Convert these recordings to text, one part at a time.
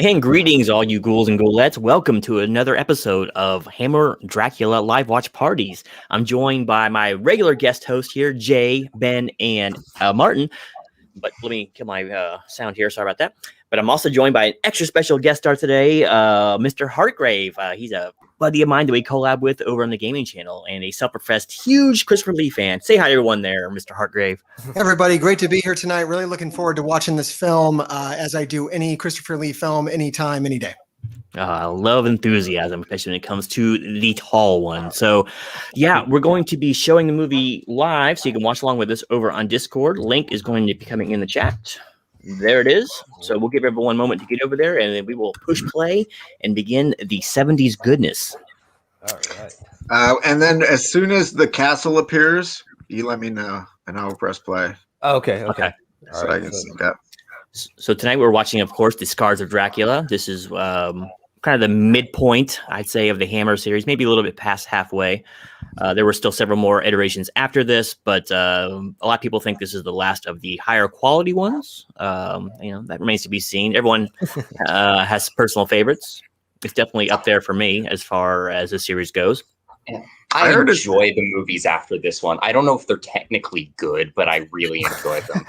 And greetings, all you ghouls and ghoulettes. Welcome to another episode of Hammer Dracula Live Watch Parties. I'm joined by my regular guest host here, Jay, Ben, and Martin. But let me kill my sound here. Sorry about that. But I'm also joined by an extra special guest star today, Mr. Hartgrave. He's a buddy of mine that we collab with over on the gaming channel and a self-professed huge Christopher Lee fan. Say hi to everyone there, Mr. Hartgrave. Hey everybody, great to be here tonight. Really looking forward to watching this film as I do any Christopher Lee film, anytime, any day. Love enthusiasm, especially when it comes to the tall one. So, yeah, we're going to be showing the movie live, so you can watch along with us over on Discord. Link is going to be coming in the chat. There it is. So we'll give everyone a moment to get over there, and then we will push play and begin the 70s goodness. All right. And then as soon as the castle appears, you let me know, and I'll press play. Okay. So I can see that. So tonight we're watching, of course, The Scars of Dracula. This is kind of the midpoint, I'd say, of the Hammer series, maybe a little bit past halfway. There were still several more iterations after this, but a lot of people think this is the last of the higher quality ones. That remains to be seen. Everyone has personal favorites. It's definitely up there for me as far as the series goes. I enjoy the movies after this one. I don't know if they're technically good, but I really enjoy them.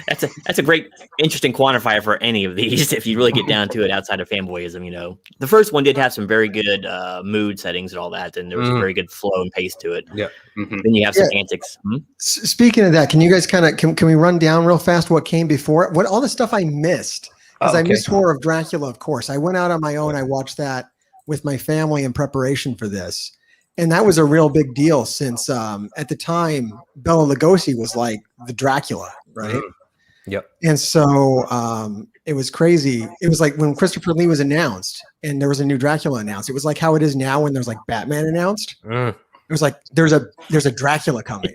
That's a great, interesting quantifier for any of these. If you really get down to it, outside of fanboyism, the first one did have some very good mood settings and all that, and there was a very good flow and pace to it. Yeah. Then you have some antics. Speaking of that, can you guys can we run down real fast what came before it? What all the stuff I missed? Because I missed Horror of Dracula, of course. I went out on my own. I watched that with my family in preparation for this. And that was a real big deal since at the time, Bela Lugosi was like the Dracula, right? Yep. And so it was crazy. It was like when Christopher Lee was announced and there was a new Dracula announced. It was like how it is now when there's like Batman announced. It was like there's a Dracula coming.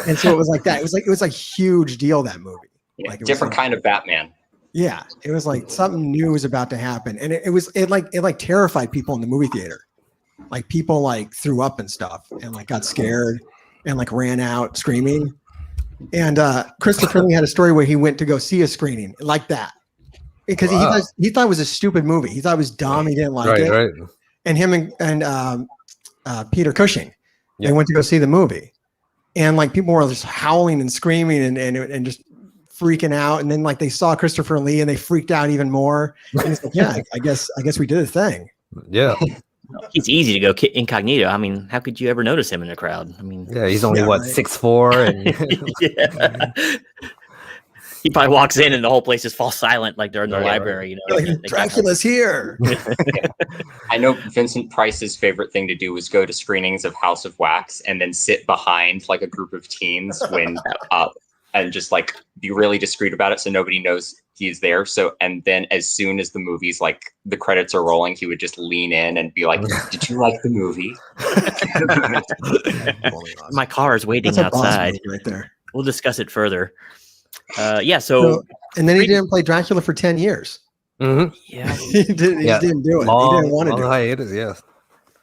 And so it was like that. It was like huge deal, that movie. Yeah, like different kind of Batman. Yeah. It was like something new was about to happen. And it terrified people in the movie theater. Like people like threw up and stuff and like got scared and like ran out screaming. And Christopher Lee had a story where he went to go see a screening like that because he thought it was a stupid movie. He thought it was dumb. He didn't like it. Right. And him and Peter Cushing, they went to go see the movie, and like people were just howling and screaming and just freaking out. And then like they saw Christopher Lee and they freaked out even more. And he's like, yeah, I guess we did a thing. Yeah. He's easy to go incognito. I mean, how could you ever notice him in a crowd? I mean, yeah, he's only 6'4", and yeah. He probably walks in and the whole place just falls silent, like they're in the library. Like, Dracula's here. I know Vincent Price's favorite thing to do was go to screenings of House of Wax and then sit behind like a group of teens when and just like be really discreet about it so nobody knows he's there. So, and then as soon as the movie's like the credits are rolling, he would just lean in and be like, "Did you like the movie?" My car is waiting outside. Right there. We'll discuss it further. So and then he didn't play Dracula for 10 years. Yeah, he didn't do it. He didn't want to do it. Yes.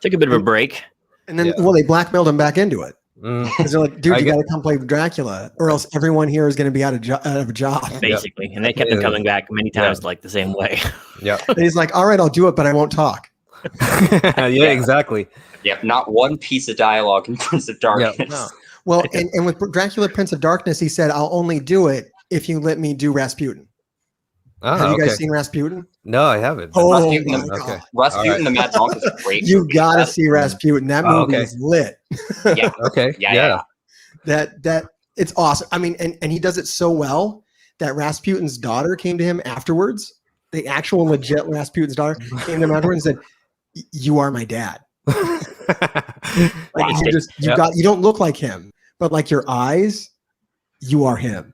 Took a bit of a break. And then, they blackmailed him back into it. Because they're like, dude, you got to come play Dracula, or else everyone here is going to be out of a job. Basically, and they kept him coming back many times, like the same way. Yeah. And he's like, all right, I'll do it, but I won't talk. Yeah, exactly. Yeah, not one piece of dialogue in Prince of Darkness. Yeah, no. Well, and with Dracula, Prince of Darkness, he said, I'll only do it if you let me do Rasputin. Oh, have you guys seen Rasputin? No, I haven't. Rasputin the Mad Monk is a great. You got to see Rasputin. That movie is lit. Yeah. Okay. Yeah. That it's awesome. I mean, and he does it so well that Rasputin's daughter came to him afterwards. The actual legit Rasputin's daughter came to him afterwards and said, "You are my dad." Like you don't look like him, but like your eyes, you are him.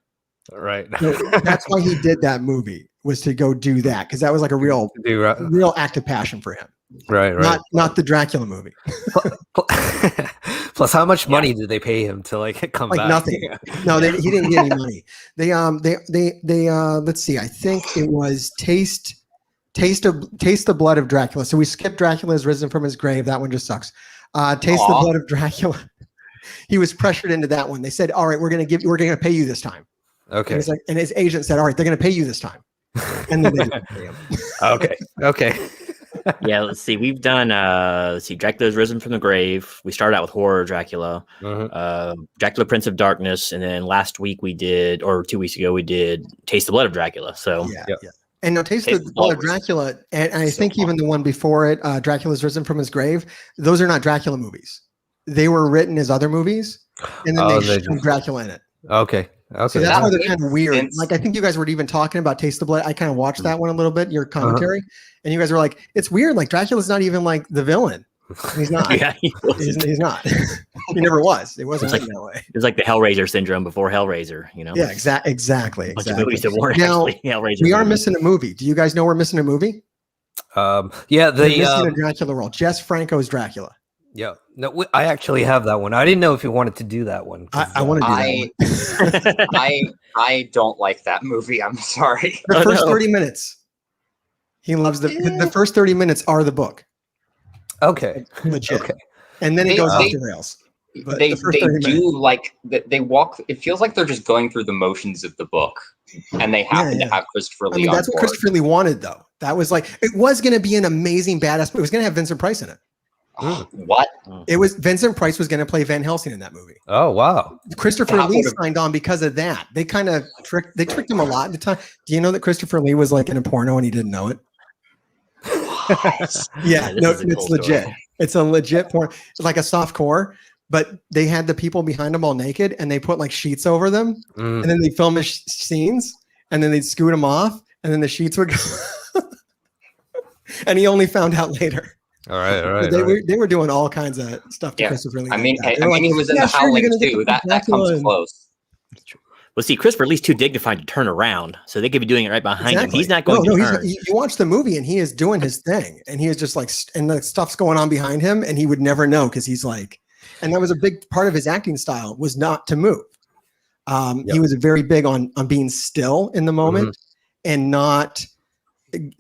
Right. So that's why he did that movie, was to go do that, because that was like a real act of passion for him. Right. Not the Dracula movie. Plus, how much money did they pay him to like come back? Nothing. No, he didn't get any money. They let's see. I think it was Taste the Blood of Dracula. So we skipped Dracula has risen from his grave. That one just sucks. Taste the Blood of Dracula. He was pressured into that one. They said, "All right, we're going to pay you this time." Okay. And his agent said, "All right, they're going to pay you this time." And then they didn't pay him. Okay. Yeah, let's see. We've done Dracula's Risen from the Grave. We started out with Horror Dracula, Dracula Prince of Darkness, and then last week we did, or 2 weeks ago, we did Taste the Blood of Dracula. So yeah. And now Taste the Blood of Dracula, and I think even the one before it, Dracula's Risen from his Grave, those are not Dracula movies. They were written as other movies, and then they shoved Dracula in it. Okay. So that's why they're kind of weird. Like I think you guys were even talking about Taste the Blood. I kind of watched that one a little bit, your commentary, and you guys were like, "It's weird. Like Dracula's not even like the villain. He's not. Yeah, he's not. He never was. It wasn't like that way. It's like the Hellraiser syndrome before Hellraiser. You know? Yeah, exactly. Movies that weren't now, actually Hellraiser. We are missing a movie. Do you guys know we're missing a movie? We're missing a Dracula role. Jess Franco's Dracula. Yeah, no, I actually have that one. I didn't know if you wanted to do that one. I want to do that one. I don't like that movie. I'm sorry. The first 30 minutes. He loves the first 30 minutes are the book. Okay. Legit. Okay. And then it goes off the rails. But they do like they walk. It feels like they're just going through the motions of the book, and they happen to have Christopher Lee. I mean, that's what Christopher Lee wanted, though. That was like it was going to be an amazing badass. It was going to have Vincent Price in it. What? It was Vincent Price was going to play Van Helsing in that movie. Oh wow! Christopher Lee signed on because of that. They kind of tricked him a lot at the time. Do you know that Christopher Lee was like in a porno and he didn't know it? Yeah, no, it's legit. Story. It's a legit porn. It's like a soft core, but they had the people behind them all naked and they put like sheets over them, and then they film scenes, and then they'd scoot them off, and then the sheets would go. And he only found out later. All right. They were doing all kinds of stuff to Christopher Lee. I mean, he was in the Howling too. That comes close. Well, see, Christopher Lee's too dignified to turn around, so they could be doing it right behind him. He's not going to turn. You watch the movie, and he is doing his thing, and he is just like, and the stuff's going on behind him, and he would never know because he's like, and that was a big part of his acting style was not to move. He was very big on being still in the moment and not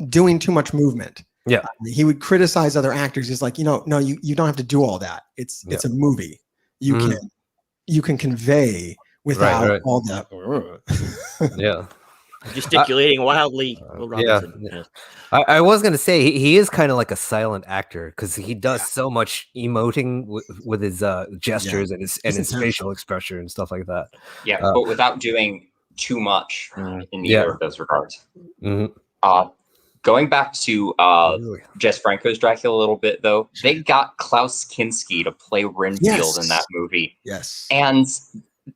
doing too much movement. Yeah, he would criticize other actors. He's like, no, you don't have to do all that. It's a movie. You can convey without all that. Gesticulating wildly. I was going to say he is kind of like a silent actor because he does so much emoting with his gestures and his facial expression and stuff like that. Yeah, but without doing too much in either of those regards. Going back to Jess Franco's Dracula a little bit, though, they got Klaus Kinski to play Renfield in that movie. Yes. And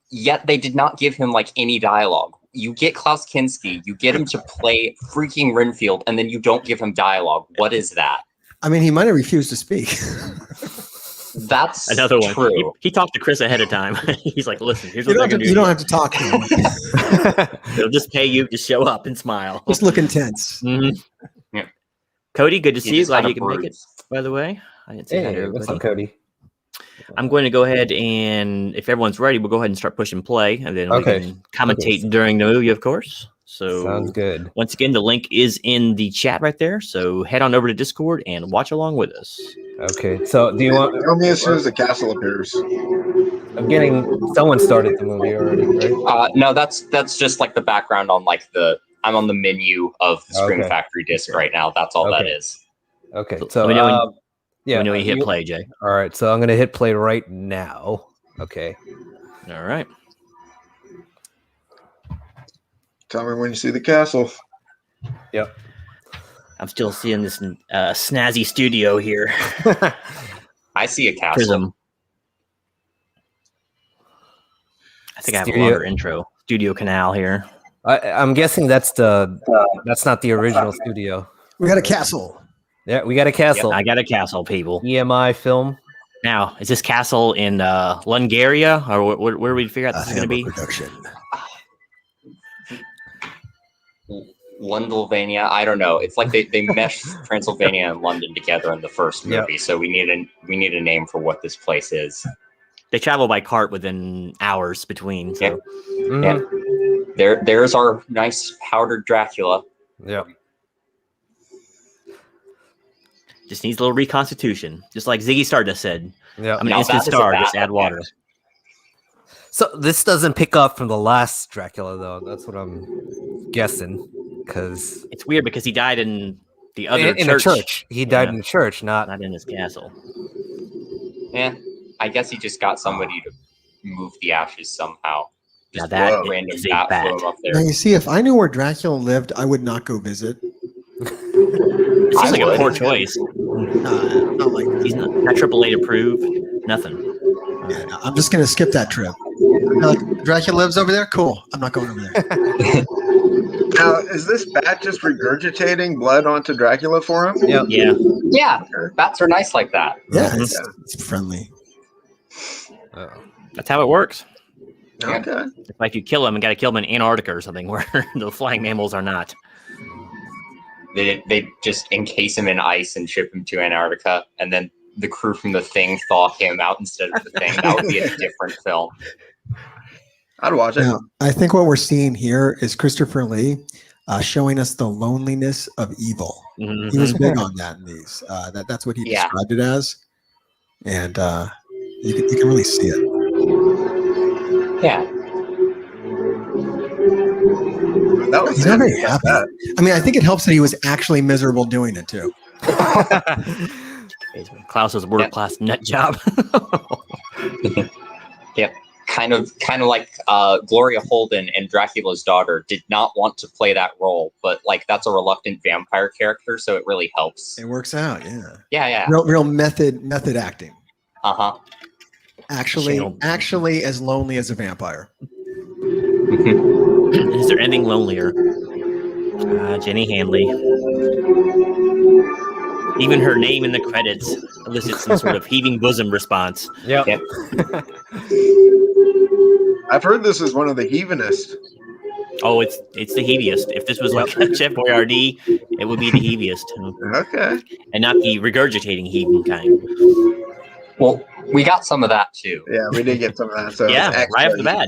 yet they did not give him like any dialogue. You get Klaus Kinski, you get him to play freaking Renfield, and then you don't give him dialogue. What is that? I mean, he might have refused to speak. That's another one. True. He talked to Chris ahead of time. He's like, "Listen, here's what they're going to do. You don't have to talk to him. They'll just pay you to show up and smile. Just look intense." Yeah. Cody, good to see you. Glad you can make it. By the way, I didn't say hi to everybody. What's up, Cody? I'm going to go ahead and, if everyone's ready, we'll go ahead and start pushing play, and then we can commentate during the movie, of course. So sounds good. Once again, the link is in the chat right there. So head on over to Discord and watch along with us. Okay. So do you want? Tell me as soon as the castle appears. I'm getting someone started the movie already, right? No, that's just like the background on like I'm on the menu of the Scream Factory disc right now. That's all that is. Okay. So we know when you hit play, Jay. All right. So I'm going to hit play right now. Okay. All right. Tell me when you see the castle. Yep. I'm still seeing this snazzy studio here. I see a castle. Prism. I think I have a longer intro. Studio Canal here. I'm guessing that's not the original studio. We got a castle. Yeah, we got a castle. Yep, I got a castle, people. EMI film. Now, is this castle in Lungaria, or where we figure out this is going to be? Production. Londylvania, I don't know. It's like they meshed Transylvania and London together in the first movie, so we need a name for what this place is. They travel by cart within hours between. So. There's our nice powdered Dracula. Yeah. Just needs a little reconstitution, just like Ziggy Stardust said. Yeah. I'm an instant star. Just add water. So this doesn't pick up from the last Dracula, though. That's what I'm guessing. because It's weird because he died in the other in a church. He died in a church, not in his castle. Yeah, I guess he just got somebody to move the ashes somehow. Now Just that one random is a bat bat. flew him up Now there. you see, if I knew where Dracula lived, I would not go visit. It seems like a would. poor choice. Not like that. He's not AAA approved. Nothing. Yeah, no, I'm just gonna skip that trip. Like, Dracula lives over there. Cool. I'm not going over there. Now, is this bat just regurgitating blood onto Dracula for him? Yep. Yeah. Yeah, bats are nice like that. Yeah, Mhm. it's friendly. That's how it works. Okay. It's like if you kill them, you got to kill them in Antarctica or something where the flying mammals are not. They just encase him in ice and ship him to Antarctica, and then the crew from the Thing thaw him out instead of the Thing. That would be a different film. I'd watch it. Now, I think what we're seeing here is Christopher Lee showing us the loneliness of evil. Mhm. He was big on that in these. That's what he Yeah. described it as, and you can really see it. Yeah. That was He's not it. very happy. I mean, I think it helps that he was actually miserable doing it too. Klaus's world-class nut job. Yep. Kind of like Gloria Holden and Dracula's daughter did not want to play that role, but like that's a reluctant vampire character, so it really helps. It works out, yeah. Yeah. Real method acting. Uh-huh. Actually, as lonely as a vampire. Is there anything lonelier? Jenny Hanley. Even her name in the credits elicits some sort of heaving bosom response. Yep. I've heard this is one of the heavenest. Oh, it's the heaviest. If this was like Chef Boyardee, it would be the heaviest. Okay. And not the regurgitating heaving kind. Well, we got some of that too. Yeah, we did get some of that. So Yeah, it's right off extra the bat.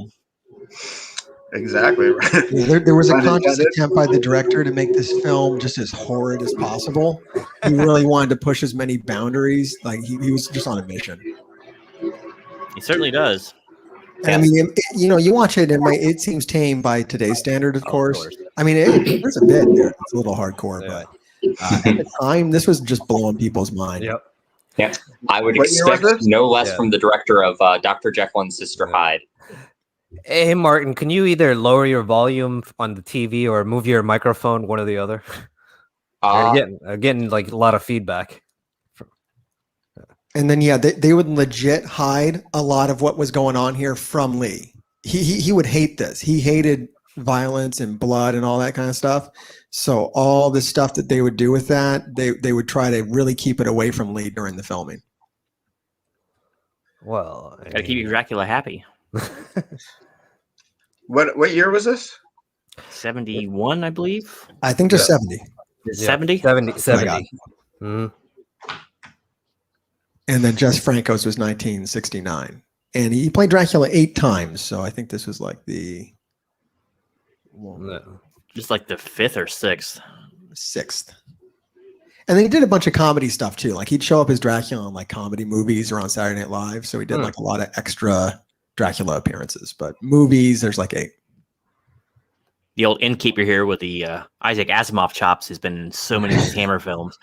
Exactly. Yeah, there was a Pun conscious intended. attempt by the director to make this film just as horrid as possible. He really wanted to push as many boundaries. Like he was just on a mission. He certainly does. And I mean, you watch it, and it seems tame by today's standard, of course. I mean, there's a bit there. It's a little hardcore, but at the time, this was just blowing people's mind. Yep. Yeah. I would What year was expect this? no less Yeah. from the director of Dr. Jekyll and Sister Hyde. Hey, Martin, can you either lower your volume on the TV or move your microphone, one or the other? Getting like a lot of feedback. And then, they would legit hide a lot of what was going on here from Lee. He would hate this. He hated violence and blood and all that kind of stuff. So all the stuff that they would do with that, they would try to really keep it away from Lee during the filming. Well, Gotta keep Dracula happy. What year was this? 71, I believe. I think just 70. 70? 70. Oh my God. Mhm. And then Jess Franco's was 1969. And he played Dracula 8 times. So I think this was like the No. Just like the 5th or 6th. 6th. And then he did a bunch of comedy stuff too. Like he'd show up as Dracula in like comedy movies or on Saturday Night Live. So he did like a lot of extra Dracula appearances. But movies, there's like 8. The old innkeeper here with the Isaac Asimov chops has been in so many of these Hammer films.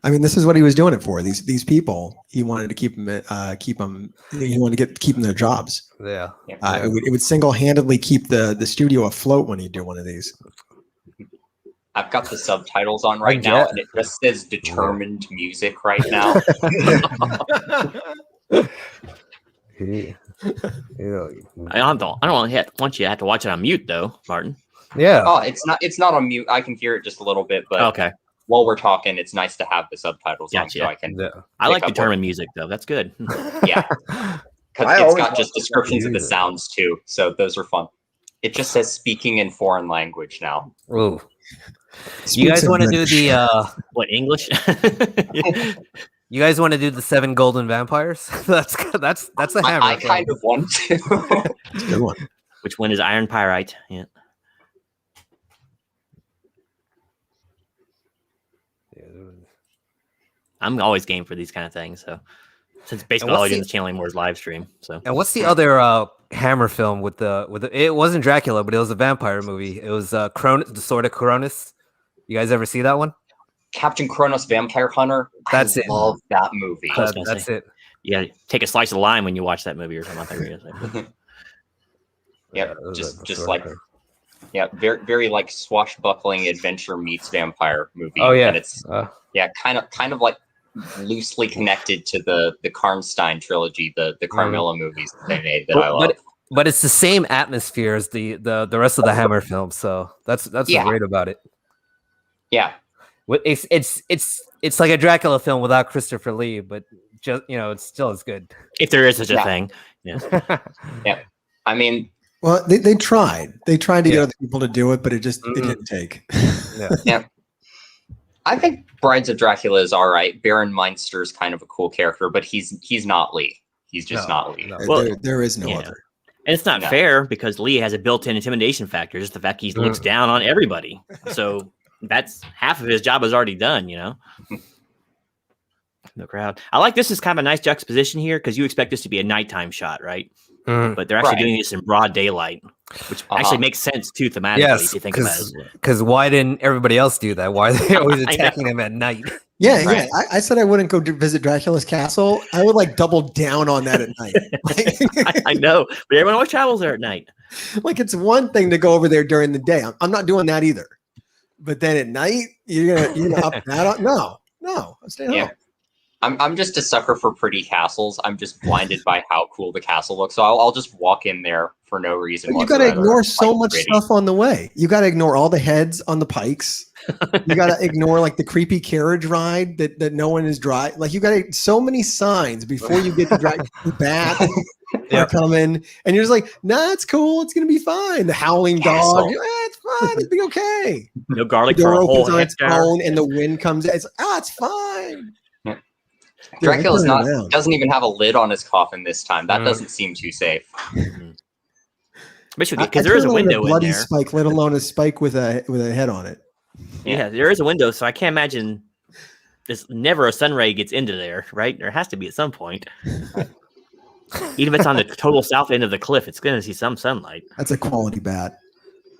I mean, this is what he was doing it for. These people, he wanted to keep them. He wanted to keep them their jobs. Yeah. It would single-handedly keep the studio afloat when you do one of these. I've got the subtitles on right now, and it just says determined music right now. I don't want you to have to watch it on mute though, Martin. Yeah. Oh, it's not on mute. I can hear it just a little bit, but Okay. while we're talking, it's nice to have the subtitles on Gotcha. so I can. Yeah. I like Pick up determined music though. That's good. Yeah, I because it's always got watch just the descriptions of the music. sounds too, so those are fun. It just says speaking in foreign language now. Ooh. You guys want to do the What, English? You guys want to do the 7 golden vampires? That's the Hammer. I kind of want to. It's a good one. Which one is Iron Pyrite? Yeah. I'm always game for these kind of things. So Since basically all he did is channeling Moore's live stream. So. And what's the other Hammer film with the it wasn't Dracula, but it was a vampire movie. It was Cronus, the Sword of Cronus. You guys ever see that one? Captain Kronos Vampire Hunter. That's I it. love that movie. That's it. Yeah, take a slice of lime when you watch that movie or something. Yeah, just like very very like swashbuckling adventure meets vampire movie. Oh yeah, and it's kind of like loosely connected to the Karnstein trilogy, the Carmilla movies that they made that I love. But it's the same atmosphere as the rest of the Hammer films, so that's what's great about it. Yeah, it's like a Dracula film without Christopher Lee, but just it's still as good. If there is such a thing, yeah. I mean, well, they tried. They tried to get other people to do it, but it didn't take. Yeah. I think Brides of Dracula is all right. Baron Meinster's kind of a cool character, but he's not Lee. He's just not Lee. No. Well, there is no other. And it's not fair because Lee has a built-in intimidation factor. Just the fact he looks down on everybody. So that's half of his job is already done, No crowd. I like this is kind of a nice juxtaposition here because you expect this to be a nighttime shot, right? But they're actually doing this in broad daylight, which actually makes sense too thematically if you think about it. Because why didn't everybody else do that? Why are they always attacking him at night? Yeah. I said I wouldn't go to visit Dracula's castle. I would like double down on that at night. I know, but everyone always travels there at night. Like it's one thing to go over there during the day. I'm not doing that either. But then at night, you're gonna up that up? No, I'm staying home. I'm just a sucker for pretty castles. I'm just blinded by how cool the castle looks. So I'll just walk in there for no reason. But you got to ignore so much stuff on the way. You got to ignore all the heads on the pikes. You got to ignore like the creepy carriage ride that no one is driving. Like you got so many signs before you get to drive the bat. They're coming, and you're just like, nah, it's cool. It's gonna be fine. The howling dog, it's fine. It'll be okay. No garlic the door for a whole opens on its hectare. own, and the wind comes. It's fine. Dracula's doesn't even have a lid on his coffin this time. That doesn't seem too safe. Because there is a window in bloody there. Spike, let alone a spike with a head on it. Yeah, there is a window, so I can't imagine. There's never a sun ray gets into there, right? There has to be at some point. Even if it's on the total south end of the cliff, it's going to see some sunlight. That's a quality bat.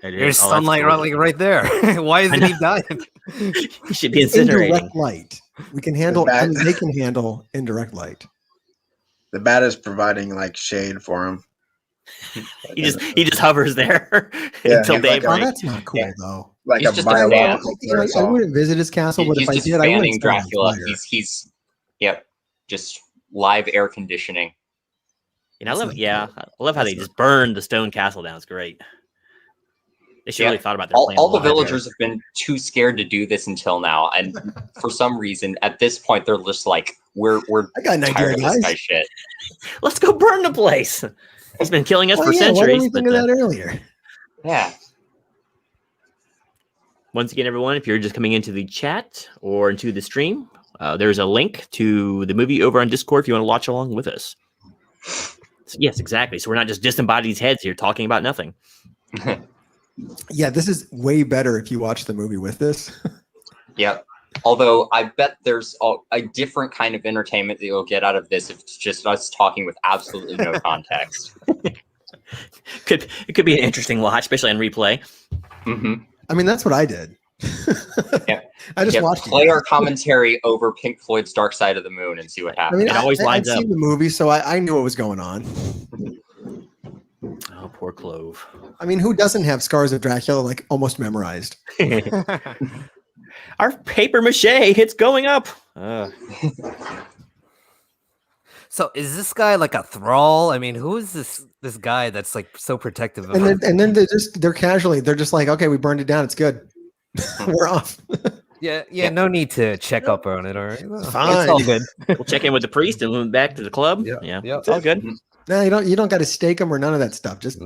There's sunlight right there. Why isn't he dying? He should be incinerating. Indirect light. We can handle. They can handle indirect light. The bat is providing like shade for him. He just hovers there until daybreak. Oh, that's not cool though. Like he's a just biological. I wouldn't visit his castle, but if I did, I wouldn't. Dracula. He's just live air conditioning. I love how they just burned the stone castle down. It's great. They should really thought about their plan. All the villagers have been too scared to do this until now, and for some reason, at this point, they're just like, "We're I got an tired idea, of this guys. guy shit. Let's go burn the place." He's been killing us for centuries. Why didn't we think of that earlier? Yeah. Once again, everyone, if you're just coming into the chat or into the stream, there's a link to the movie over on Discord if you want to watch along with us. Yes, exactly. So we're not just disembodied heads here talking about nothing. Yeah, this is way better if you watch the movie with this. Yep. Although I bet there's a different kind of entertainment that you'll get out of this if it's just us talking with absolutely no context. It could be an interesting watch, especially on replay. Mm-hmm. I mean, that's what I did. I just watched play our commentary over Pink Floyd's Dark Side of the Moon and see what happens. I mean, it always lines up. I'd seen the movie, so I knew what was going on. Oh, poor Clove. I mean, who doesn't have Scars of Dracula like almost memorized? Our paper mache, it's going up. So is this guy like a thrall? I mean, who is this guy that's like so protective of him? And then they're casually, they're just like, okay, we burned it down. It's good. We're off. Yeah. No need to check up on it. All right. It's fine. It's all good. We'll check in with the priest and move back to the club. Yeah. It's all good. No, you don't got to stake them or none of that stuff. Just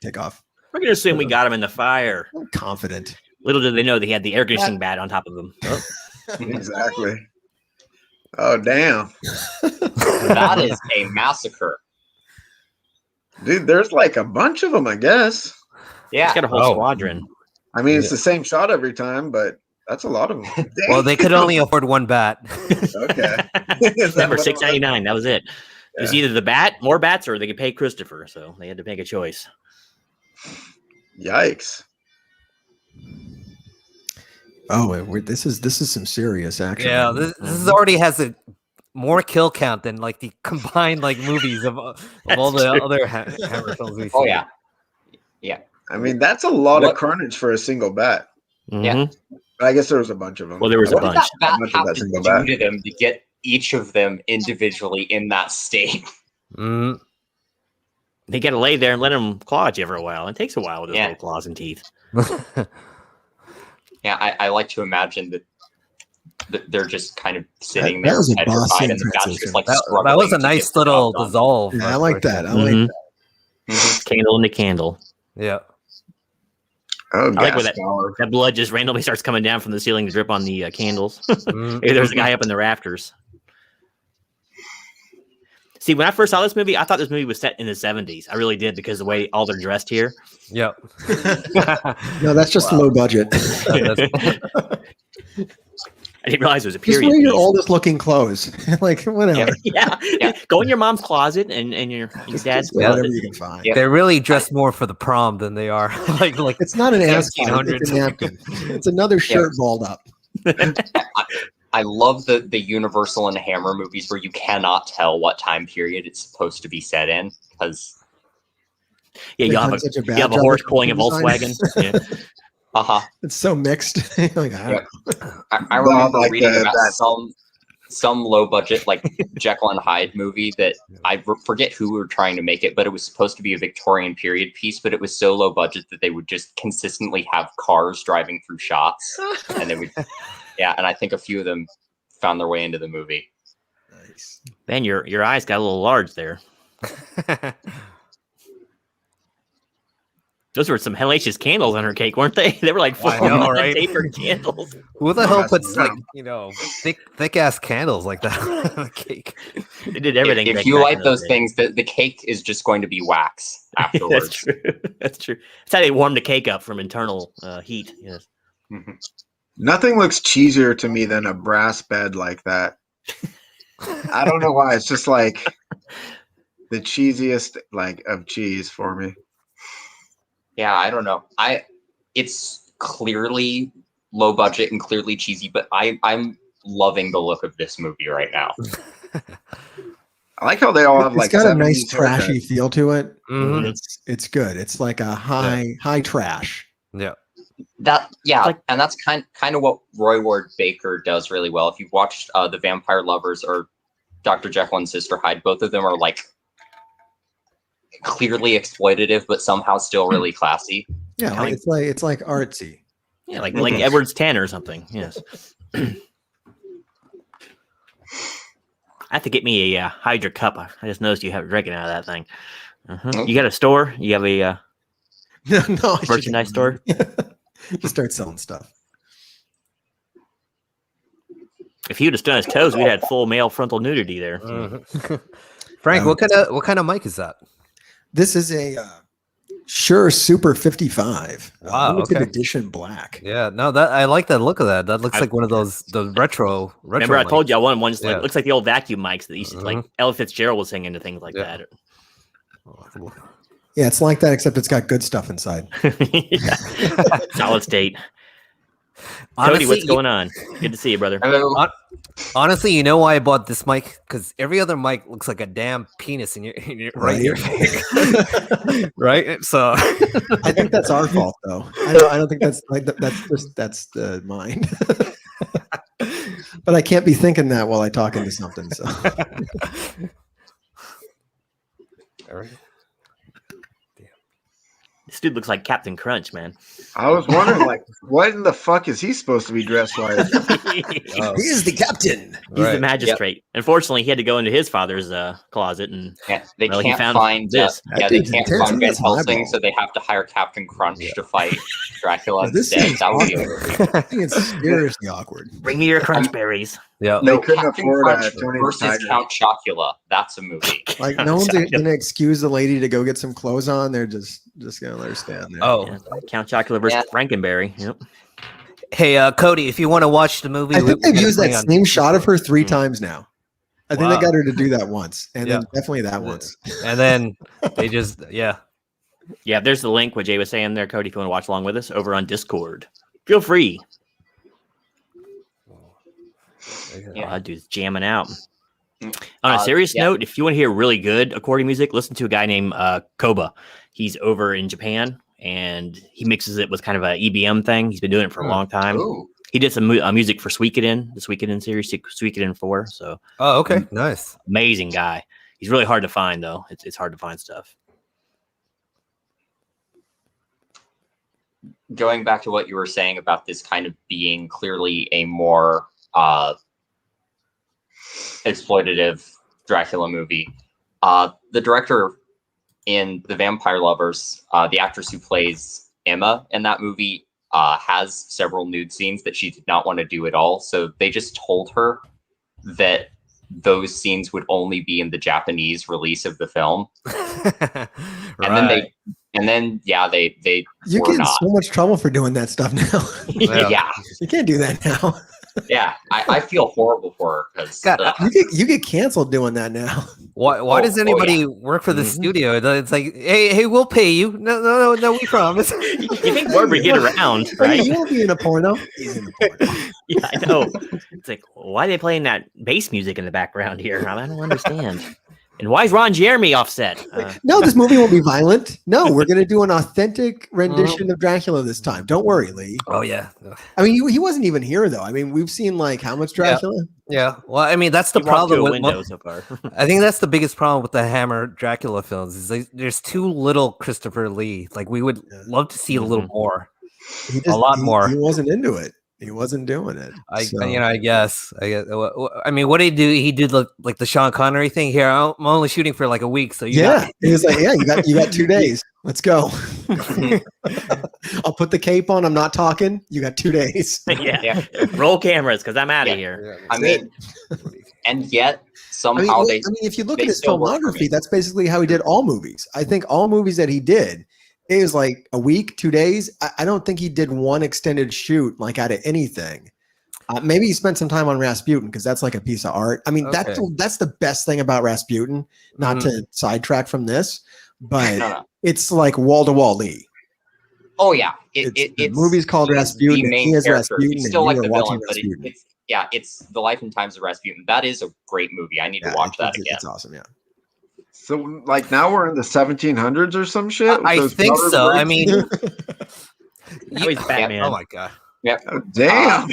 take off. We're gonna assume we got him in the fire. I'm confident. Little did they know they had the air conditioning bat on top of them. Oh. Exactly. Oh damn! That is a massacre, dude. There's like a bunch of them, I guess. Yeah, it's got a whole squadron. I mean, it's the same shot every time, but That's a lot of them. Well, they could only afford one bat. Okay. Number $6.99. That was it. It was either the bat, more bats, or they could pay Christopher. So they had to make a choice. Yikes. Oh, this is some serious action. Yeah, this already has a more kill count than like the combined like movies of all the other Hammer films we've seen. Oh yeah, yeah. I mean, that's a lot of carnage for a single bat. Yeah. But I guess there was a bunch of them. Well, there was a What did bunch. that How bat much of have that to single do bat? to them to get each of them individually in that state? Mm. They got to lay there and let them claw at you for a while. It takes a while with those little claws and teeth. Yeah, I like to imagine that they're just kind of sitting That there was a petrified, boss and the bat's transition. just like that struggling was a to nice get the little job done. dissolve. Yeah, I like that. I like Mhm. that. Candle into candle. Yeah. Oh, I like when gas power. that blood just randomly starts coming down from the ceiling to drip on the candles. Mm. Maybe there's a guy up in the rafters. See, when I first saw this movie, I thought this movie was set in the 70s. I really did, because the way all they're dressed here. Yep. No, that's just low budget. I didn't realize it was a Just period wear your piece. oldest looking clothes. Like, whatever. Yeah. Go in your mom's closet and your dad's Just whatever closet. you can find. Yeah. They're really dressed more for the prom than they are like It's not an ascot. 1700s. It's a napkin. It's another shirt balled up. I love the Universal and Hammer movies where you cannot tell what time period it's supposed to be set in, because Yeah, They you done have such a a, bad you have a job horse of pulling a design. Volkswagen. Yeah. It's so mixed. Like, I remember like reading about that. some low budget like Jekyll and Hyde movie that I forget who were trying to make it, but it was supposed to be a Victorian period piece, but it was so low budget that they would just consistently have cars driving through shots, and they would, and I think a few of them found their way into the movie. Nice. Man, your eyes got a little large there. Those were some hellacious candles on her cake, weren't they? They were like full I know, right? tapered candles. Who the hell that's puts like dumb. thick ass candles like that on a cake? They did everything. If back you in light those those days. things, the cake is just going to be wax That's afterwards. true. That's true. That's how they warm the cake up from internal heat. Yes. Mhm. Nothing looks cheesier to me than a brass bed like that. I don't know why. It's just like the cheesiest like of cheese for me. Yeah, I don't know. It's clearly low budget and clearly cheesy, but I'm loving the look of this movie right now. I like how they all have It's like got a nice 70s trashy haircuts. feel to it. Mhm. It's good. It's like a high trash. Yeah. And that's kind of what Roy Ward Baker does really well. If you've watched The Vampire Lovers or Dr. Jekyll and Sister Hyde, both of them are like clearly exploitative, but somehow still really classy. Yeah, Kind it's like artsy. Yeah, like Edward's 10 or something. Yes. I have to get me a Hydra cup. I just noticed you have drinking out of that thing. You got a store? You have a No, I should- merchandise store? Just start selling stuff. If you'd have stood on his toes, we'd had full male frontal nudity there. Mhm. Frank, Um, what kind of mic is that? This is a Shure Super 55. Wow, Limited okay. edition black. Yeah, no, that I like the look of that. That looks I- like one of those retro. Remember, I told mics. you I wanted one just like Yeah. looks like the old vacuum mics that used to like Mhm. Ella Fitzgerald was singing to things like Yeah. Yeah, it's like that, except it's got good stuff inside. that. Yeah. Solid state. Cody, Honestly, what's going on? Good to see you, brother. Hello. Honestly, you know why I bought this mic? Because every other mic looks like a damn penis in your right in your face. Right? So I think that's our fault, though. I don't think that's like that's the mine. But I can't be thinking that while I talk into something. So This dude looks like Captain Crunch, man. I was wondering, like, what in the fuck is he supposed to be dressed like? he is the captain. He's the Right. magistrate. Unfortunately, he had to go into his father's closet, and Yeah, they Well, he can't found find this. they dude's can't intense. find Van That's my Helsing, ball. so they have to hire Captain Crunch to fight Dracula This instead. seems That would be awkward. I think it's seriously awkward. bring me your crunch berries. yeah. They no couldn't Captain afford Crunch Tony versus Tiger. Count Chocula. That's a movie. Like no one's gonna excuse the lady to go get some clothes on. They're just gonna let her stand there. Oh, Yeah, Count Chocula versus Frankenberry. Yep. Hey, Cody, if you want to watch the movie, I think they've we're used that playing on- same shot of her 3 times now. I think Wow. they got her to do that once, and then Yeah. definitely that once. And then they just, Yeah, there's the link what Jay was saying there, Cody. If you want to watch along with us over on Discord, feel free. Yeah. That dude's jamming out. Mm. On a serious Yeah. note, if you want to hear really good accordion music, listen to a guy named Koba. He's over in Japan, and he mixes it with kind of a EBM thing. He's been doing it for a long time. Ooh. He did some music for Suikoden, the Suikoden series, Suikoden 4. So, Oh, okay, nice. amazing guy. He's really hard to find, though. It's hard to find stuff. Going back to what you were saying about this kind of being clearly a more exploitative Dracula movie, the director in The Vampire Lovers, the actress who plays Emma in that movie, has several nude scenes that she did not want to do at all. So they just told her that those scenes would only be in the Japanese release of the film. And then they You were get in not. so much trouble for doing that stuff now. Yeah. You can't do that now. Yeah, I feel horrible for her because God, You get canceled doing that now. Why does anybody work for the studio? It's like, hey, we'll pay you. No, we promise. You think word would get around, right? You won't be in a porno. He's in a porno. Yeah, I know. It's like, why are they playing that bass music in the background here? I don't understand. And why is Ron Jeremy offset? No, this movie won't be violent. No, we're going to do an authentic rendition of Dracula this time. Don't worry, Lee. Oh yeah, I mean, he wasn't even here though. I mean, we've seen like how much Dracula? yeah. Well, I mean, that's the He walked through problem a with window so far. I think that's the biggest problem with the Hammer Dracula films is there's too little Christopher Lee. Like we would love to see a little more, He a lot more. He wasn't into it. He wasn't doing it. I So- I mean, what did he do? He did like the Sean Connery thing. Here, I'm only shooting for like a week, so Yeah, he was like, "Yeah, you got 2 days. Let's go." I'll put the cape on. I'm not talking. You got 2 days. Yeah. Roll cameras because I'm out of Yeah. here. I mean, and yet I mean, somehow if you look they at his still work for me. filmography, that's basically how he did all movies. I think all movies that he did, it was like a week, 2 days. I don't think he did one extended shoot like out of anything. Maybe he spent some time on Rasputin because that's like a piece of art. I mean, that's the best thing about Rasputin. Not to sidetrack from this, but No. it's like wall to wall Lee. Oh yeah, The it's movie's called he's Rasputin. the main He is character. Rasputin. He's and still you like are the watching villain, but Rasputin. it's the life and times of Rasputin. That is a great movie. I need to watch that again. It's awesome. Yeah. So, like, now we're in the 1700s or some shit? I Those think powder so. I blades? mean, Now he's Batman. oh my god. Oh, damn.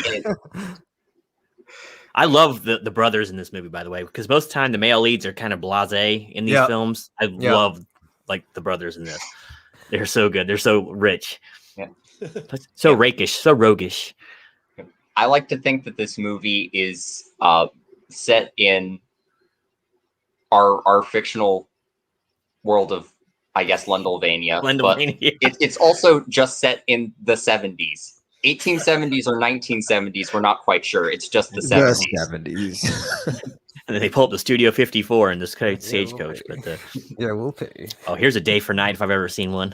I love the brothers in this movie, by the way, because most of the time the male leads are kind of blasé in these films. I love like the brothers in this. They're so good. They're so rich. Yeah. So rakish, so roguish. I like to think that this movie is set in our fictional world of, I guess, Londylvania. But it's also just set in the 70s. 1870s or 1970s, we're not quite sure. It's just the 70s. The 70s. And then they pull up the Studio 54 in this stagecoach. But we'll pay. Oh, here's a day for night if I've ever seen one.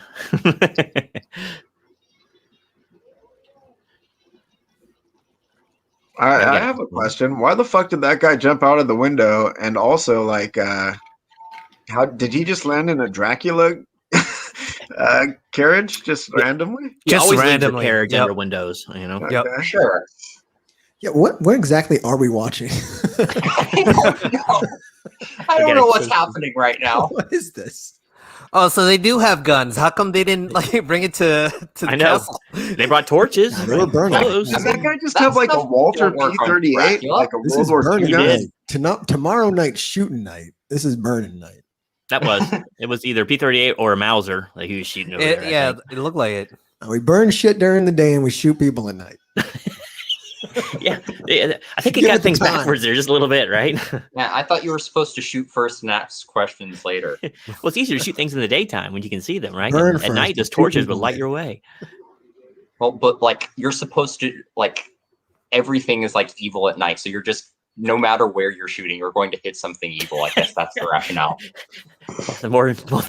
I have a question. Why the fuck did that guy jump out of the window? And also, like, how did he just land in a Dracula carriage just randomly? Just Just always randomly. leaves a carriage Yep. under windows, you know. Yep. Okay. Sure. Yeah. What exactly are we watching? I don't know what's happening right now. What is this? Oh, so they do have guns. How come they didn't like bring it to the I know. castle? They brought torches. They were burning. Clothes. Does that guy just That have like a stuff Walter don't work on P38, Dracula. like a This World is War II burning did. night. Tomorrow night shooting night. This is burning night. That was. It was either P38 or a Mauser that he was shooting over there. I Yeah, think. it looked like it. We burn shit during the day and we shoot people at night. Yeah. I think it Give got it the things time. backwards there just a little bit, right? Yeah, I thought you were supposed to shoot first and ask questions later. Well, it's easier to shoot things in the daytime when you can see them, right? Burn At first night, and those shoot torches people would light later. your way. Well, but like you're supposed to like everything is like evil at night, so you're just no matter where you're shooting, you're going to hit something evil. I guess that's the rationale. The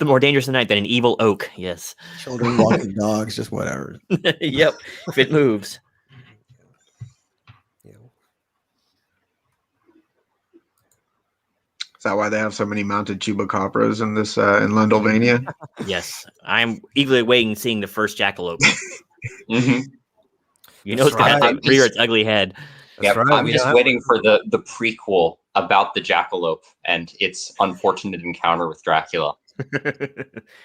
more dangerous at night than an evil oak. Yes. Children walking dogs, just whatever. Yep. If it moves. Is that why they have so many mounted chupacabras in this in Lundylvania? Yes, I'm eagerly waiting seeing the first jackalope. Mhm. You know, it's That's gonna right. rear its ugly head. That's Yep, right, I'm we just don't have- waiting for the prequel about the jackalope and its unfortunate encounter with Dracula.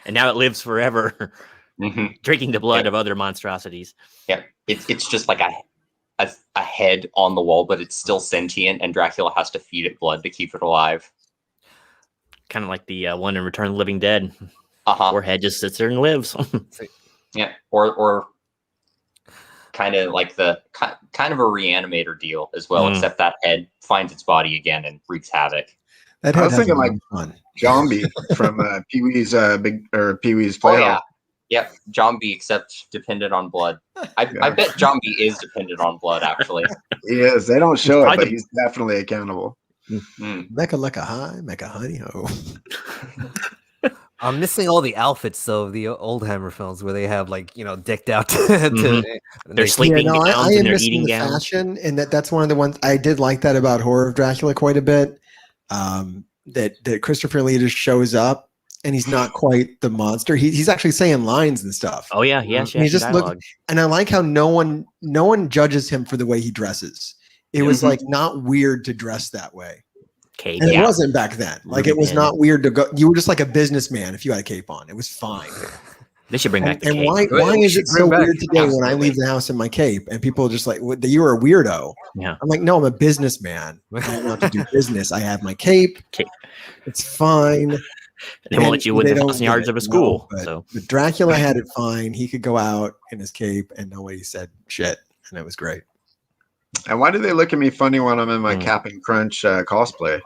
And now it lives forever, Hmm drinking the blood Yep. of other monstrosities. Yeah, it's just like a head on the wall, but it's still sentient, and Dracula has to feed it blood to keep it alive. Kind of like the one in Return of the Living Dead. Uh-huh. Poor head just sits there and lives. Yeah, or kind of like the kind of a reanimator deal as well, except that head finds its body again and wreaks havoc. That I head was has thinking a lot like of fun. Zombie from Pee-wee's Pee-wee's Oh Playhouse. yeah, yep. Zombie, except dependent on blood. I bet Zombie is dependent on blood. Actually, He is. They don't show it, probably but he's definitely accountable. Mecca high, Mecca honey ho. I'm missing all the outfits though of the old Hammer films where they have like decked out. They're sleeping gowns I and am they're missing eating the gowns. fashion, and that's one of the ones I did like that about Horror of Dracula quite a bit. That Christopher Lee just shows up, and he's not quite the monster. He's actually saying lines and stuff. Oh yeah, yeah. He just dialogue. And I like how no one judges him for the way he dresses. It was like not weird to dress that way. Cape. And it Yeah. wasn't back then. Like it was Ruben. not weird to go. You were just like a businessman if you had a cape on. It was fine. They should bring back the And cape. why We is should it so bring back- weird today when I Absolutely. leave the house in my cape and people are just like, "You're a weirdo." Yeah. I'm like, no, I'm a businessman. I don't have to do business. I have my cape. Cape. It's fine. They won't let you They within don't 1,000 yards get of a it, school. no, So but Dracula had it fine. He could go out in his cape and nobody said shit, and it was great. And why do they look at me funny when I'm in my Captain Crunch cosplay?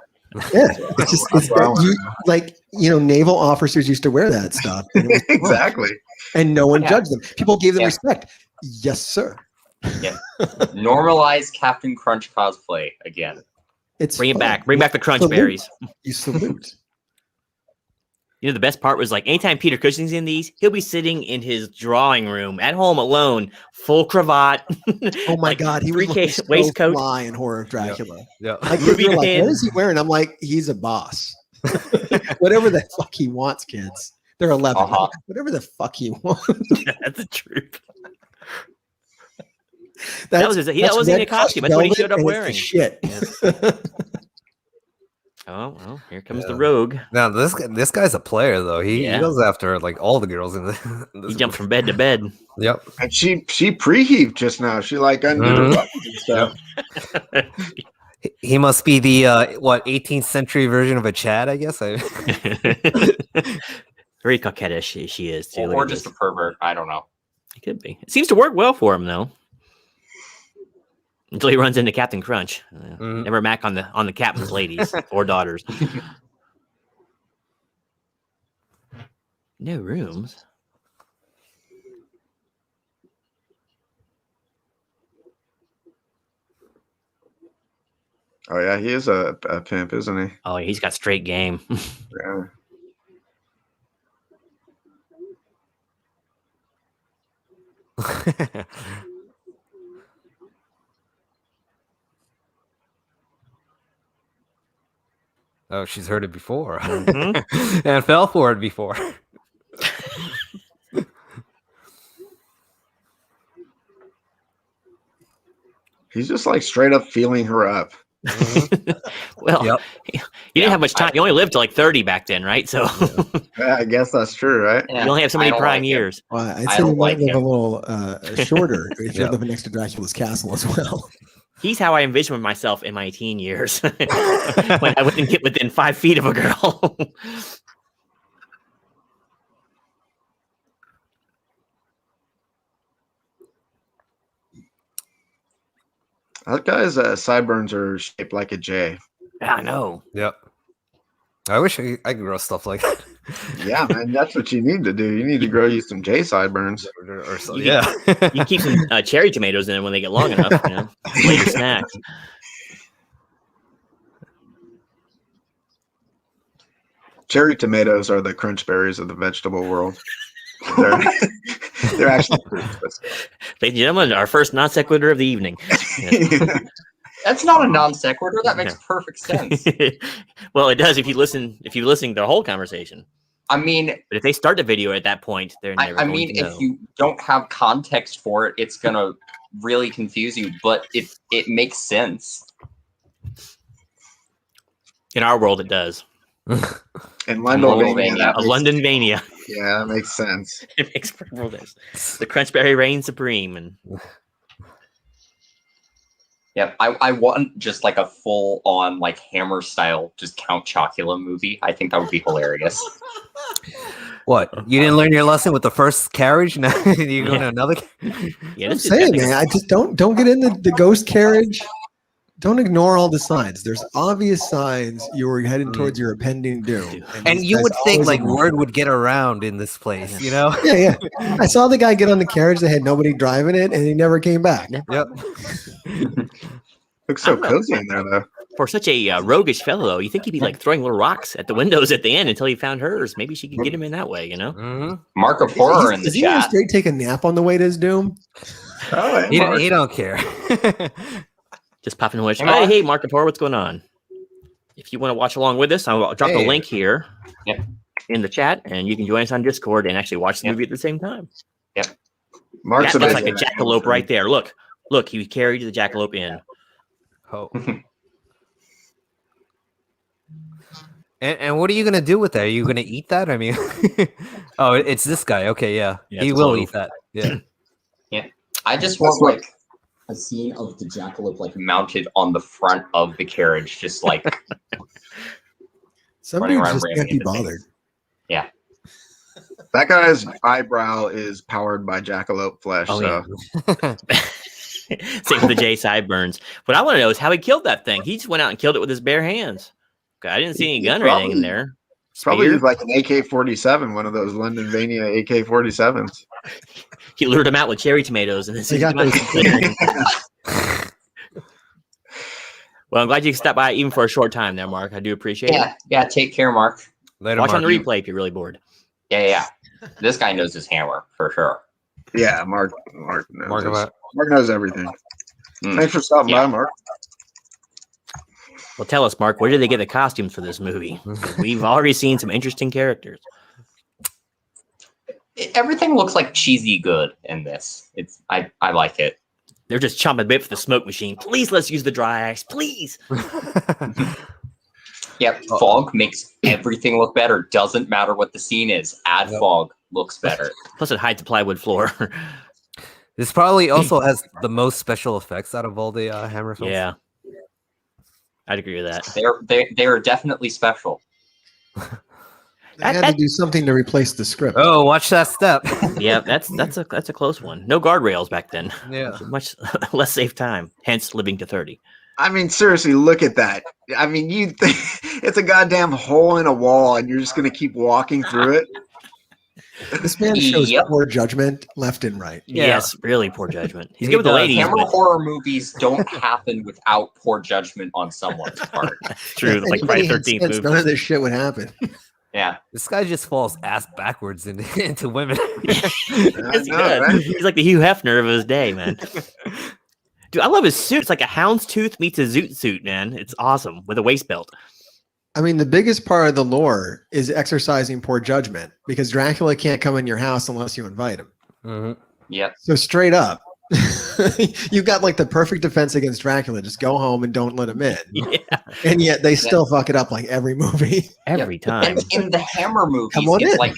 Yeah, it's just That's what I wanna know. naval officers used to wear that stuff, and, it was fun. Exactly. And no one Yeah. judged them. People gave them Yeah. respect. Yes, sir. Normalize Captain Crunch cosplay again. It's bring it fun. back. Bring back the crunch Salute. berries. You salute. You know, the best part was like anytime Peter Cushing's in these, he'll be sitting in his drawing room at home alone, full cravat. Oh my like, God, he was looking briefcase, so waistcoat. fly in Horror of Dracula. Yeah. Like, Ruby you're like, pin. what is he wearing? I'm like, he's a boss. Whatever the fuck he wants, kids. They're 11. Uh-huh. Whatever the fuck he wants. That's the truth. That was his- that wasn't even a costume. That's what he showed up wearing. Shit. Oh, well, here comes the rogue. Now this guy's a player though. He Yeah. goes after like all the girls in the. He jumped from bed to bed. Yep. And she preheaved just now. She like undid her buttons and stuff. He must be the 18th century version of a Chad, I guess. Very coquettish she is too. Look Or at just a this. pervert. I don't know. It could be. It seems to work well for him though. Until he runs into Captain Crunch. Never Mac on the captain's ladies or daughters. No rooms. Oh yeah, he is a pimp, isn't he? Oh, he's got straight game. Yeah. Oh, she's heard it before Mhm. and fell for it before. He's just like straight up feeling her up. Well, Yep. you didn't have much time. You only lived to like 30 back then, right? So Yeah, I guess that's true, right? you only have so I many don't prime like him. years. Well, I'd I say you don't might like live a him. little shorter if you're Yeah. living next to Dracula's castle as well. He's how I envisioned myself in my teen years when I wouldn't get within 5 feet of a girl. That guy's sideburns are shaped like a J. I know. Yep. I wish I could grow stuff like that. Yeah, man, that's what you need to do. You need to grow you some J sideburns. or so, You yeah. You keep some cherry tomatoes in it when they get long enough, you know, later snacks. Cherry tomatoes are the crunch berries of the vegetable world. They're, they're actually fruits, but Ladies and gentlemen, our first non sequitur of the evening. still. That's not a non sequitur. That makes perfect sense. Well, it does if you listen to the whole conversation. I mean, but if they start the video at that point, they're never I going mean, to know. if you don't have context for it, it's gonna really confuse you. But it makes sense. In our world, it does. In Londonvania, A Londonvania. Yeah, that makes sense. It makes perfect sense. The Crunchberry reigns supreme, and yeah, I want just like a full on like Hammer style, just Count Chocula movie. I think that would be hilarious. What? You didn't learn your lesson with the first carriage? Now you're going to another. yeah, I'm saying, man, I just don't get in the ghost carriage. Don't ignore all the signs. There's obvious signs you were heading towards your impending doom. And these you guys would think always like ignore word it. would get around in this place, you know? Yeah. I saw the guy get on the carriage that had nobody driving it, and he never came back. Yep. Looks so cozy in there, though. For such a roguish fellow, though, you think he'd be like throwing little rocks at the windows at the end until he found hers. Maybe she could get him in that way, you know? Mm-hmm. Mark of horror in the Does he even chat. straight take a nap on the way to his doom? Oh, He don't care. Just popping a wish. Hey, Mark. Hey, Mark of horror, what's going on? If you want to watch along with us, I'll drop a link here in the chat, and you can join us on Discord and actually watch the movie at the same time. Yep. Mark's That's amazing. like a jackalope right there. Look, he carried the jackalope in. Oh. And what are you gonna do with that? Are you gonna eat that? I mean, oh, it's this guy. Okay, yeah, Yeah, he it's will a eat that. Yeah. I just want like a scene of the jackalope like mounted on the front of the carriage, just like Some Running dudes around just ramming can't be into things. bothered. Yeah. That guy's eyebrow is powered by jackalope flesh. Oh, so Same with the J sideburns. What I want to know is how he killed that thing. He just went out and killed it with his bare hands. I didn't see any gun or anything in there. probably Spear? used like an AK-47, one of those Londonvania AK-47s. He lured him out with cherry tomatoes, and then They got those. Well, I'm glad you stopped by even for a short time there, Mark. I do appreciate it. Yeah. Take care, Mark. Later, Watch on Mark. the replay if you're really bored. Yeah. This guy knows his hammer for sure. Yeah, Mark knows. Mark about. Mark knows everything. Mm. Thanks for stopping by, Mark. Well, tell us, Mark, where did they get the costumes for this movie? We've already seen some interesting characters. Everything looks like cheesy good in this. I like it. They're just chomping bit for the smoke machine. Please, let's use the dry ice, please. Yep, fog makes everything look better. Doesn't matter what the scene is. Add fog, looks better. Plus, it hides the plywood floor. This probably also has the most special effects out of all the Hammer films. Yeah, I'd agree with that. They are definitely special. They had to do something to replace the script. Oh, watch that step. Yeah, that's a close one. No guardrails back then. Yeah. Much less safe time. Hence, living to 30. I mean, seriously, look at that. I mean, it's a goddamn hole in a wall, and you're just going to keep walking through it. This man shows Yep. poor judgment left and right. Yeah. Yes, really poor judgment. He's He good with the does. ladies, Hammer but horror movies don't happen without poor judgment on someo's part. true. If Like Friday anybody had 13th sense, movie. none of this shit would happen. Yeah. This guy just falls ass backwards into women. Yes, he know, does. right? He's like the Hugh Hefner of his day, man. Dude, I love his suit. It's like a houndstooth meets a zoot suit, man. It's awesome with a waist belt. I mean, the biggest part of the lore is exercising poor judgment because Dracula can't come in your house unless you invite him. Mm-hmm. Yep. So straight up, you've got like the perfect defense against Dracula. Just go home and don't let him in. Yeah, And yet they still fuck it up like every movie. every time. And in the Hammer movies, Come on it's in. like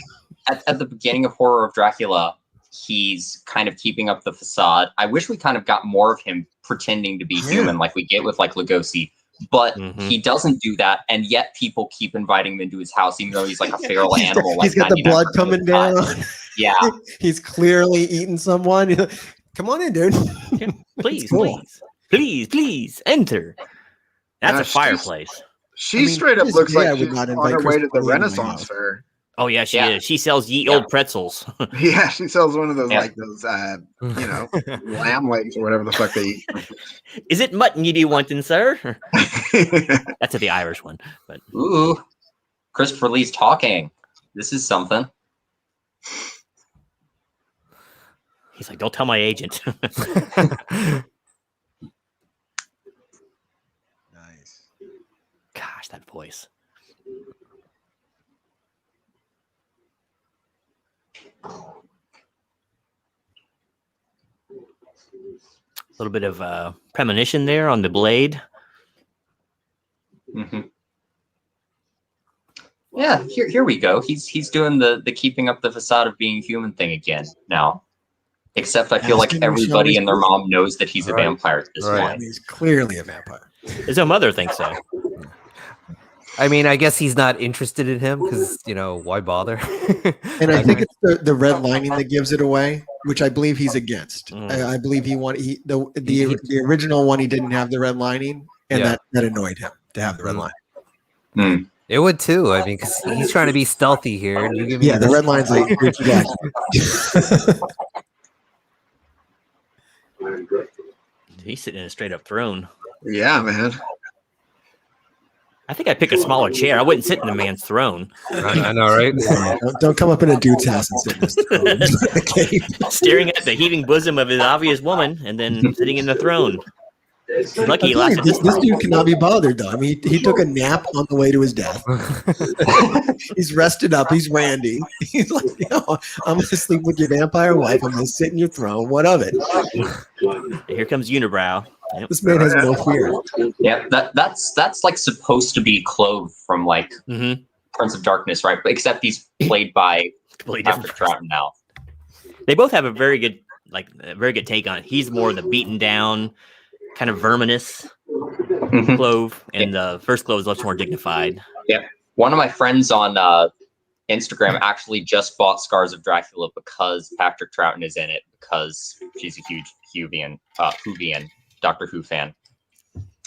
at the beginning of Horror of Dracula, he's kind of keeping up the facade. I wish we kind of got more of him pretending to be human, like we get with like Lugosi. But he doesn't do that, and yet people keep inviting him into his house, even though he's like a feral animal. He's got the 99% blood of coming the time. down. Yeah, He's clearly eating someone. You're like, come on in, dude. Please, cool. please, enter. That's Yeah, a fireplace. She I mean, straight up just- looks yeah, I like would she's not on invite her way to the Christopher Lee into my Renaissance house. fair. Oh, yeah, she Yeah. is. She sells ye Yeah. old pretzels. Yeah, she sells one of those Yeah. like those lamb legs or whatever the fuck they eat. Is it mutton you be wanting, sir? That's the Irish one. But ooh, Christopher Lee's talking. This is something. he's like, don't tell my agent. Gosh, that voice. A little bit of premonition there on the blade. Mm-hmm. Yeah, here we go. He's doing the keeping up the facade of being human thing again now. Except I feel like everybody and their mom knows that he's a vampire at this point. He's clearly a vampire. His own mother thinks so. I mean, I guess he's not interested in him because, why bother? And I think it's the red lining that gives it away, which I believe he's against. I believe the original one, he didn't have the red lining, and that annoyed him to have the red lining. Mm. It would too. I mean, because he's trying to be stealthy here. And you give me the red line's like, he's sitting in a straight up throne. Yeah, man. I think I'd pick a smaller chair. I wouldn't sit in the man's throne. I know, right? Don't come up in a dude's house and sit in his throne. Staring at the heaving bosom of his obvious woman and then sitting in the throne. Lucky he lasted this dude cannot be bothered, though. I mean, he took a nap on the way to his death. He's rested up. He's randy. He's like, I'm going to sleep with your vampire wife. I'm going to sit in your throne. What of it? Here comes Unibrow. Yep. This man has no fear. Yeah, that's like supposed to be Clove from like Prince of Darkness, right? But except he's played by Patrick Troughton now. They both have a very good take on it. He's more the beaten down, kind of verminous Clove, and the first Clove is much more dignified. Yeah, one of my friends on Instagram actually just bought Scars of Dracula because Patrick Troughton is in it, because she's a huge Whovian Doctor Who fan.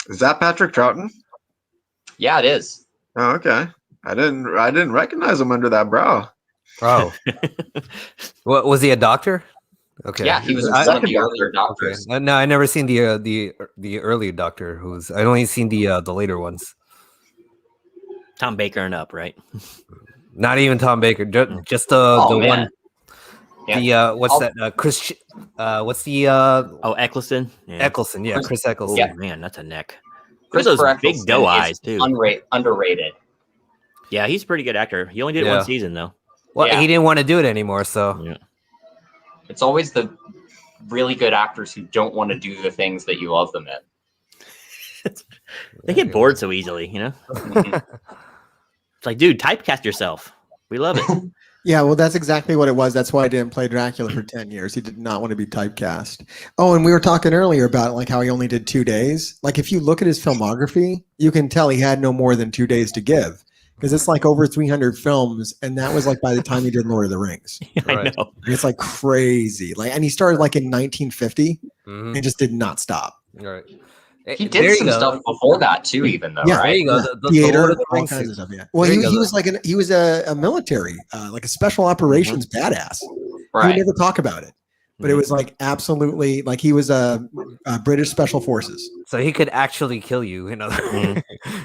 Is that Patrick Troughton? Yeah, it is. Oh, okay. I didn't recognize him under that brow. Oh, what was he a doctor? Okay. Yeah, he was one of the earlier doctors. Okay. No, I never seen the early Doctor Who's. I only seen the later ones. Tom Baker and up, right? Not even Tom Baker. Just the one. Yeah. What's that? Chris. What's the? Eccleston. Yeah. Eccleston. Yeah, Chris Eccleston. Yeah, man, that's a neck. Chris those big doe eyes too. Underrated. Yeah, he's a pretty good actor. He only did one season though. Well, he didn't want to do it anymore, so. Yeah. It's always the really good actors who don't want to do the things that you love them in. They get bored so easily, It's like, dude, typecast yourself. We love it. Yeah, well, that's exactly what it was. That's why I didn't play Dracula for 10 years. He did not want to be typecast. Oh, and we were talking earlier about like how he only did 2 days. Like if you look at his filmography, you can tell he had no more than 2 days to give. Because it's like over 300 films, and that was like by the time he did Lord of the Rings. Yeah, I know. It's like crazy. And he started like in 1950 and just did not stop. Right. He did some stuff before that too, even though. Yeah, right? There you go. The Theater, Lord of the all Rings kinds of stuff. Yeah. Well, he was like he was a military, like a special operations badass. Right. He would never talk about it. But it was like absolutely like he was a British Special Forces. So he could actually kill you.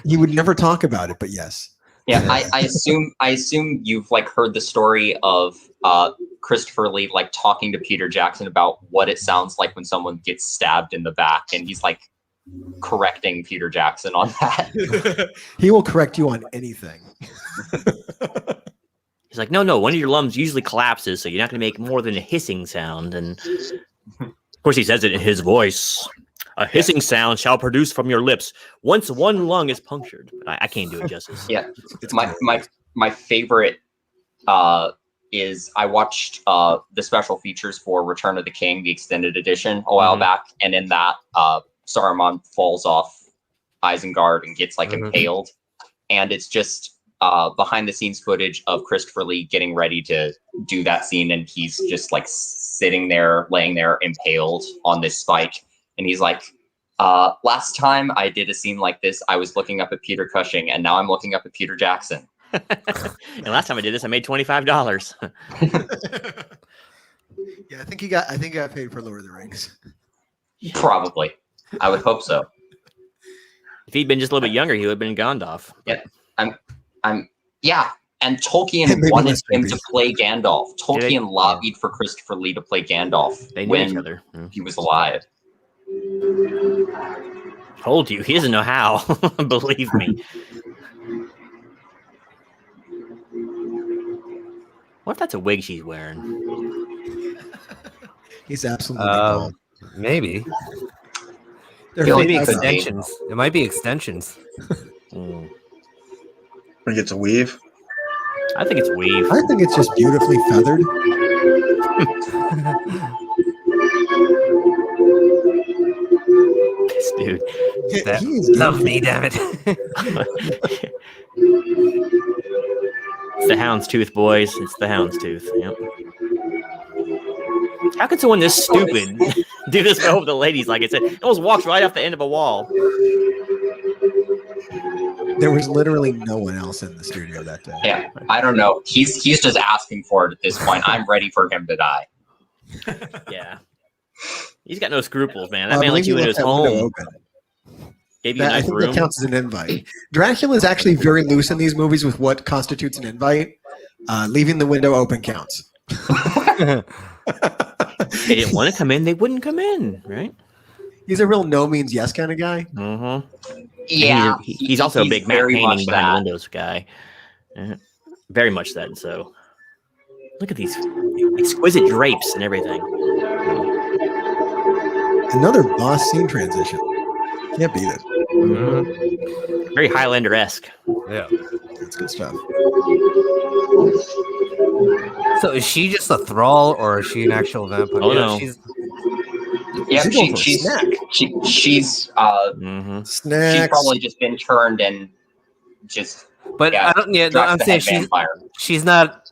He would never talk about it, but yes. Yeah, I assume you've like heard the story of Christopher Lee like talking to Peter Jackson about what it sounds like when someone gets stabbed in the back, and he's like correcting Peter Jackson on that. He will correct you on anything. He's like, no, one of your lungs usually collapses, so you're not going to make more than a hissing sound. And of course, he says it in his voice. A hissing sound shall produce from your lips once one lung is punctured. I can't do it justice. Yeah, my favorite is I watched the special features for Return of the King, the extended edition, a while back, and in that Saruman falls off Isengard and gets like impaled, and it's just behind the scenes footage of Christopher Lee getting ready to do that scene, and he's just like laying there impaled on this spike. And he's like, last time I did a scene like this, I was looking up at Peter Cushing, and now I'm looking up at Peter Jackson. And last time I did this, I made $25. Yeah, I think he got paid for Lord of the Rings. Probably. I would hope so. If he'd been just a little bit younger, he would have been Gandalf. Yeah. And Tolkien wanted him to play Gandalf. Tolkien lobbied for Christopher Lee to play Gandalf when he was alive. Told you, he doesn't know how. Believe me. What if that's a wig she's wearing? He's absolutely bald. Maybe. They're Feel like Maybe it could be. extensions. It might be extensions. Mm. I think it's a weave. I think it's weave. I think it's just beautifully feathered. This dude. That, He is love beautiful. me, damn it. It's the houndstooth, boys. It's the houndstooth. Yep. How could someone this stupid do this over the ladies? Like I said, it almost walks right off the end of a wall. There was literally no one else in the studio that day. Yeah, I don't know. He's just asking for it at this point. I'm ready for him to die. Yeah. He's got no scruples, man. That I man let believe you he into left his that window home. open. Gave you a I nice think room. that counts as an invite. Dracula is actually very loose in these movies with what constitutes an invite. Leaving the window open counts. They didn't want to come in, they wouldn't come in, right? He's a real no means yes kind of guy. Mm-hmm. Yeah, He's also a big Matt very painting much behind that. the windows guy. Very much that. So look at these exquisite drapes and everything. Another boss scene transition. Can't beat it. Mhm. Very Highlander-esque. Yeah. That's good stuff. So is she just a thrall or is she an actual vampire? Oh, Yeah, no. she's Yeah, She's going for a she's snack. she's Mm-hmm. Snacks. she's probably just been turned and just but Yeah, I don't no, Drax I'm the saying head vampire. she's not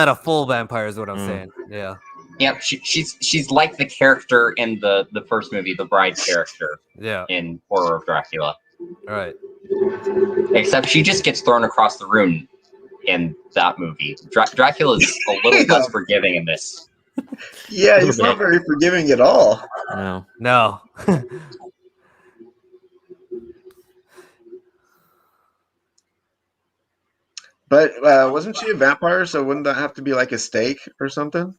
a full vampire is what I'm Mm. saying. Yeah. Yeah, she's like the character in the first movie, the bride character Yeah. in Horror of Dracula. All right. Except she just gets thrown across the room in that movie. Dracula's a little less forgiving in this. Yeah, he's not very forgiving at all. No. No. But wasn't she a vampire? So wouldn't that have to be like a steak or something?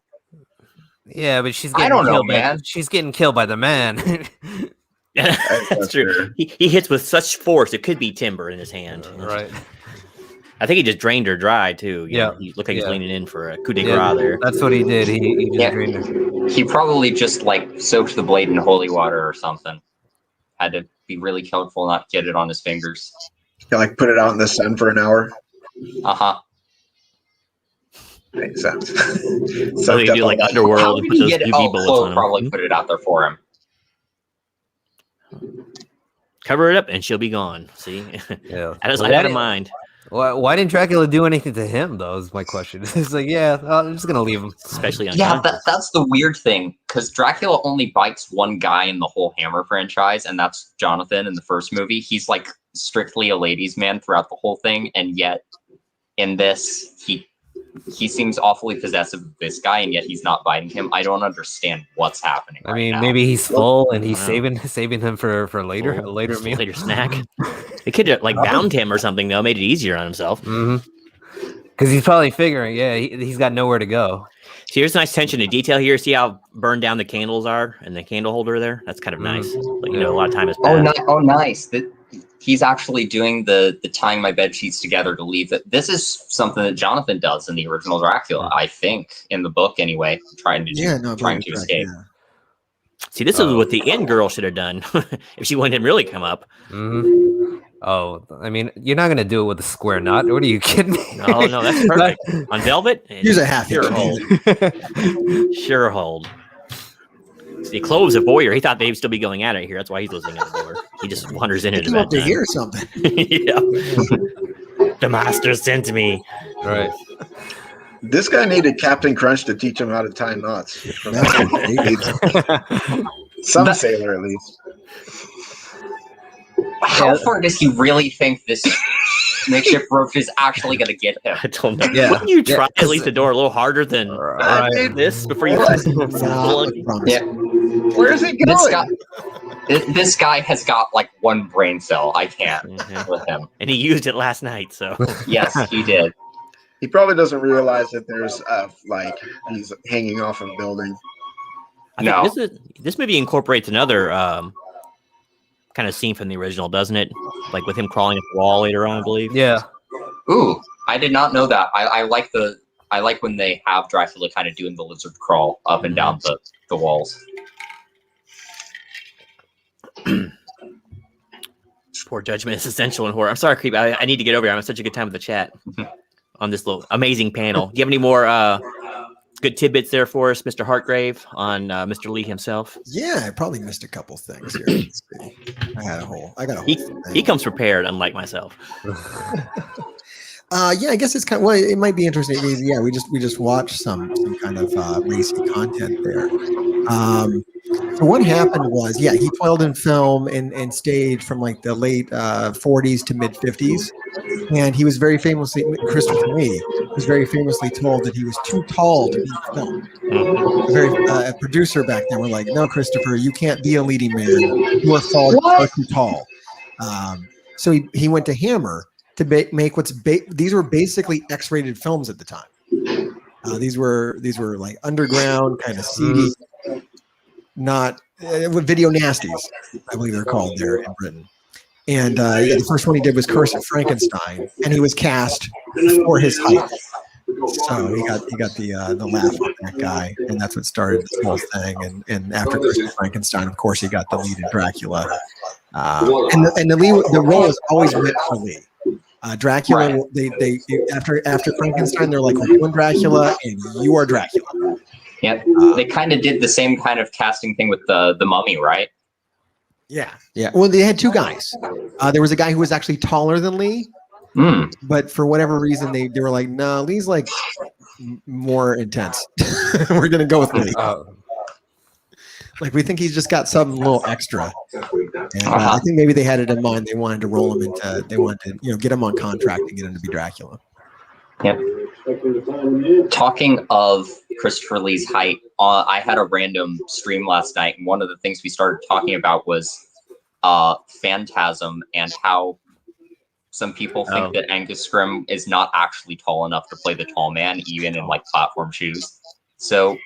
Yeah, but she's I getting don't know, killed man. she's getting killed by the man. That's true. He hits with such force, it could be timber in his hand. Right. I think he just drained her dry, too. You Yeah. know, he looked like he's Yeah. leaning in for a coup de Yeah, grace there. that's what he did. He just Yeah. drained her. He probably just like soaked the blade in holy water or something. Had to be really careful not to get it on his fingers. You like put it out in the sun for an hour. Uh-huh. Makes sense. So you do like Underworld How and did put he those get UV Oh, bullets Chloe on him. probably put it out there for him. Cover it up and she'll be gone. See? Yeah. Out Why of didn't- mind. Why didn't Dracula do anything to him, though, is my question. It's like, yeah, I'm just going to leave him. Especially on Yeah, that's the weird thing, because Dracula only bites one guy in the whole Hammer franchise, and that's Jonathan in the first movie. He's like strictly a ladies' man throughout the whole thing, and yet in this, he seems awfully possessive of this guy, and yet he's not biting him. I don't understand what's happening. I right mean, now. maybe he's full and he's Wow. saving him for later, a later Just a meal. later snack. They could have like bound him or something, though, made it easier on himself. Because he's probably figuring, yeah, he's got nowhere to go. See, here's nice attention to detail here. See how burned down the candles are and the candle holder there? That's kind of nice. Like, you know, a lot of time has passed. Nice. He's actually doing the tying my bed sheets together to leave it. This is something that Jonathan does in the original Dracula, I think, in the book anyway, trying to escape. Yeah. See, this is what the inn girl should have done if she wouldn't really come up. Oh, I mean, you're not going to do it with a square knot. What are you kidding me? Oh, no, that's perfect. On Velvet? Use a half Sure inch. hold. Sure hold. See, Clove's a voyeur. He thought they'd still be going at it here. That's why he's listening at the door. He just wanders in He at came about up to time. hear something. Yeah. The master sent me. Right. This guy needed Captain Crunch to teach him how to tie knots. That's what he needs. Some sailor, at least. How far does he really think this makeshift rope is actually going to get him? I don't know. Yeah. Wouldn't you try Yeah, at least the door a little harder than this before you Nah, plug? promise. Yeah. Where is it going? This guy has got like one brain cell. I can't Mhm. with him. And he used it last night, so Yes, he did. He probably doesn't realize that there's like he's hanging off a building. I think No. this movie incorporates another kind of scene from the original, doesn't it? Like with him crawling up the wall later on, I believe. Yeah. Ooh, I did not know that. I like the I like when they have Dracula kind of doing the lizard crawl up and down the walls. Poor judgment is essential in horror. I'm sorry, Creep. I need to get over here. I'm having such a good time with the chat on this little amazing panel. Do you have any more good tidbits there for us, Mr. Hartgrave, on Mr. Lee himself? Yeah, I probably missed a couple things here. Let's see. I got a whole He comes prepared, unlike myself. Yeah, I guess it's kind of, well, it might be interesting. Yeah, we just watched some kind of racy content there. So what happened was, yeah, he toiled in film and stage from like the late 40s to mid 50s, and he was very famously, Christopher Lee was very famously told that he was too tall to be in film. A producer back then were like, "No, Christopher, you can't be a leading man. You are too tall." So he went to Hammer to make these were basically X-rated films at the time. These were like underground kind of seedy, not with video nasties, I believe they're called there in Britain. And the first one he did was Curse of Frankenstein, and he was cast for his height. So he got the laugh on that guy, and that's what started this whole thing. And after Curse of Frankenstein, of course, he got the lead in Dracula. And the role is always meant for Lee. Dracula, they after Frankenstein, they're like, we're doing Dracula, and you are Dracula. Yep, they kind of did the same kind of casting thing with the Mummy, right? Yeah. Well, they had two guys. There was a guy who was actually taller than Lee, but for whatever reason, they were like, no, Lee's like more intense. We're gonna go with Lee. Like, we think he's just got something a little extra. And I think maybe they had it in mind. They wanted to roll him into, get him on contract and get him to be Dracula. Yep. Talking of Christopher Lee's height, I had a random stream last night, and one of the things we started talking about was Phantasm and how some people think that Angus Scrimm is not actually tall enough to play the tall man, even in like platform shoes. So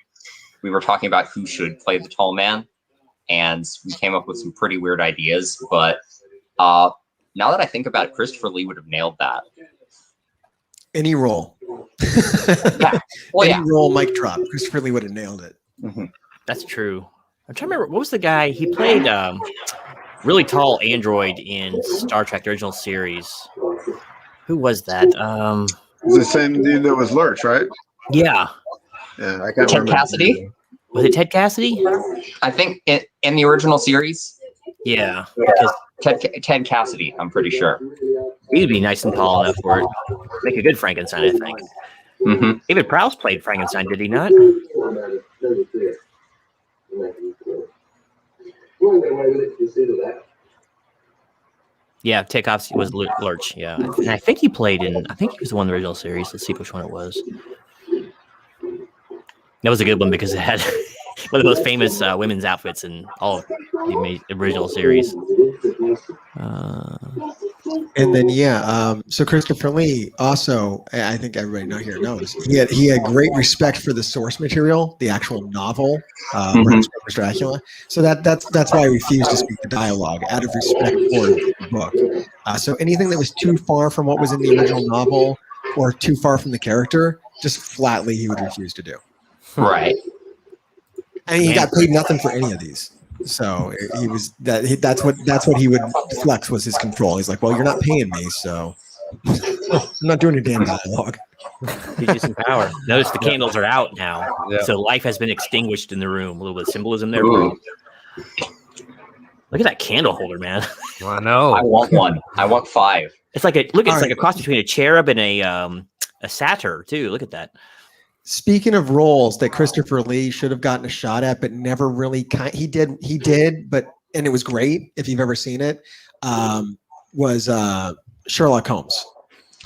we were talking about who should play the tall man, and we came up with some pretty weird ideas. But now that I think about it, Christopher Lee would have nailed that. Any role. Any role, mic drop. Christopher Lee would have nailed it. That's true. I'm trying to remember, what was the guy? He played really tall android in Star Trek, the original series. Who was that? The same dude that was Lurch, right? Yeah. Yeah, I can't Ted remember. Cassidy? Was it Ted Cassidy? I think in the original series. Yeah. Because Ted Cassidy, I'm pretty sure. he'd be nice and tall enough for it. Make a good Frankenstein, I think. David Prowse played Frankenstein, did he not? Yeah, Ted Cassidy was Lurch. Yeah, and I think he played in. I think he was the one in the original series. Let's see which one it was. That was a good one because it had one of the most famous women's outfits in all of the original series. And then so Christopher Lee also, I think everybody here knows, he had great respect for the source material, the actual novel, Bram Stoker's Dracula. So that's why I refused to speak the dialogue out of respect for the book. So anything that was too far from what was in the original novel or too far from the character, just flatly he would refuse to do. Right. I mean, he got paid nothing for any of these. So he was that's what he would flex was his control. He's like, well, you're not paying me, so I'm not doing a damn dialogue. Gives you some power. Notice the candles are out now, so life has been extinguished in the room. A little bit of symbolism there. Look at that candle holder, man. I know. I want one. I want 5. It's like like a cross between a cherub and a satyr too. Look at that. Speaking of roles that Christopher Lee should have gotten a shot at, but never really he did, but and it was great if you've ever seen it, was Sherlock Holmes.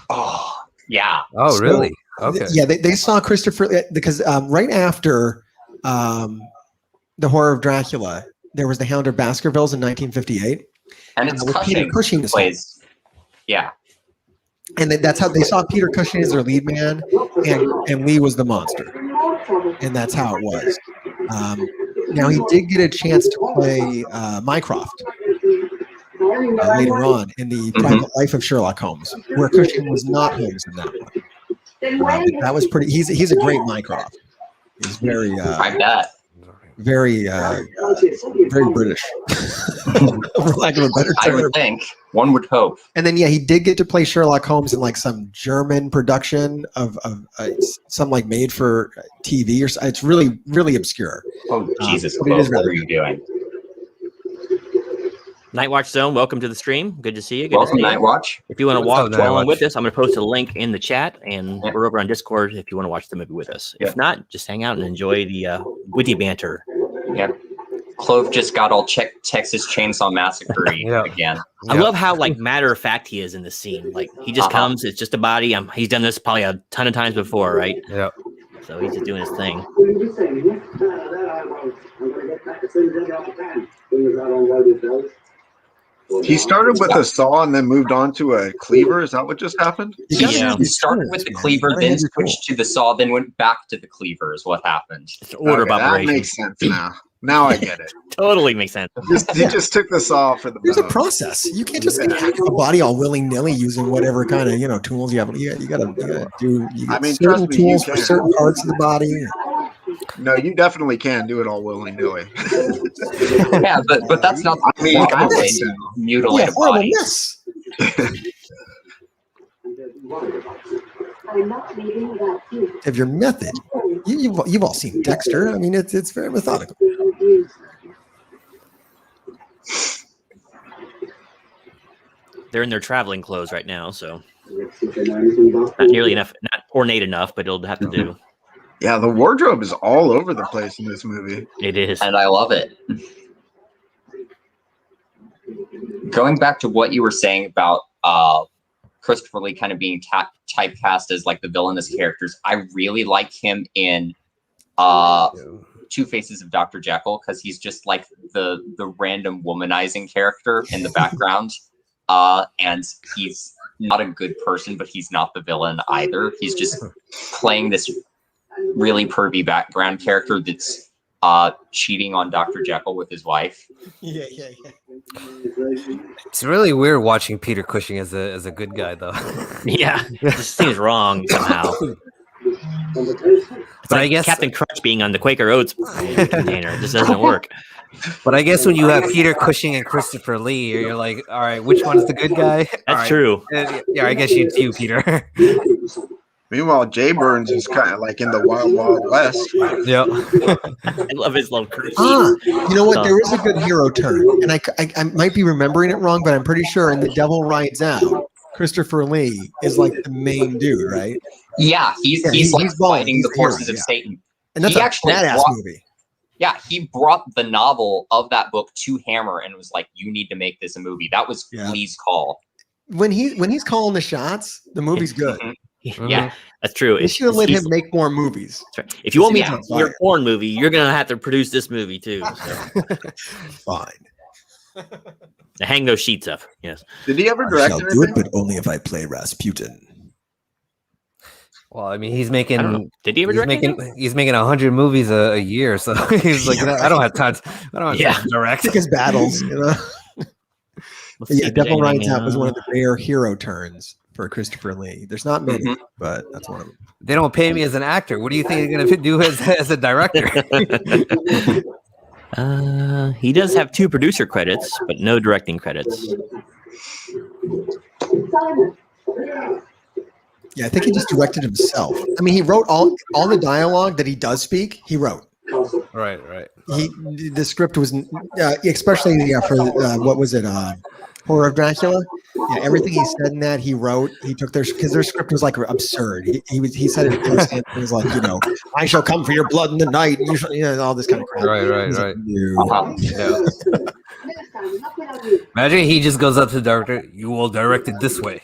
Oh, yeah. Oh, really? Okay. Yeah, they saw Christopher because right after the Horror of Dracula, there was The Hound of Baskervilles in 1958. And it's Peter Cushing plays. Yeah. And that's how they saw Peter Cushing as their lead man, and Lee was the monster, and that's how it was. Now he did get a chance to play Mycroft later on in the Private Life of Sherlock Holmes, where Cushing was not Holmes in that one. That was pretty. He's a great Mycroft. He's very I bet. very British, for lack of a better I term. would think. One would hope. And then he did get to play Sherlock Holmes in like some German production of some like made for TV or it's really really obscure. Oh Jesus! But it is What rather are you doing? Nightwatch Zone, welcome to the stream. Good to see you. Good Welcome, to see you. Nightwatch. If you want to What's watch up, along Nightwatch? with us, I'm going to post a link in the chat, and Yeah. we're over on Discord if you want to watch the movie with us. Yeah. If not, just hang out and enjoy the witty banter. Yep. Clove just got all Texas Chainsaw Massacre Yeah. again. I love how like matter of fact he is in this scene. Like he just comes, it's just a body. He's done this probably a ton of times before, right? Yeah. So he's just doing his thing. He started with a saw and then moved on to a cleaver. Is that what just happened? You gotta Yeah. have He these started tools, with the man. cleaver, You gotta then have your switched tools. to the saw, then went back to the cleaver. Is what happened. It's order of Okay, that operation. makes sense now. Now I get it. Totally makes sense. He just took the saw for the There's a bone. process. You can't just like hack the body all willy nilly using whatever kind of tools you have. You gotta do. You I get mean, certain trust me, you tools for can. certain parts of the body. No, you definitely can do it all willy nilly. Yeah, but that's not I mean, the I way would to mutilate a horrible body. mess. Of your method, you've all seen Dexter. I mean, it's very methodical. They're in their traveling clothes right now, so not nearly enough, not ornate enough, but it'll have to do. Yeah, the wardrobe is all over the place in this movie. It is. And I love it. Going back to what you were saying about Christopher Lee kind of being typecast as like the villainous characters, I really like him in Two Faces of Dr. Jekyll because he's just like the random womanizing character in the background. And he's not a good person, but he's not the villain either. He's just playing this really pervy background character that's cheating on Dr. Jekyll with his wife. Yeah. It's really weird watching Peter Cushing as a good guy, though. Yeah, it just seems wrong somehow. It's But like I guess- Captain Crunch being on the Quaker Oats container. It just doesn't work. But I guess when you have Peter Cushing and Christopher Lee, you're like, all right, which one's the good guy? That's All right. true. Yeah, I guess it's you, Peter. Meanwhile, Jay Burns is kind of like in the Wild Wild West. Yeah. I love his little curse. You know what? There is a good hero turn, and I might be remembering it wrong, but I'm pretty sure in The Devil Rides Out, Christopher Lee is like the main dude, right? Yeah, he's like balling. fighting He's the the hero, forces of yeah. Satan. And that's He a actually badass brought- movie. Yeah, he brought the novel of that book to Hammer and was like, "You need to make this a movie." That was Yeah. Lee's call. When he's calling the shots, the movie's good. Yeah, that's true. They should have let him make more movies. That's right. If you want me Yeah. to your porn movie, you're gonna have to produce this movie too. So. Fine. Hang those sheets up. Yes. Did he ever direct anything? but only if I play Rasputin. Well, I mean, he's I don't know. making Did he ever direct anything? he's making 100 movies a year, so he's like, Yeah, I don't have time. I don't have Yeah. time to direct. Pick his battles, Let's But see yeah, if there's Devil Rides anything, Out was one of the rare hero turns for Christopher Lee. There's not many, Mhm. but that's one of them. They don't pay me as an actor. What do you think you're gonna do as a director? He does have 2 producer credits, but no directing credits. Yeah, I think he just directed himself. I mean, he wrote all the dialogue that he does speak. He wrote. Right. The script was especially for what was it? Horror of Dracula. Yeah, everything he said in that he wrote. He took because their script was like absurd. He said it was like, I shall come for your blood in the night, and you shall, all this kind of crap. Right. He's like, "No." Yeah. Imagine he just goes up to the director. You will direct it this way.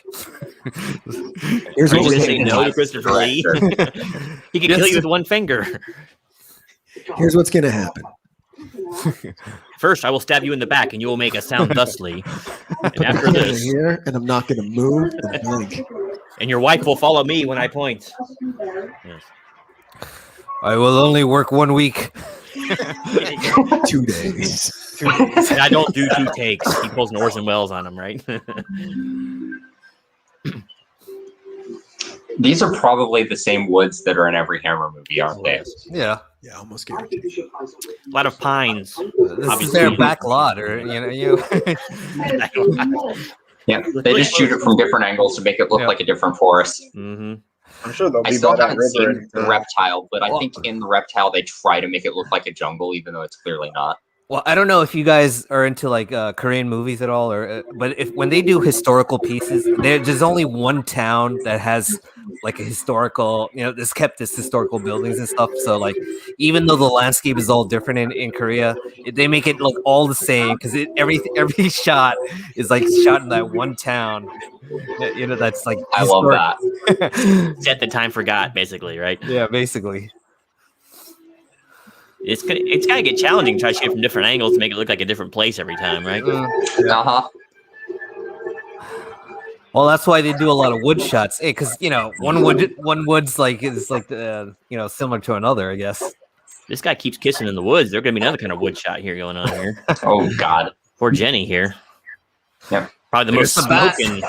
Here's Are what you we're gonna say doing. no to Christopher Lee? He can kill you with one finger. Here's what's gonna happen. First, I will stab you in the back, and you will make a sound thusly. And after I'm this, here, and I'm not gonna move and blink. and your wife will follow me when I point. Yes. I will only work 1 week. 2 days. And I don't do 2 takes. He pulls an Orson Welles on him, right? These are probably the same woods that are in every Hammer movie, aren't they? Yeah. Yeah, almost guaranteed. A lot of pines. This is their back lot, or Yeah, they just shoot it from different angles to make it look like a different forest. Mm-hmm. I'm sure they'll I be still by that haven't river. seen the reptile, but I think in the reptile they try to make it look like a jungle, even though it's clearly not. Well, I don't know if you guys are into like Korean movies at all, or but when they do historical pieces, there's only one town that has like a historical, this kept its historical buildings and stuff. So like, even though the landscape is all different in Korea, they make it look all the same because every shot is like shot in that one town. That's like I love that. Set the time forgot, basically, right? Yeah, basically. It's gotta get challenging to try to shoot from different angles to make it look like a different place every time, right? Uh-huh. Well, that's why they do a lot of wood shots. Because one wood's like is like similar to another, I guess. This guy keeps kissing in the woods. There's gonna be another kind of wood shot here going on here. Oh God. Poor Jenny here. Yep. Probably the most smoking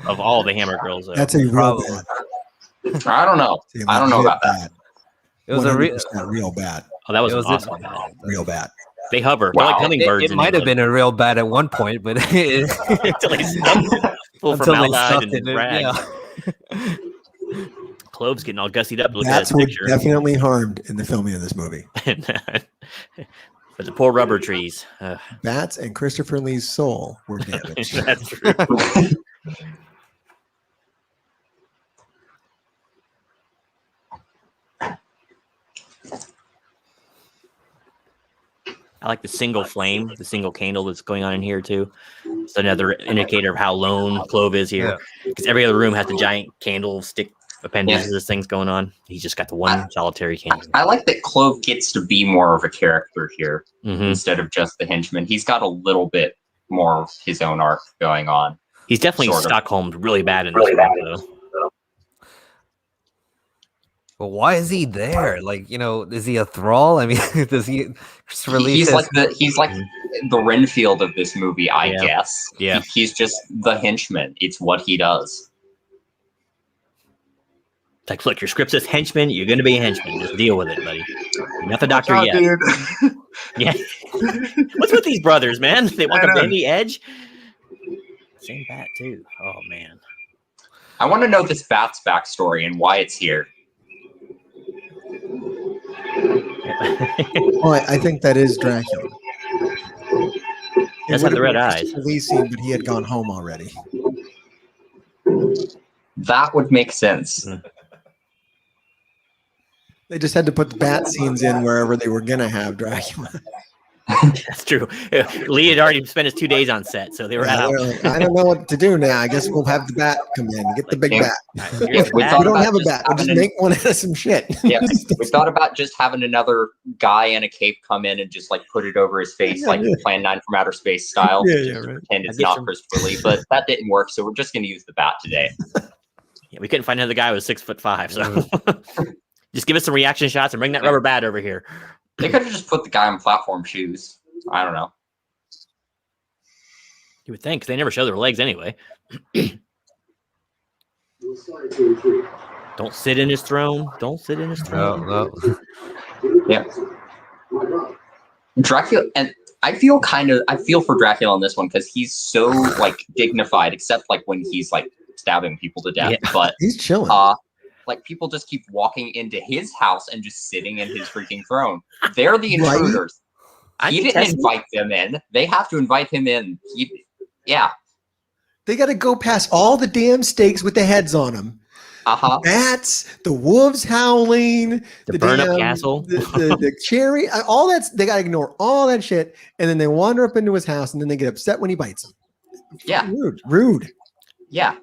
of all the Hammer girls. Though. That's a real bad. I don't know. I don't know about that. It was a real bad. Oh, that was awesome. Real bad. They hover. Wow. They're like hummingbirds. It might have been a real bad at one point, but until they stuffed it full of formaldehyde and rags. Yeah. Clove's getting all gussied up. Look That's at that picture. definitely harmed in the filming of this movie. But the poor rubber trees. Bats and Christopher Lee's soul were damaged. That's true. I like the single flame, the single candle that's going on in here too. It's another indicator of how lone Clove is here, because every other room has the giant candlestick appendages. This thing's going on. He's just got the one solitary candle. I like that Clove gets to be more of a character here instead of just the henchman. He's got a little bit more of his own arc going on. He's definitely Stockholmed really bad in this one, though. But why is he there? Like, is he a thrall? I mean, does he He's like the Renfield of this movie, I guess. Yeah. He's just the henchman. It's what he does. It's like, look, your script says henchman. You're going to be a henchman. Just deal with it, buddy. You're not the doctor yet. Yeah. What's with these brothers, man? They want the bendy edge. Same bat too. Oh man. I want to know this bat's backstory and why it's here. Well, I think that is Dracula. He does have the red eyes. Scene, but he had gone home already. That would make sense. They just had to put the bat scenes in wherever they were gonna have Dracula. That's true. Lee had already spent his 2 days on set, so they were out. Like, I don't know what to do now. I guess we'll have the bat come in. Get the big bat. We don't have a bat. We'll just make one out of some shit. Yeah, we thought about just having another guy in a cape come in and just like put it over his face, like Plan 9 from Outer Space style. Pretend it's not Christopher Lee, but that didn't work, so we're just going to use the bat today. Yeah, we couldn't find another guy who was 6'5", so just give us some reaction shots and bring that rubber bat over here. They could have just put the guy in platform shoes. I don't know. You would think, because they never show their legs anyway. Don't sit in his throne. Don't sit in his throne. No. Yeah. Dracula, and I feel for Dracula on this one because he's so like dignified, except like when he's like stabbing people to death. Yeah. But he's chilling. Like people just keep walking into his house and just sitting in his freaking throne. They're the intruders. Right? He didn't invite them in. They have to invite him in. They got to go past all the damn stakes with the heads on them. The bats, the wolves howling, the burn up castle, the cherry, all that. They got to ignore all that shit, and then they wander up into his house, and then they get upset when he bites them. Yeah, rude. Yeah,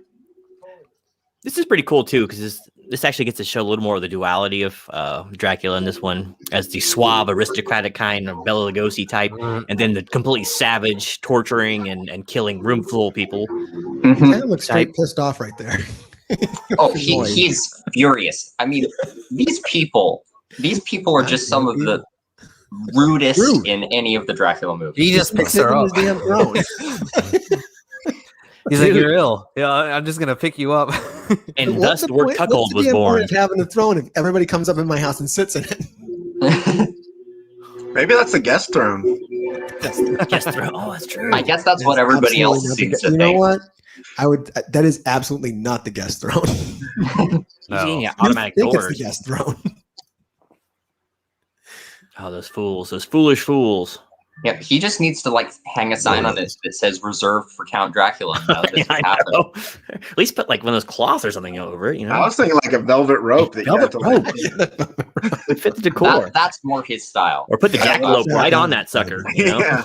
this is pretty cool too because this actually gets to show a little more of the duality of Dracula in this one as the suave, aristocratic kind of Bela Lugosi type, and then the completely savage, torturing and killing room full of people. He kind of looks straight pissed off right there. He's furious. I mean, these people are just some of the rudest in any of the Dracula movies. He just picks her up. He's like, you're ill. Yeah, I'm just gonna pick you up. And What's thus the word what's cuckold the was damn born. point of having a throne if everybody comes up in my house and sits in it? Maybe that's the guest throne. Guest throne. Oh, that's true. I guess that's It's what everybody absolutely else not the seems gu- to You know think. what? I would. That is absolutely not the guest throne. He's getting No. automatic You think doors. it's the guest throne. Oh, those fools. Those foolish fools. Yeah, he just needs to like hang a sign on it that says "reserved for Count Dracula." And none of this would I happen. know. At least put like one of those cloths or something over it, you know? I was thinking like a velvet rope that you have Velvet to rope. Would fit the decor. That's more his style. Or put the Yeah, jackalope yeah, right yeah. on that sucker, you know? Yeah.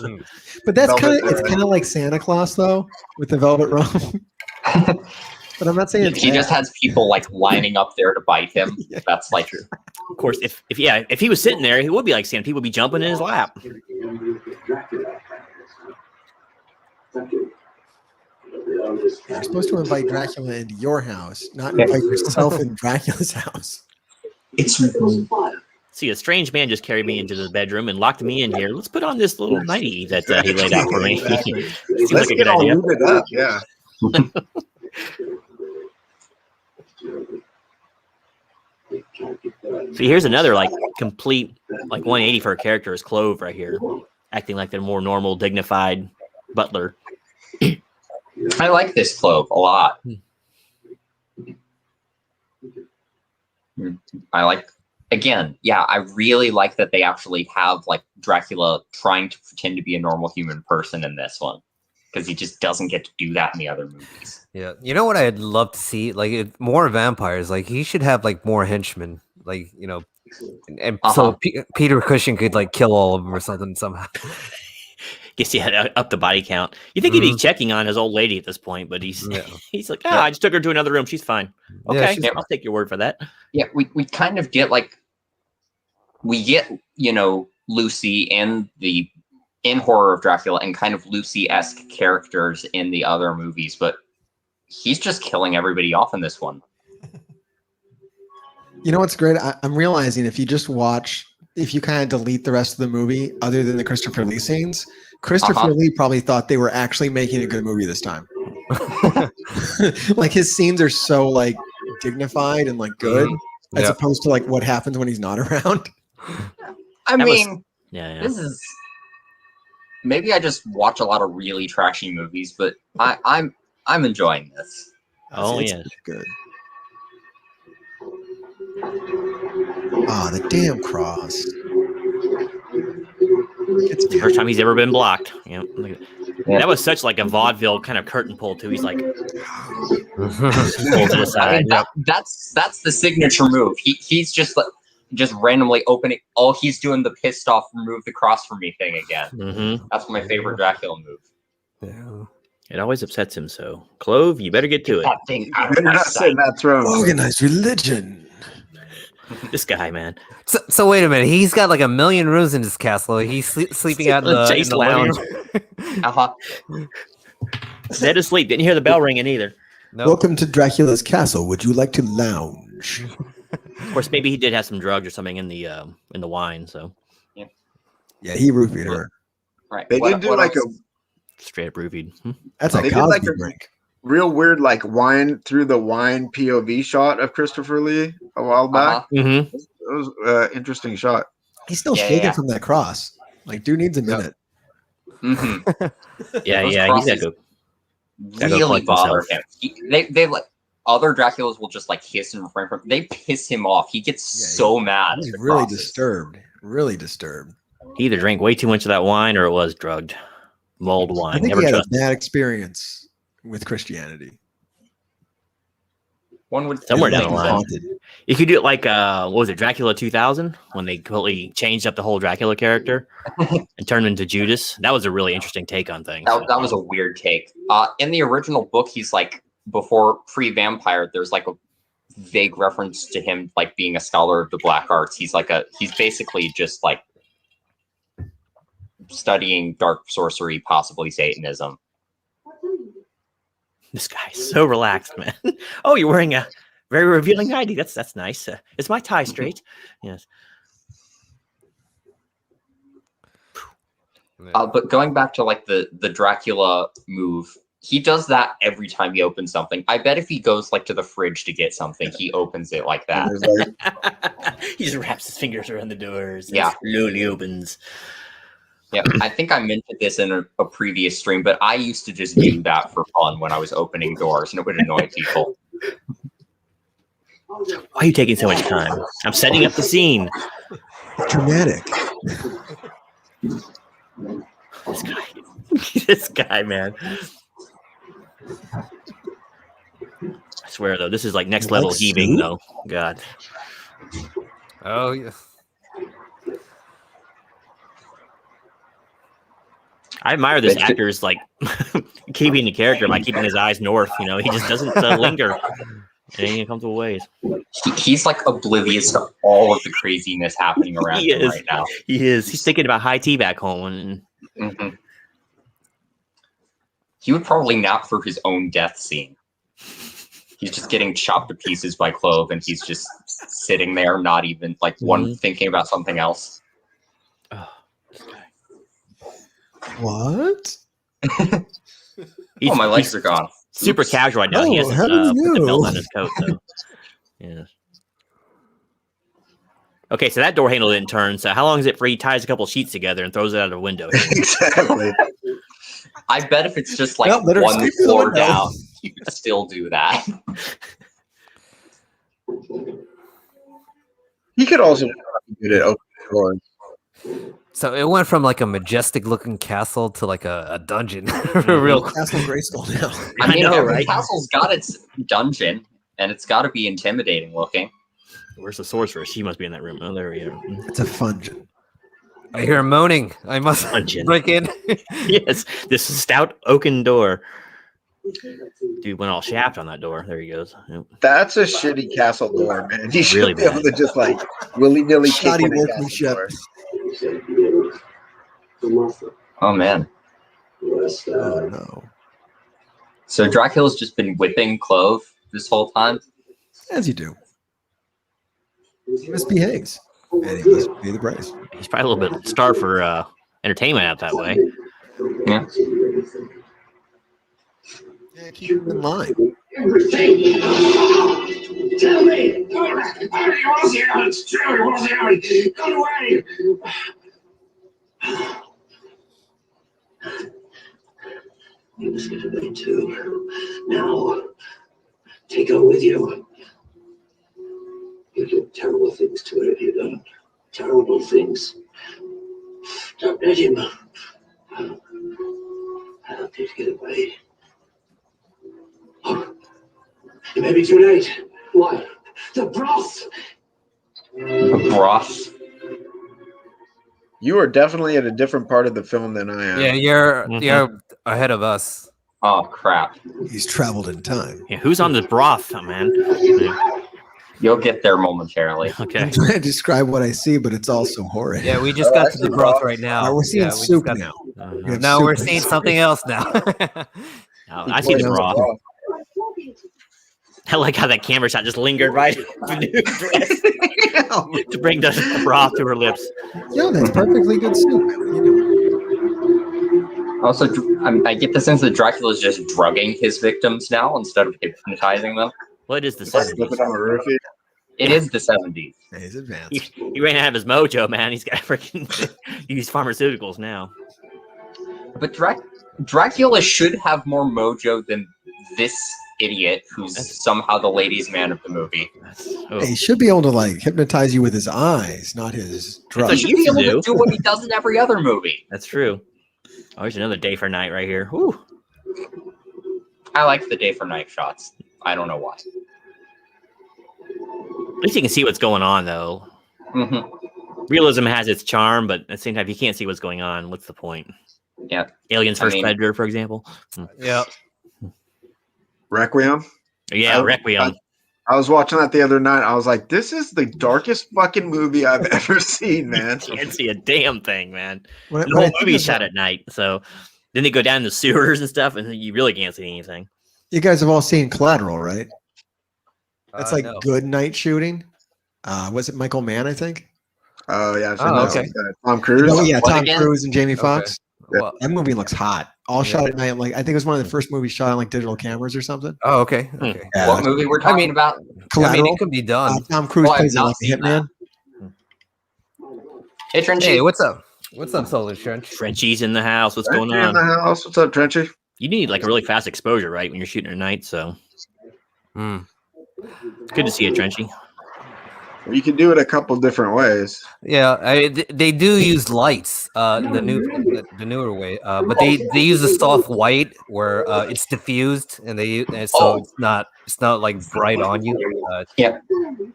But that's Velvet, kind of it's kind of like Santa Claus though with the velvet rope. But I'm not saying it's He just bad. has people like lining up there to bite him. Yeah. That's like Of course, if he was sitting there, he would be like Santa. People would be jumping in his lap. You're supposed to invite Dracula into your house, not invite yourself in Dracula's house. it's See, a strange man just carried me into the bedroom and locked me in here. Let's put on this little nightie that he laid out for me. Exactly. Seems Let's like a get good all idea. lubed up. Yeah. See, here's another like complete like 180 for a character is Clove right here, acting like the more normal, dignified butler. I like this Clove a lot. I like again, yeah, I really like that they actually have like Dracula trying to pretend to be a normal human person in this one. Because he just doesn't get to do that in the other movies. Yeah, you know what I'd love to see? Like more vampires. Like he should have like more henchmen. Like and so Peter Cushing could like kill all of them or something somehow. Guess he had up the body count. You think he'd be checking on his old lady at this point, but he's like, I just took her to another room. She's fine. Okay, she's I'll take your word for that. Yeah, we kind of get Lucy in Horror of Dracula and kind of Lucy-esque characters in the other movies, but he's just killing everybody off in this one. You know what's great? I'm realizing if you kind of delete the rest of the movie, other than the Christopher Lee scenes, Christopher Lee probably thought they were actually making a good movie this time. Like his scenes are so like dignified and like good, as opposed to like what happens when he's not around. This is maybe I just watch a lot of really trashy movies, but I'm enjoying this. Oh yeah, good. Ah, the damn cross. It's the first time he's ever been blocked. Yeah, that was such like a vaudeville kind of curtain pull too. He's like pulls it aside. That's the signature move. He's just randomly opening. Oh, he's doing the pissed off remove the cross from me thing again. Mm-hmm. That's my favorite Dracula move. Yeah. It always upsets him. So Clove, you better get to it. That thing out of You're my not sight. sitting that throne. Organized religion. This guy, man. So wait a minute. He's got like 1 million rooms in his castle. He's sleeping out in the Chase lounge. Dead asleep. Didn't hear the bell ringing either. Nope. Welcome to Dracula's castle. Would you like to lounge? Of course, maybe he did have some drugs or something in the wine. So Yeah, he roofied her. Right. They did do like a straight up roofied. That's a They did Cosby like a- drink. real weird like wine through the wine POV shot of Christopher Lee a while back. Mm-hmm. It was an interesting shot. He's still Yeah, shaking yeah. from that cross. Like, dude needs a minute. Yeah, Those yeah. He's crosses got to go really collect bother himself. him. They like other Draculas will just like hiss and refrain from. They piss him off. He gets so mad. He's at the really crosses. disturbed. Really disturbed. He either drank way too much of that wine or it was drugged. Mulled I wine. think Never he had trust. a bad experience with Christianity. One would Somewhere down think the line. so. Haunted. You could do it like what was it, Dracula 2000, when they completely changed up the whole Dracula character and turned him into Judas. That was a really interesting take on things. That was a weird take. In the original book, he's like before pre-vampire. There's like a vague reference to him like being a scholar of the black arts. He's basically just like studying dark sorcery, possibly Satanism. This guy's so relaxed, man. Oh, you're wearing a very revealing ID. That's nice. Is my tie straight? Yes. But going back to like the Dracula move, He does that every time he opens something. I bet if he goes like to the fridge to get something, he opens it like that. And there's, like, He just wraps his fingers around the doors. Yeah. Slowly opens. Yeah, I think I mentioned this in a previous stream, but I used to just do that for fun when I was opening doors, and it would annoy people. Why are you taking so much time? I'm setting up the scene. Dramatic. This guy. This guy, man. I swear, though, this is like next level heaving, though. God. Oh, yeah. I admire this actor's like keeping the character by keeping his eyes north. You know, he just doesn't linger in any uncomfortable ways. He's like oblivious to all of the craziness happening around him right now. He is. He's thinking about high tea back home. And he would probably nap for his own death scene. He's just getting chopped to pieces by Clove, and he's just sitting there, not even like thinking about something else. Oh, this guy. What? Oh, my legs are gone. Super casual right now. He has put the belt on his coat, though. Yeah. Okay, so that door handle didn't turn. So how long is it for he ties a couple sheets together and throws it out of the window? Exactly. I bet if it's just like let her one sleep through the floor window. down, you could still do that. He could also be good at opening doors. So it went from like a majestic looking castle to like a dungeon. Real quick. Castle Grayskull now. I mean, know, every right? castle's got its dungeon, and it's got to be intimidating looking. Where's the sorceress? She must be in that room. Oh, there we go. It's a fungeon. I hear him moaning. I must Dungeon. break in. Yes, this stout oaken door. Dude went all shaft on that door. There he goes. Yep. That's a shitty castle door, man. You should Really be able bad. to just like willy-nilly kick Shoddy in a workmanship. castle door. Oh man! Oh no. So Dracula's just been whipping Clove this whole time. As you do. He misbehaves. And he must pay the price. He's probably a little bit starved for entertainment out that way. Yeah. Yeah, keep him in line. Everything. Tell me. You won't hear it. It's true. You won't hear me. Go away. You must get away too. Now, take her with you. You did terrible things to her, have you done? Terrible things. Don't let him. I'll help you to get away. It may be too late. Why? The broth! The broth. You are definitely at a different part of the film than I am. Yeah, you're ahead of us. Oh crap! He's traveled in time. Yeah, who's on the broth, man? Yeah. You'll get there momentarily. Okay. I'm trying to describe what I see, but it's also horrid. Yeah, we just got to the broth right now. We're seeing Yeah, we soup just now. We have No, soup we're and seeing soup. something else now. I see the broth. I like how that camera shot just lingered right to bring the broth to her lips. Yeah, that's perfectly good soup. What are you doing? Also, I get the sense that Dracula is just drugging his victims now instead of hypnotizing them. What is the Slip 70s? it on the roof. It is the 70s. Yeah, he's advanced. He ran out of his mojo, man. He's got to freaking use pharmaceuticals now. But Dracula should have more mojo than this idiot who's somehow the ladies' man of the movie. Oh. He should be able to like hypnotize you with his eyes, not his He drugs. He should used be to able to do. do what he does in every other movie. That's true. Oh, there's another day for night right here. Whew. I like the day for night shots. I don't know why. At least you can see what's going on, though. Realism has its charm, but at the same time, if you can't see what's going on, what's the point? Yeah. Aliens I vs. mean- Predator, for example. Yeah. Requiem. Yeah, I- Requiem. I was watching that the other night. I was like, this is the darkest fucking movie I've ever seen, man. Can't see a damn thing, man. When- The when I whole think movie's of, shot at night, so then they go down the sewers and stuff, and you really can't see anything. You guys have all seen Collateral, right? That's like no. good night shooting. Was it Michael Mann, I think? Oh, yeah. I've Oh, seen that. okay. Tom Cruise. Oh, yeah, What Tom again? Cruise and Jamie Okay. Foxx. Well, That movie looks hot. All shot at night. Like I think it was one of the first movies shot on like digital cameras or something. oh, okay. Okay. Yeah, What movie we're talking about? Collateral. it could be done. Tom Cruise Oh, I've plays not like a seen hitman. Hey, Trenchy. Hey, what's up? What's up, Solar Trench? Trenchy's in the house. What's going Trenchy in the on? house. What's up, Trenchy? You need like a really fast exposure, right, when you're shooting at night. So Hmm. it's good to see you, Trenchy. You can do it a couple different ways. Yeah, they do use lights, the newer way, but they use a soft white where it's diffused, and so it's not like bright on you. Yeah,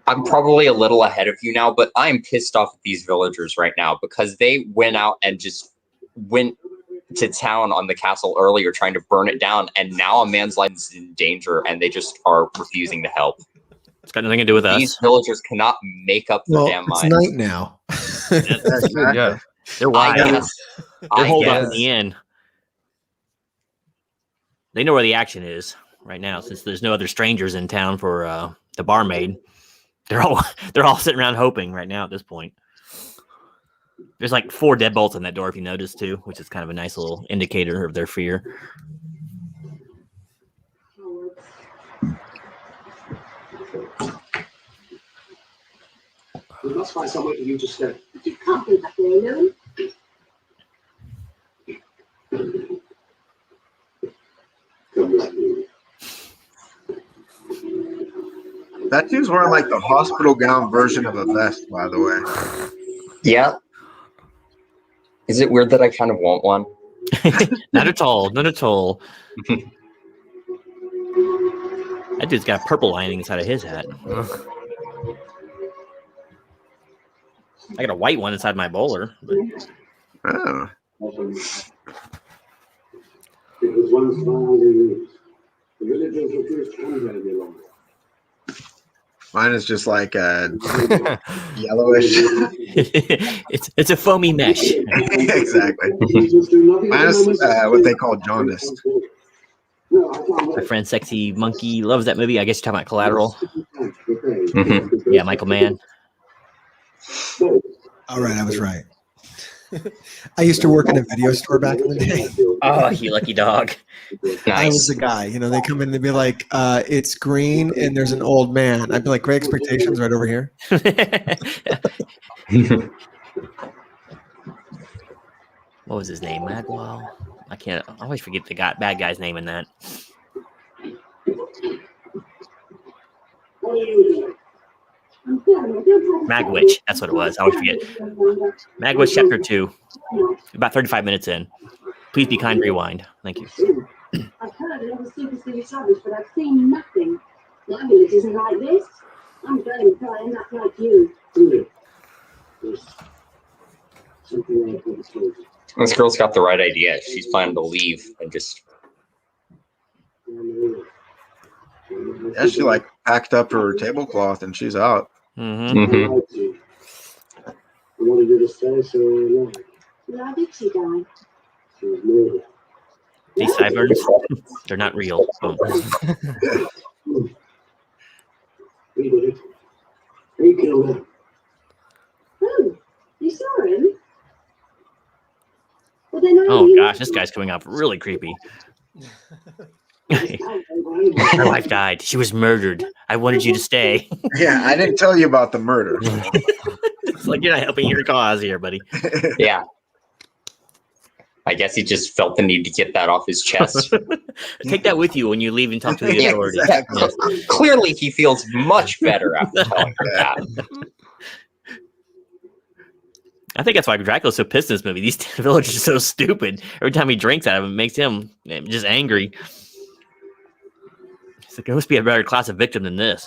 I'm probably a little ahead of you now, but I'm pissed off at these villagers right now because they went out and just went to town on the castle earlier trying to burn it down, and now a man's life is in danger, and they just are refusing to help. It's got nothing to do with These us. villagers cannot make up their Well, damn it's mind. night now. Yeah. They're I wise. guess. They're I holed up in guess. the inn. They know where the action is right now, since there's no other strangers in town for the barmaid. They're all sitting around hoping right now at this point. There's like 4 deadbolts on that door, if you notice too, which is kind of a nice little indicator of their fear. We must find somewhere for you to stay. You can't be back there alone. Come with me. That dude's wearing like the hospital gown version of a vest, by the way. Yeah. Is it weird that I kind of want one? Not at all. Not at all. That dude's got a purple lining inside of his hat. I got a white one inside my bowler. But Oh. It was once found in the villagers refused to come there any longer. Mine is just like yellowish. it's a foamy mesh. Exactly. Mine is what they call jaundiced. My friend Sexy Monkey loves that movie. I guess you're talking about Collateral. Mhm. Yeah, Michael Mann. All right, I was right. I used to work in a video store back in the day. Oh, you lucky dog. I was Nice. the guy. You know, they come in and they'd be like, it's green and there's an old man. I'd be like, Great Expectations right over here. What was his name? Magwell? I always forget the bad guy's name in that. What are you doing? I'm doing Magwitch. That's what it was. I always forget. Magwitch Chapter 2. About 35 minutes in. Please be kind, rewind. Thank you. I've heard of all the superstitious rubbish, but I've seen nothing. My village isn't like this. I'm going to try and act like you. Something like what told you. This girl's got the right idea. She's planning to leave and just. Yeah, she like packed up her tablecloth and she's out. Mm-hmm. Mhm. I wanted you to stay, so no. Why did she die? She was murdered. These sideburns, they're not real. Oh. We did it. We killed her. Oh, you saw him? Well, then I Oh gosh, this guy's coming off really creepy. Her wife died. She was murdered. I wanted you to stay. Yeah, I didn't tell you about the murder. It's like you're not helping your cause here, buddy. Yeah. I guess he just felt the need to get that off his chest. Take that with you when you leave and talk to the Yeah, authorities. exactly. Yes. Clearly, he feels much better after telling her that. I think that's why Dracula's so pissed in this movie. These villagers are so stupid. Every time he drinks out of them, it makes him just angry. He's like, there must be a better class of victim than this.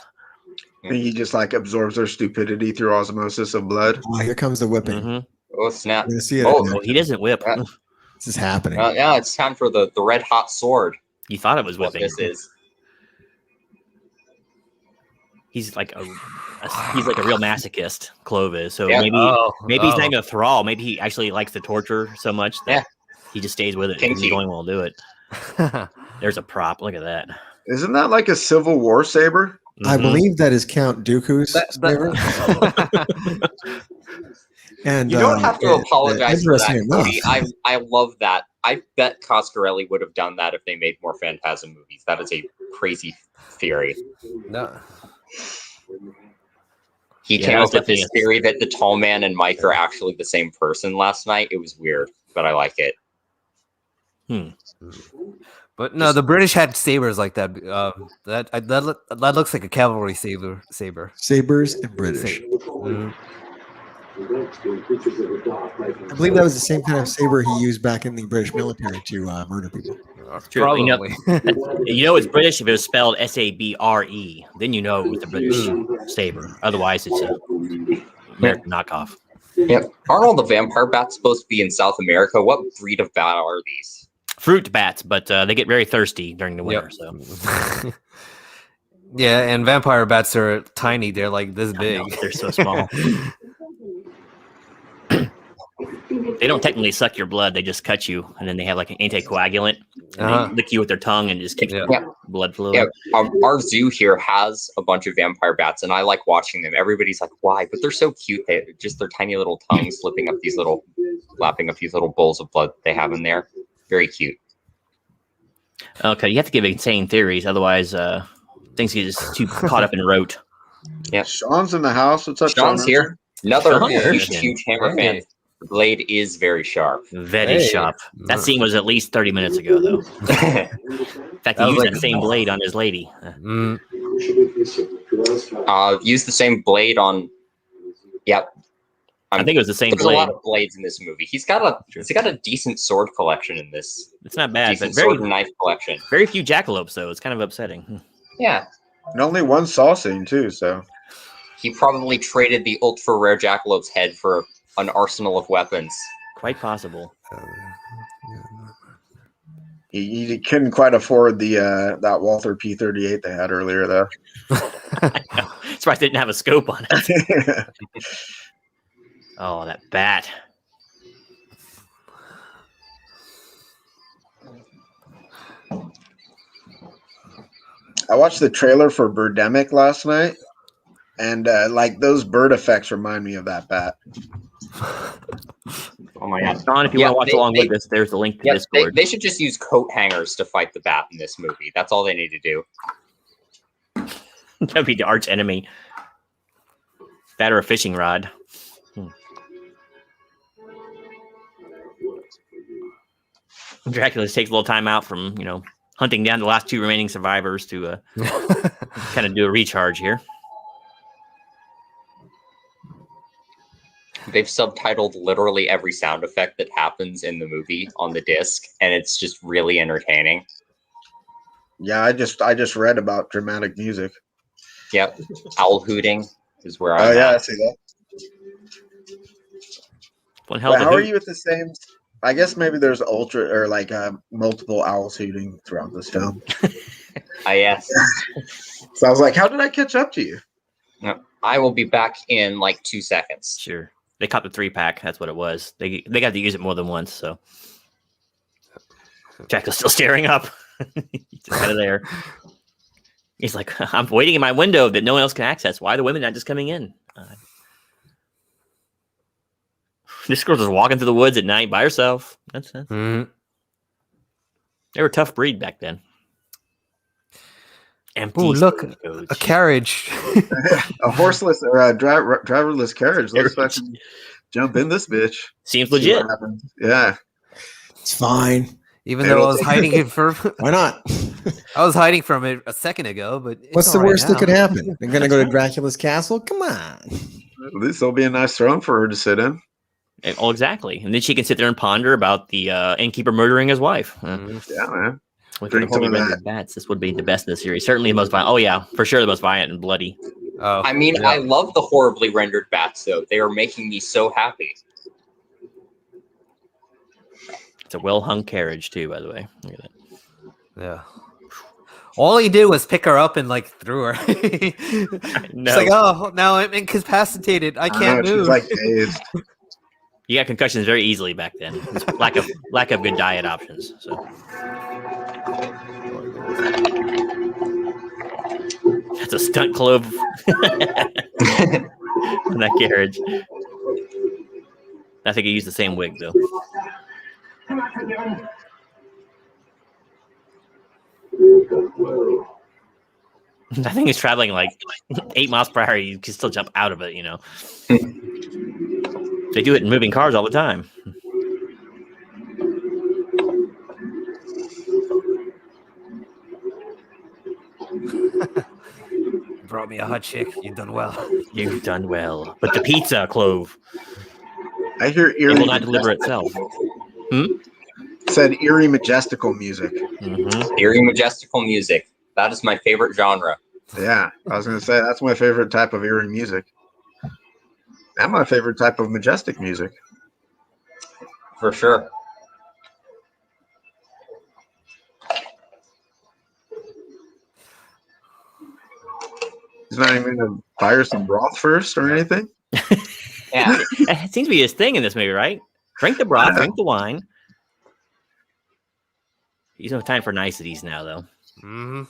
And he just like absorbs their stupidity through osmosis of blood. Oh, here comes the whipping. Mhm. Oh, snap. I'm gonna see it. Oh, Well, he doesn't whip. Yeah. This is happening. Yeah, it's time for the red hot sword. You thought it was What whipping. this is. He's like a real masochist. Clove is. So Yeah. maybe he's Oh. not even a thrall. Maybe he actually likes the torture so much that Yeah. he just stays with it. Kinky. And he's going, will do it. There's a prop. Look at that. Isn't that like a Civil War saber? I Mhm. believe that is Count Dooku's saber. And You don't have to apologize for that, interesting Cody. enough. I love that. I bet Coscarelli would have done that if they made more Phantasm movies. That is a crazy theory. No. He Yeah, came that was up with this definitely theory that the tall man and Mike are actually the same person last night. It was weird, but I like it. But no, the British had sabers like that. That looks like a cavalry saber. Sabers and British. Mhm. I believe that was the same kind of saber he used back in the British military to murder people. True. Probably. You know it's British if it was spelled S-A-B-R-E. Then you know it's a British saber. Otherwise, it's a American knockoff. Yep. Aren't all the vampire bats supposed to be in South America? What breed of bat are these? Fruit bats, but they get very thirsty during the winter. Yep. So Yeah, and vampire bats are tiny. They're like this I big. know, they're so small. They don't technically suck your blood; they just cut you, and then they have like an anticoagulant, and they lick you with their tongue and just keep blood flow. Yeah, our zoo here has a bunch of vampire bats, and I like watching them. Everybody's like, "Why?" But they're so cute. They just their tiny little tongues lapping up these little bowls of blood they have in there. Very cute. Okay, you have to give insane theories, otherwise things get just too caught up in rote. Yeah, Sean's in the house. What's up, Sean's Sean? here. Another Sean huge Hammer fan. The blade is very sharp. Very sharp. That scene was at least 30 minutes ago, though. In fact, he used that same blade on his lady. Use the same blade on. Yep. I think it was the same There's blade. a lot of blades in this movie. He's got a decent sword collection in this. It's not bad, Decent but very sword and knife collection. very few jackalopes, though. It's kind of upsetting. Yeah. And only one saw scene too. So He probably traded the ultra rare jackalope's head for an arsenal of weapons. Quite possible. he couldn't quite afford the that Walther P38 they had earlier though. I know. Surprised they didn't have a scope on it. Oh, that bat. I watched the trailer for Birdemic last night, and like those bird effects remind me of that bat. Oh my god. Don, if you want to watch along with us, there's the link to Discord. They should just use coat hangers to fight the bat in this movie. That's all they need to do. That'd be the arch enemy. That or a fishing rod. Dracula takes a little time out from, hunting down the last two remaining survivors to kind of do a recharge here. They've subtitled literally every sound effect that happens in the movie on the disc, and it's just really entertaining. Yeah, I just read about dramatic music. Yep. Owl hooting is where Oh I'm yeah, I at. see that. One hell But of a how are hoot. you with the same? I guess maybe there's ultra or like multiple owls hooting throughout this film. Yes. So I was like, how did I catch up to you? No, I will be back in like 2 seconds. Sure. They caught the 3-pack. That's what it was. They got to use it more than once, so. Jack is still staring up. He's just kind of there. He's like, I'm waiting in my window that no one else can access. Why are the women not just coming in? This girl just walking through the woods at night by herself. That's They were a tough breed back then. Empty. Oh, look, coach. a carriage. A horseless or a driverless carriage. Let's fucking jump in this bitch. Seems See legit. what happens. Yeah. It's fine. Even though I was hiding it from, Why not? I was hiding from it a second ago. But it's What's the all right worst that now. could happen? They're gonna go to Dracula's castle. Come on. At least there'll be a nice throne for her to sit in. Oh, exactly. And then she can sit there and ponder about the innkeeper murdering his wife. Yeah, man. With Drink some horribly of that. rendered bats, this would be the best in the series. Certainly the most violent. Oh, yeah, for sure the most violent and bloody. Oh, I mean, yeah. I love the horribly rendered bats, though. They are making me so happy. It's a well-hung carriage, too, by the way. Look at that. Yeah. All he did was pick her up and like threw her. No. It's like, oh, now I'm incapacitated. I can't move. She's like dazed. You got concussions very easily back then. It's lack of good diet options. So that's a stunt clove on that carriage. I think he used the same wig though. I think he's traveling like 8 miles per hour. You can still jump out of it, you know. They do it in moving cars all the time. Brought me a hot chick. You've done well. You've done well. But the pizza, Clove, I hear it eerie. will not deliver itself. Said eerie majestical music. Mm-hmm. Eerie majestical music. That is my favorite genre. Yeah, I was gonna say that's my favorite type of eerie music. And my favorite type of majestic music. For sure. He's not even gonna fire some broth first or anything. Yeah. It seems to be his thing in this movie, right? Drink the broth, drink the wine. He's no time for niceties now, though. Mm-hmm.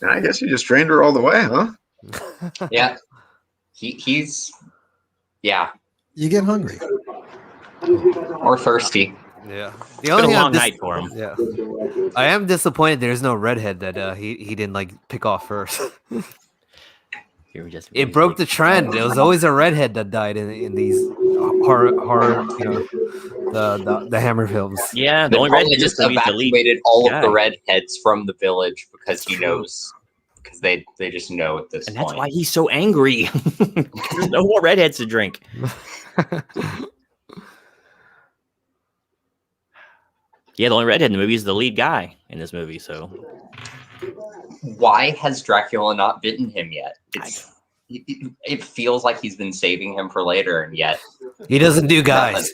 I guess you just trained her all the way, huh? Yeah. He's yeah. You get hungry. Or thirsty. Yeah. The It's been only a thing long night for him. Yeah. I am disappointed there's no redhead that he didn't like pick off first. It broke the trend. It was always a redhead that died in these horror, you know, the Hammer films. Yeah, the They only probably redhead just is the lead evacuated all guy. of the redheads from the village because he knows. Because they just know at this And point. that's why he's so angry. There's no more redheads to drink. Yeah, the only redhead in the movie is the lead guy in this movie. So Why has Dracula not bitten him yet? It feels like he's been saving him for later, and yet He doesn't do guys.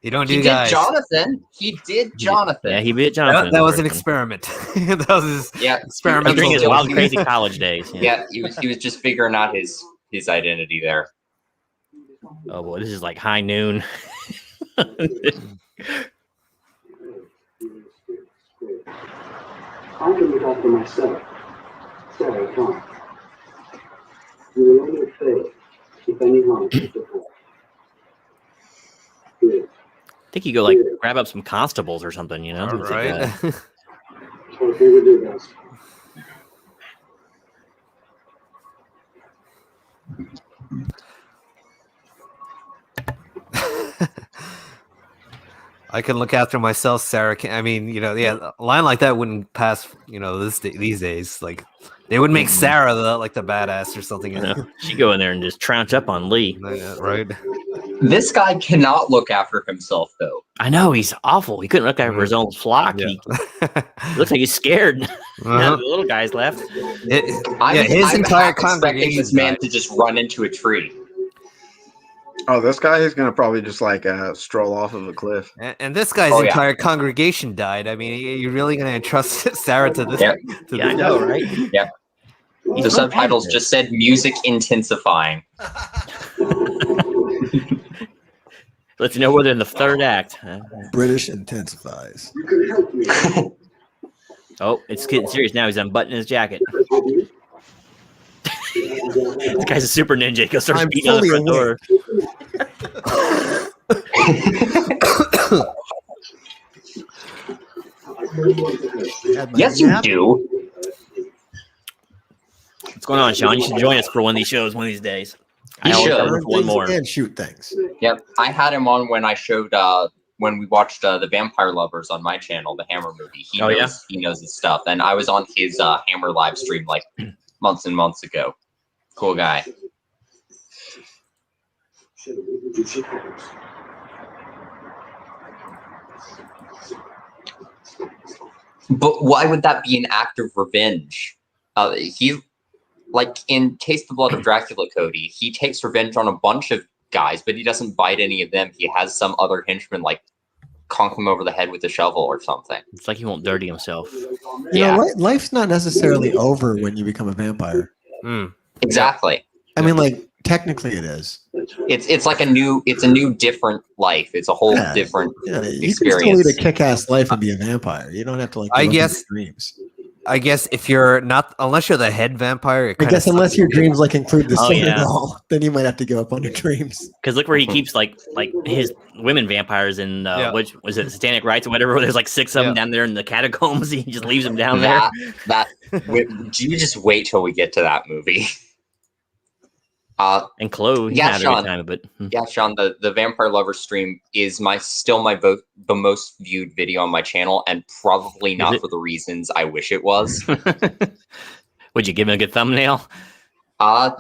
You don't do he guys. did Jonathan. He did Jonathan. yeah, he bit Jonathan. That was an experiment. That was his Yeah, experimental. during his He was- wild, crazy college days. Yeah. Yeah, he was just figuring out his identity there. Oh boy, this is like high noon. I can look after myself. Sarah can't. You will only fail if any harm comes to her. Good. I think you go like grab up some constables or something, you know? All It's like, right. What we will do, guys. I can look after myself. Sarah can. I mean, you know, yeah, a line like that wouldn't pass. You know, these days, like they would make Sarah the badass or something. you know, she go in there and just trounce up on Lee. Right? This guy cannot look after himself, though. I know he's awful. He couldn't look after his own flock. Yeah. He looks like he's scared. Now Uh-huh. the little guy's left. His entire half expecting congregation this man died. to just run into a tree. Oh, this guy is gonna probably just like stroll off of a cliff. And this guy's Oh, yeah. entire congregation died. I mean, you're really gonna entrust Sarah to this? Yeah. To Yeah, I this know, guy? right? Yeah. The subtitles just said music intensifying. Lets you know whether in the third act. British intensifies. You can help me. Oh, it's getting serious now. He's unbuttoning his jacket. This guy's a super ninja. He goes starts I'm beating on the fully front door. Had my Yes, you nap. do. What's going on, Sean? You should join us for one of these shows one of these days. I You always should. have Learn one things more. and shoot things. Yep. I had him on when I showed when we watched the Vampire Lovers on my channel, the Hammer movie. He Oh, knows yeah? he knows his stuff. And I was on his Hammer live stream like months and months ago. Cool guy. But why would that be an act of revenge? He, like in Taste the Blood of Dracula, Cody, he takes revenge on a bunch of guys, but he doesn't bite any of them. He has some other henchman like conk him over the head with a shovel or something. It's like he won't dirty himself. You Yeah. know, life's not necessarily over when you become a vampire. Exactly. I mean, like technically it is. It's like a new different life. It's a whole Yeah. different Yeah, you can still experience. lead a kick-ass life and be a vampire. You don't have to like. I live in guess- dreams. I guess if you're not, unless you're the head vampire, it I guess kinda unless sucks your to be- dreams like include the Oh, same yeah. at all, then you might have to give up on your dreams. Because look where he keeps like his women vampires in Yeah. which was it Satanic Rites or whatever. Where there's like 6 of them Yeah. down there in the catacombs. He just leaves them down there. You just wait till we get to that movie. And Chloe, he's Yeah, not having a Sean. good time of it. Yeah, Sean, the Vampire Lover stream is the most viewed video on my channel, and probably not it? for the reasons I wish it was. Would you give him a good thumbnail?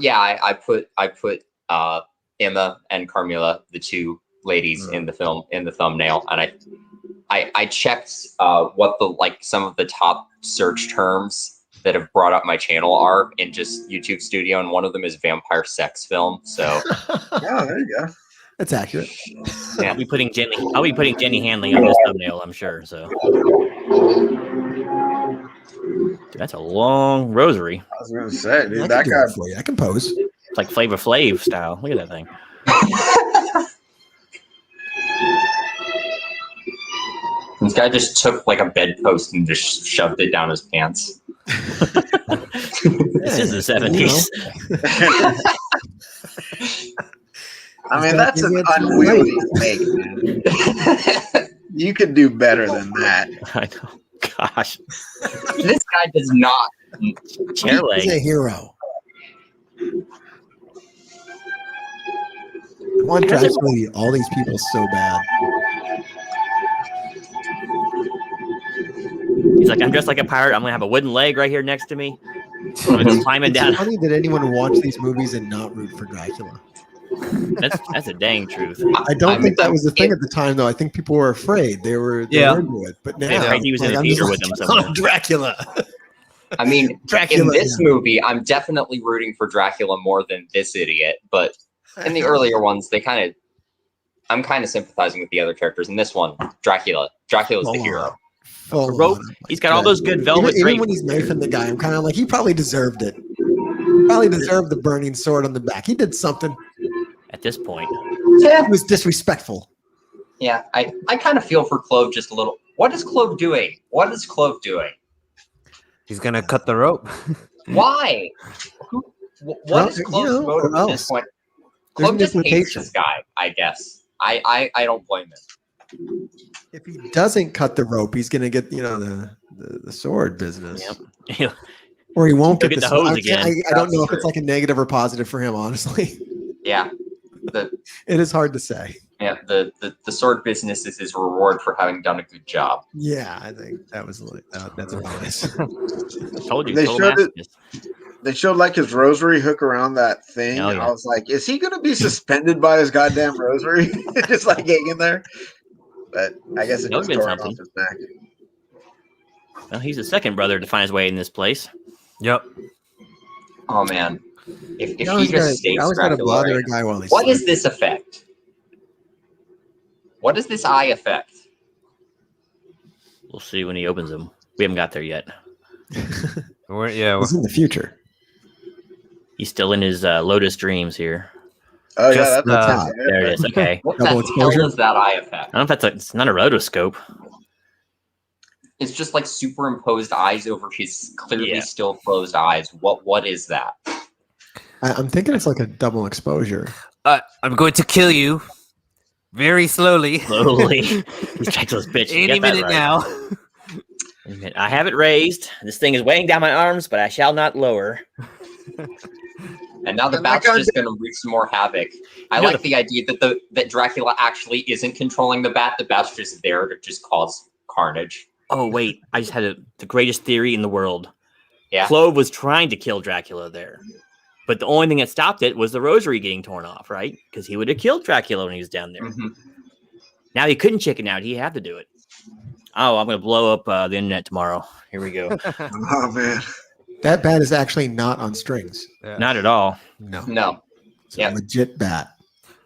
Yeah, I put Emma and Carmilla, the two ladies in the film, in the thumbnail, and I checked what some of the top search terms that have brought up my channel are in just YouTube Studio, and one of them is vampire sex film. So Oh, there you go. That's accurate. yeah. I'll be putting Jenny Hanley on this thumbnail, I'm sure. So dude, that's a long rosary. I was gonna say, dude, I that can do guy. it for you. I can pose. It's like Flavor Flav style. Look at that thing. This guy just took like a bedpost and just shoved it down his pants. This is the 70s. I mean, that's an unwieldy snake, man. You could do better than that. I know. Gosh. This guy does not. Chair He's a leg. hero. I want to absolutely all these people so bad. He's like, I'm dressed like a pirate. I'm gonna have a wooden leg right here next to me. I'm gonna go climbing It's down. funny that anyone would watch these movies and not root for Dracula. That's a dang truth. I don't think that was the thing at the time, though. I think people were afraid. They were into it. But now, They're afraid he was in the I'm theater just with them like, somewhere. "Oh, Dracula. I mean, Dracula, in this movie, I'm definitely rooting for Dracula more than this idiot. But in the earlier ones, I'm kind of sympathizing with the other characters. In this one, Dracula's the hero. Full Rope. on. He's got all those good velvet Even drapes. when he's knifing the guy, I'm kind of like, he probably deserved it. Probably deserved the burning sword on the back. He did something. At this point, He was disrespectful. Yeah, I kind of feel for Clove just a little. What is Clove doing? What is Clove doing? He's gonna cut the rope. Why? What is Clove's motive at this point? There's Clove an just hates implication. this guy, I guess. I don't blame him. If he doesn't cut the rope, he's gonna get the sword business, Yep. or he won't He'll get get the the hose sword. again. I don't know if it's like a negative or positive for him. Honestly, Yeah. it is hard to say. Yeah, the sword business is his reward for having done a good job. Yeah, I think that was that's a bonus. Told you. They total showed it- masochist. They showed like his rosary hook around that thing. Oh, and yeah. I was like, is he going to be suspended by his goddamn rosary? Just like hanging there. But I guess it That just would've been tore it off something. his neck. Well, he's the second brother to find his way in this place. Yep. Oh man, if You he always just gotta- stays you always gotta Dracula, bother right a guy while he's what is sleeping. this effect? What is this eye effect? We'll see when he opens them. We haven't got there yet. It's in the future. He's still in his Lotus dreams here. Oh, Just, yeah. That's it. There it is. Okay. What Double the hell exposure? is that eye effect? I don't know if it's not a rotoscope. It's just like superimposed eyes over his clearly Yeah. still closed eyes. What is that? I'm thinking it's like a double exposure. I'm going to kill you very slowly. Slowly. He's Dracula's bitch. You Any got that minute right. now. I have it raised. This thing is weighing down my arms, but I shall not lower. And now the And that bat's guy just going to wreak some more havoc. I You know like the idea that that Dracula actually isn't controlling the bat. The bat's just there to just cause carnage. Oh, wait. I just had the greatest theory in the world. Yeah. Clove was trying to kill Dracula there. But the only thing that stopped it was the rosary getting torn off, right? Because he would have killed Dracula when he was down there. Mhm. Now he couldn't chicken out. He had to do it. Oh, I'm going to blow up the internet tomorrow. Here we go. Oh, man. That bat is actually not on strings. Yeah. Not at all. No, No, it's a Yeah. legit bat.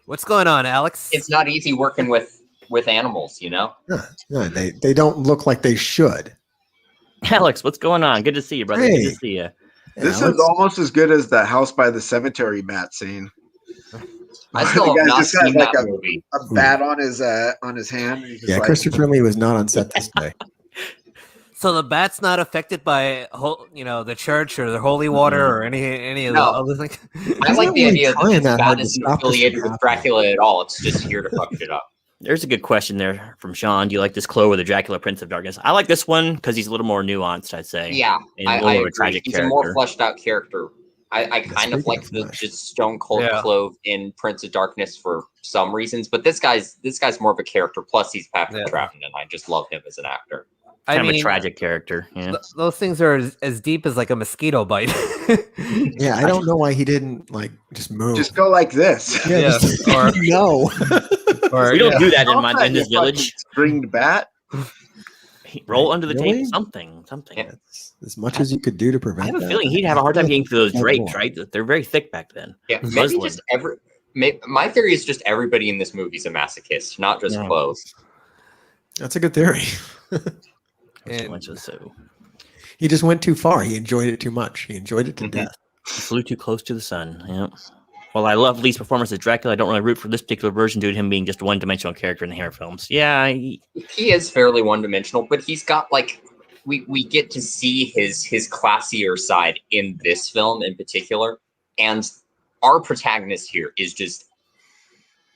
What's going on, Alex? it's not easy working with animals, you know? No, they don't look like they should. Alex, what's going on? Good to see you, brother. Good Hey. to see you. This Alex, is almost as good as the House by the Cemetery bat scene. I still The have guy not just has seen like that movie. a bat on his hand. And he's just yeah, like, Christopher Lee was not on set this day. So the bat's not affected by the church or the holy water or any of the No. other things. I like the idea that this that hard bat to isn't stop this affiliated from with Dracula at all. It's just here to fuck shit up. There's a good question there from Sean. Do you like this Chloe or the Dracula Prince of Darkness? I like this one because he's a little more nuanced, I'd say. Yeah, And I a little more agree. tragic He's character. a more fleshed out character. I kind of like the just stone cold Clove in Prince of Darkness for some reasons, but this guy's more of a character. Plus, he's Patrick Troughton, and I just love him as an actor. Kind of a tragic character. Yeah. Those things are as deep as like a mosquito bite. Yeah, I don't know why he didn't like just move. Just go like this. Yeah, or no. Or, we don't do that in this village. Stringed bat. Roll under the table. Something. Yeah. As much as you could do to prevent. I have a feeling he'd have a hard time getting through those drapes, right? They're very thick back then. Yeah, maybe just my theory is just everybody in this movie is a masochist, not just Clove. That's a good theory. So he just went too far. He enjoyed it too much. He enjoyed it to death. He flew too close to the sun. Yeah. Well, I love Lee's performance as Dracula. I don't really root for this particular version due to him being just a one-dimensional character in the Hammer films. Yeah, he is fairly one-dimensional, but he's got like we get to see his classier side in this film in particular, and our protagonist here is just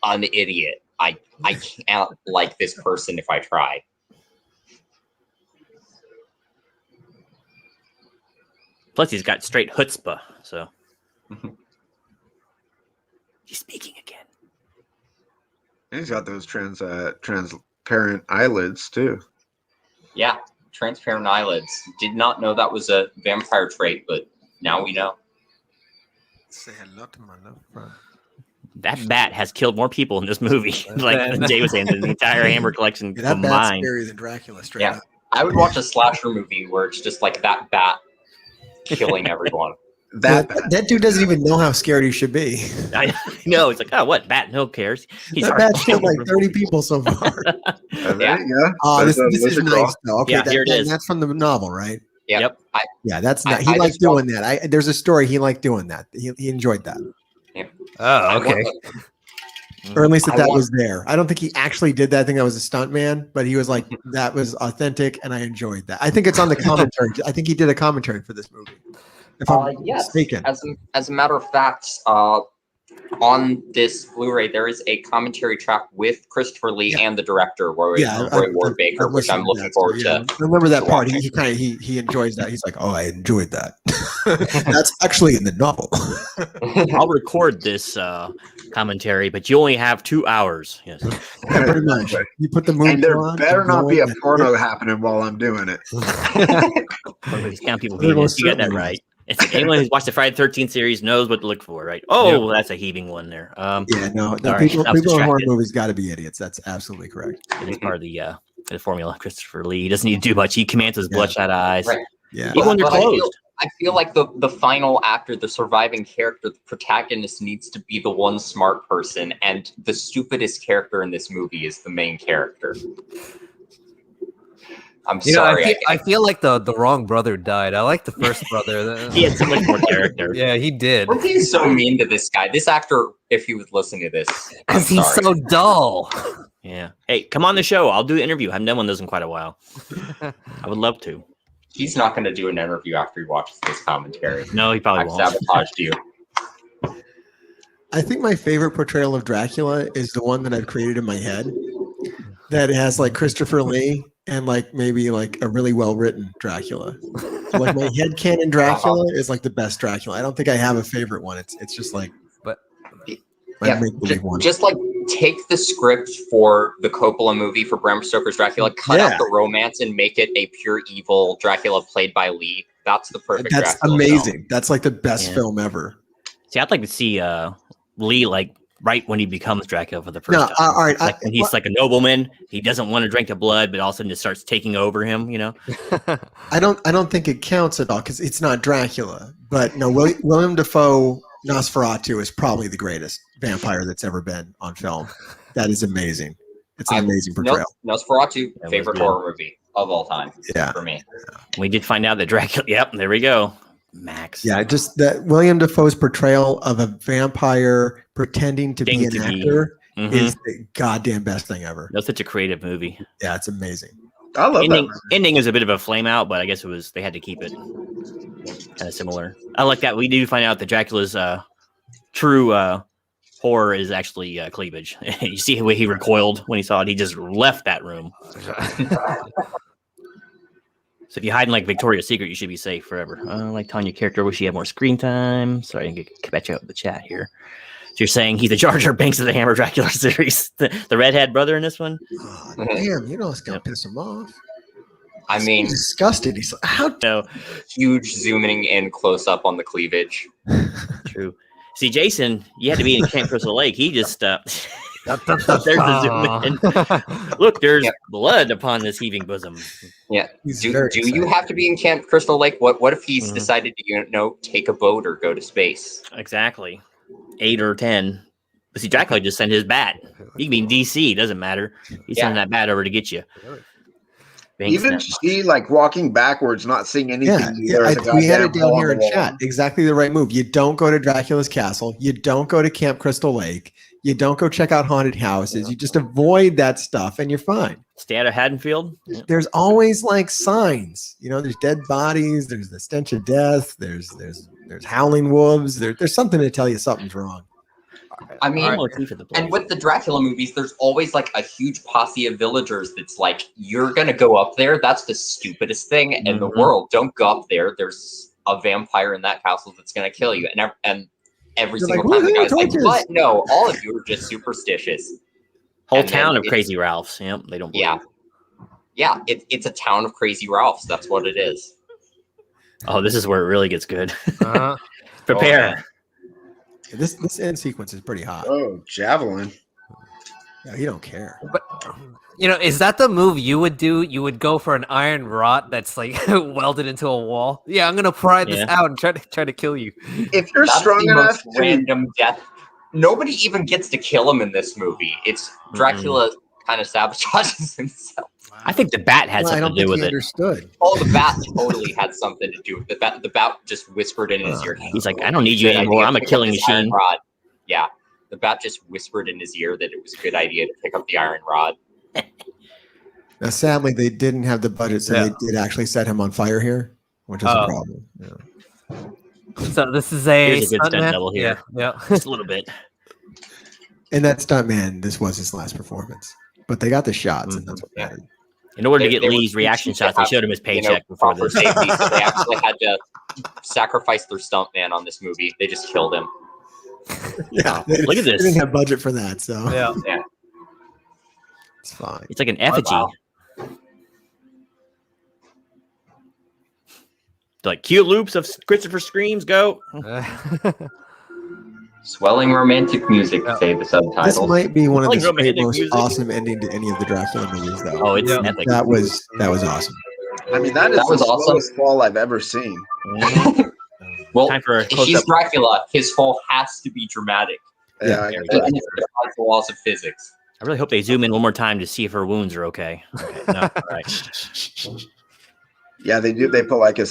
an idiot. I can't like this person if I try. Plus, he's got straight chutzpah, so. He's speaking again. And he's got those transparent eyelids, too. Yeah, transparent eyelids. Did not know that was a vampire trait, but now we know. Say hello to my love friend. That bat has killed more people in this movie, like Jay was saying, the entire Hammer collection that combined. Bat's scarier than Dracula, straight up. I would watch a slasher movie where it's just like that bat killing everyone. That dude doesn't even know how scared he should be. I know. It's like, oh, what? Bat? No cares. He's that bat's killed like 30 people so far. There you go. Oh, this is nice, though. Okay, here it is. That's from the novel, right? Yep. That's not. He liked doing that. There's a story. He liked doing that. He enjoyed that. Yeah. Oh, okay. Or at least that was there. I don't think he actually did that. I think that was a stunt man, but he was like, that was authentic, and I enjoyed that. I think it's on the commentary. I think he did a commentary for this movie. If I'm mistaken. As a matter of fact, on this Blu-ray, there is a commentary track with Christopher Lee and the director, Roy Ward Baker, which I'm looking forward to. I remember that part. He enjoys that. He's like, oh, I enjoyed that. That's actually in the novel. I'll record this commentary, but you only have 2 hours. Yes. Yeah, pretty much. You put the movie and there on, better not be a porno happening while I'm doing it. People you get that right. It's like anyone who's watched the Friday the 13th series knows what to look for, right? Oh, that's a heaving one there. People in horror movies got to be idiots. That's absolutely correct. It is part of the formula. Christopher Lee, he doesn't need to do much. He commands his bloodshot eyes. Right. Yeah. Even when they're closed. I feel like the final actor, the surviving character, the protagonist needs to be the one smart person, and the stupidest character in this movie is the main character. I'm sorry. I feel like the wrong brother died. I like the first brother. He had so much more character. Yeah, he did. We're being so mean to this guy. This actor, if he was listening to this, because he's so dull. Yeah. Hey, come on the show. I'll do the interview. I haven't done one of those in quite a while. I would love to. He's not going to do an interview after he watches this commentary. No, he probably won't. I've sabotaged you. I think my favorite portrayal of Dracula is the one that I've created in my head that has like Christopher Lee and like maybe like a really well written Dracula. So like my headcanon Dracula is like the best Dracula. I don't think I have a favorite one. It's just like, just like take the script for the Coppola movie for Bram Stoker's Dracula, cut out the romance and make it a pure evil Dracula played by Lee. That's the perfect. That's Dracula amazing. film. That's like the best film ever. See, I'd like to see Lee like right when he becomes Dracula for the first time. All right. Like when he's like a nobleman, he doesn't want to drink the blood, but all of a sudden it starts taking over him. You know. I don't think it counts at all because it's not Dracula. But no, William Dafoe Nosferatu is probably the greatest vampire that's ever been on film. That is amazing. It's an amazing portrayal. Nosferatu, favorite horror movie of all time. Yeah, for me. We did find out that Dracula. Yep, there we go. Max. Yeah, just that William Dafoe's portrayal of a vampire pretending to be an actor is the goddamn best thing ever. That's such a creative movie. Yeah, it's amazing. I love ending. that. Ending is a bit of a flame out, but I guess they had to keep it kind of similar. I like that we do find out that Dracula's true horror is actually cleavage. You see the way he recoiled when he saw it. He just left that room. So if you hide in like Victoria's Secret, you should be safe forever. Like Tanya character, wish she had more screen time. Sorry, I didn't get catch up with the chat here. So you're saying he's the Jar Jar Binks of the Hammer Dracula series, the redhead brother in this one? Oh, damn, you know it's gonna piss him off. I mean, He's disgusted. He's like, how? No, huge zooming in close up on the cleavage. true. See, Jason, you had to be in Camp Crystal Lake. He just there's the zoom in. Look, there's blood upon this heaving bosom. Yeah. He's Do very you excited. have to be in Camp Crystal Lake? What if he's decided to take a boat or go to space? Exactly. 8 or 10. But see, Dracula just sent his bat. He can be in DC, doesn't matter. He's sending that bat over to get you. Even she like walking backwards, not seeing anything. We had it down here in chat. Exactly the right move. You don't go to Dracula's castle. You don't go to Camp Crystal Lake. You don't go check out haunted houses. You just avoid that stuff, and you're fine. Stay out of Haddonfield. There's always like signs. You know, there's dead bodies. There's the stench of death. There's howling wolves. There's something to tell you something's wrong. I mean, and with the Dracula movies, there's always like a huge posse of villagers that's like, you're going to go up there. That's the stupidest thing in the world. Don't go up there. There's a vampire in that castle that's going to kill you. And every single time the guy's like, what? No, all of you are just superstitious. Whole town of crazy Ralphs. Yep, they don't believe. Yeah, it's a town of crazy Ralphs. That's what it is. Oh, this is where it really gets good. Prepare. This end sequence is pretty hot. Oh, javelin. Yeah, you don't care. But is that the move you would do? You would go for an iron rod that's like welded into a wall. Yeah, I'm gonna pry this out and try to kill you. If you're strong enough, random death. Nobody even gets to kill him in this movie. It's Dracula kind of sabotages himself. I think the bat had something to do with it. Understood. Oh, the bat totally had something to do with it. The bat just whispered in his ear. He's like, I don't need you anymore. I'm a killing machine. Rod. Yeah, the bat just whispered in his ear that it was a good idea to pick up the iron rod. Now, sadly, they didn't have the budget, so they did actually set him on fire here, which is a problem. Yeah. So this is a good stunt double here. Yeah, just a little bit. And that stuntman, this was his last performance, but they got the shots, and that's what mattered. In order to get Lee's reaction shots, they showed him his paycheck before this. Safety, so they actually had to sacrifice their stuntman on this movie. They just killed him. Yeah, look at this. They didn't have budget for that, so yeah, it's fine. It's like an effigy. Oh, wow. Like cute loops of Christopher screams. Go. Swelling romantic music, say the subtitles. This might be one of the most music. awesome ending to any of the Dracula movies, though. Oh, it's epic. That was awesome. I mean, that was the slowest fall I've ever seen. Well, Time for he's Dracula. His fall has to be dramatic. Yeah, It defies the laws of physics. I really hope they zoom in one more time to see if her wounds are okay. No, all right. Yeah, they do. They put like a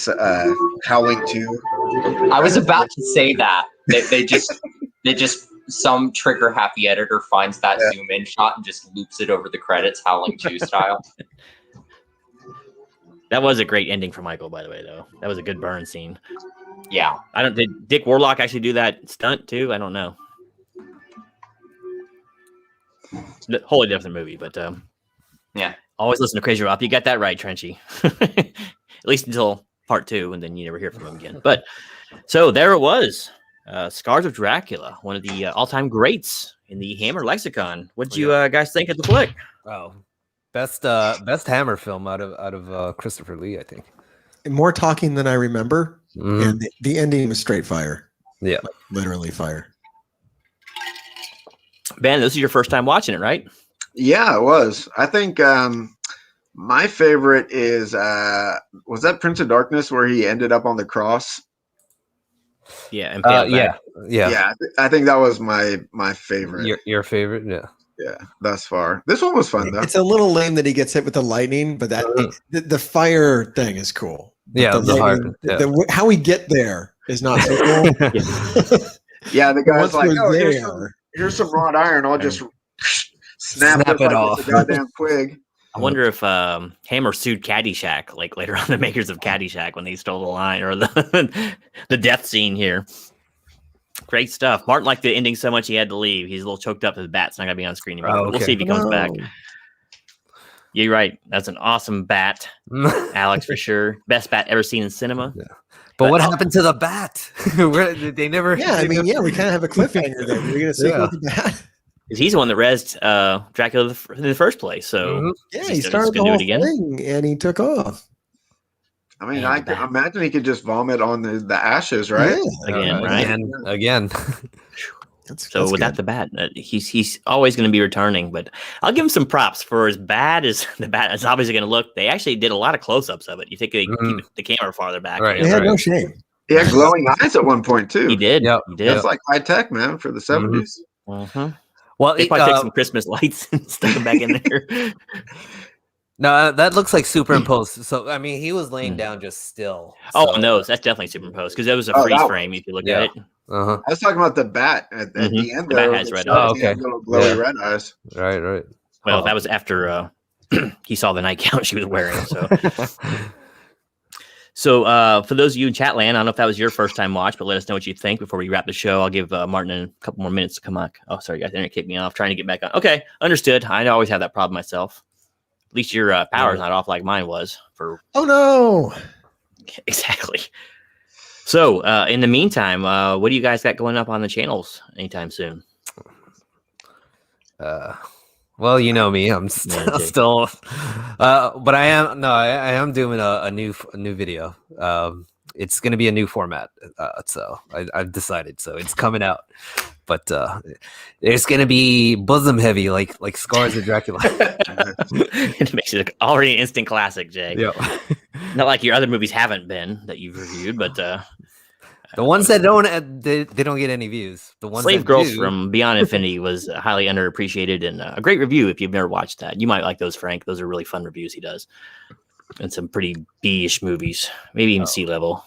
Howling 2. I was about to say that. They just some trigger happy editor finds that zoom in shot and just loops it over the credits, Howling 2 style. That was a great ending for Michael, by the way, though. That was a good burn scene. Yeah. Did Dick Warlock actually do that stunt too? I don't know. Wholly different movie, but yeah. Always listen to Crazy Ralph. You got that right, Trenchy. At least until part 2, and then you never hear from him again. But so there it was. Scars of Dracula, one of the all-time greats in the Hammer lexicon. What did you guys think of the flick? Oh, best Hammer film out of Christopher Lee, I think. More talking than I remember, and the ending was straight fire. Yeah, like, literally fire. Ben, this is your first time watching it, right? Yeah, it was. I think my favorite is was that Prince of Darkness where he ended up on the cross? Yeah, yeah. I think that was my favorite. Your favorite, yeah. Thus far, this one was fun though. It's a little lame that he gets hit with the lightning, but that the fire thing is cool. Yeah, how we get there is not so cool. Yeah, the guy's like, oh, here's some wrought iron. I'll just snap it off. With the goddamn twig. I wonder if Hammer sued Caddyshack, like later on, the makers of Caddyshack, when they stole the line or the death scene here. Great stuff. Martin liked the ending so much he had to leave. He's a little choked up. His bat's not going to be on screen anymore. Oh, But we'll see if he comes back. No. You're right. That's an awesome bat, Alex, for sure. Best bat ever seen in cinema. Yeah. But what happened to the bat? They never. Yeah, I mean, we kind of have a cliffhanger there. We're gonna see with the bat. Because he's the one that rezzed Dracula in the first place. So Yeah, is he just started the gonna whole do it again? thing, and he took off. I mean, And I back. imagine he could just vomit on the ashes, right? Yeah. Again, right? Again. So without the bat, he's always going to be returning. But I'll give him some props for as bad as the bat is obviously going to look. They actually did a lot of close-ups of it. You think they keep the camera farther back? Right. They had no shame. He had glowing eyes at one point too. He did. Yep. He did. That's like high tech, man, for the 70s. Well, They probably take some Christmas lights and stuck them back in there. no, that looks like superimposed. So I mean, he was laying down just still. Oh so- no, that's definitely superimposed because that was a Oh, freeze that frame. If you look Yeah. at it, Uh-huh. I was talking about the bat at the end. The bat there, has it red showed eyes. Oh, he had okay. little glowy Yeah. red eyes. Right. well, that was after he saw the nightgown she was wearing. So, for those of you in chat land, I don't know if that was your first time watch, but let us know what you think before we wrap the show. I'll give Martin a couple more minutes to come on. Oh, sorry, guys, the internet kicked me off. Trying to get back on. Okay, understood. I always have that problem myself. At least your power's not off like mine was. Oh no! Exactly. So, in the meantime, what do you guys got going up on the channels anytime soon? Well, you know me. I'm Jake. still, but I am doing a new video. It's going to be a new format, so I've decided. So it's coming out, but it's going to be bosom heavy, like Scars of Dracula. It makes it already an instant classic, Jay. Yeah. Not like your other movies haven't been that you've reviewed, but The ones that don't, they don't get any views. The ones Slave that Girls do, from Beyond Infinity was highly underappreciated and a great review. If you've never watched that, you might like those, Frank. Those are really fun reviews he does, and some pretty B-ish movies, maybe even C level.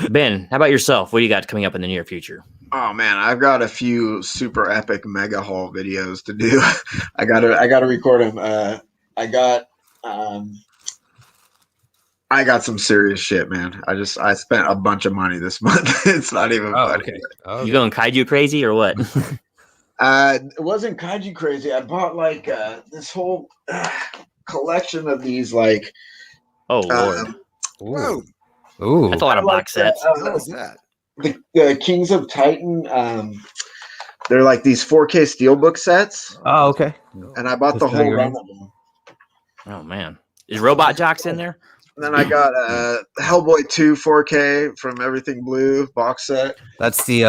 Ben, how about yourself? What do you got coming up in the near future? Oh man, I've got a few super epic mega haul videos to do. I gotta record them. I got some serious shit, man. I spent a bunch of money this month. It's not even funny. okay. Oh, You going kaiju crazy or what? It wasn't kaiju crazy. I bought like this whole collection of these like Oh Lord, Whoa! Ooh. that's a lot of box sets. What was that? the Kings of Titan. They're like these 4K steelbook sets, Oh, okay. and I bought the whole run of them. Oh man, is Robot Jocks in there? And then I got Hellboy 2 4K from Everything Blue box set. That's the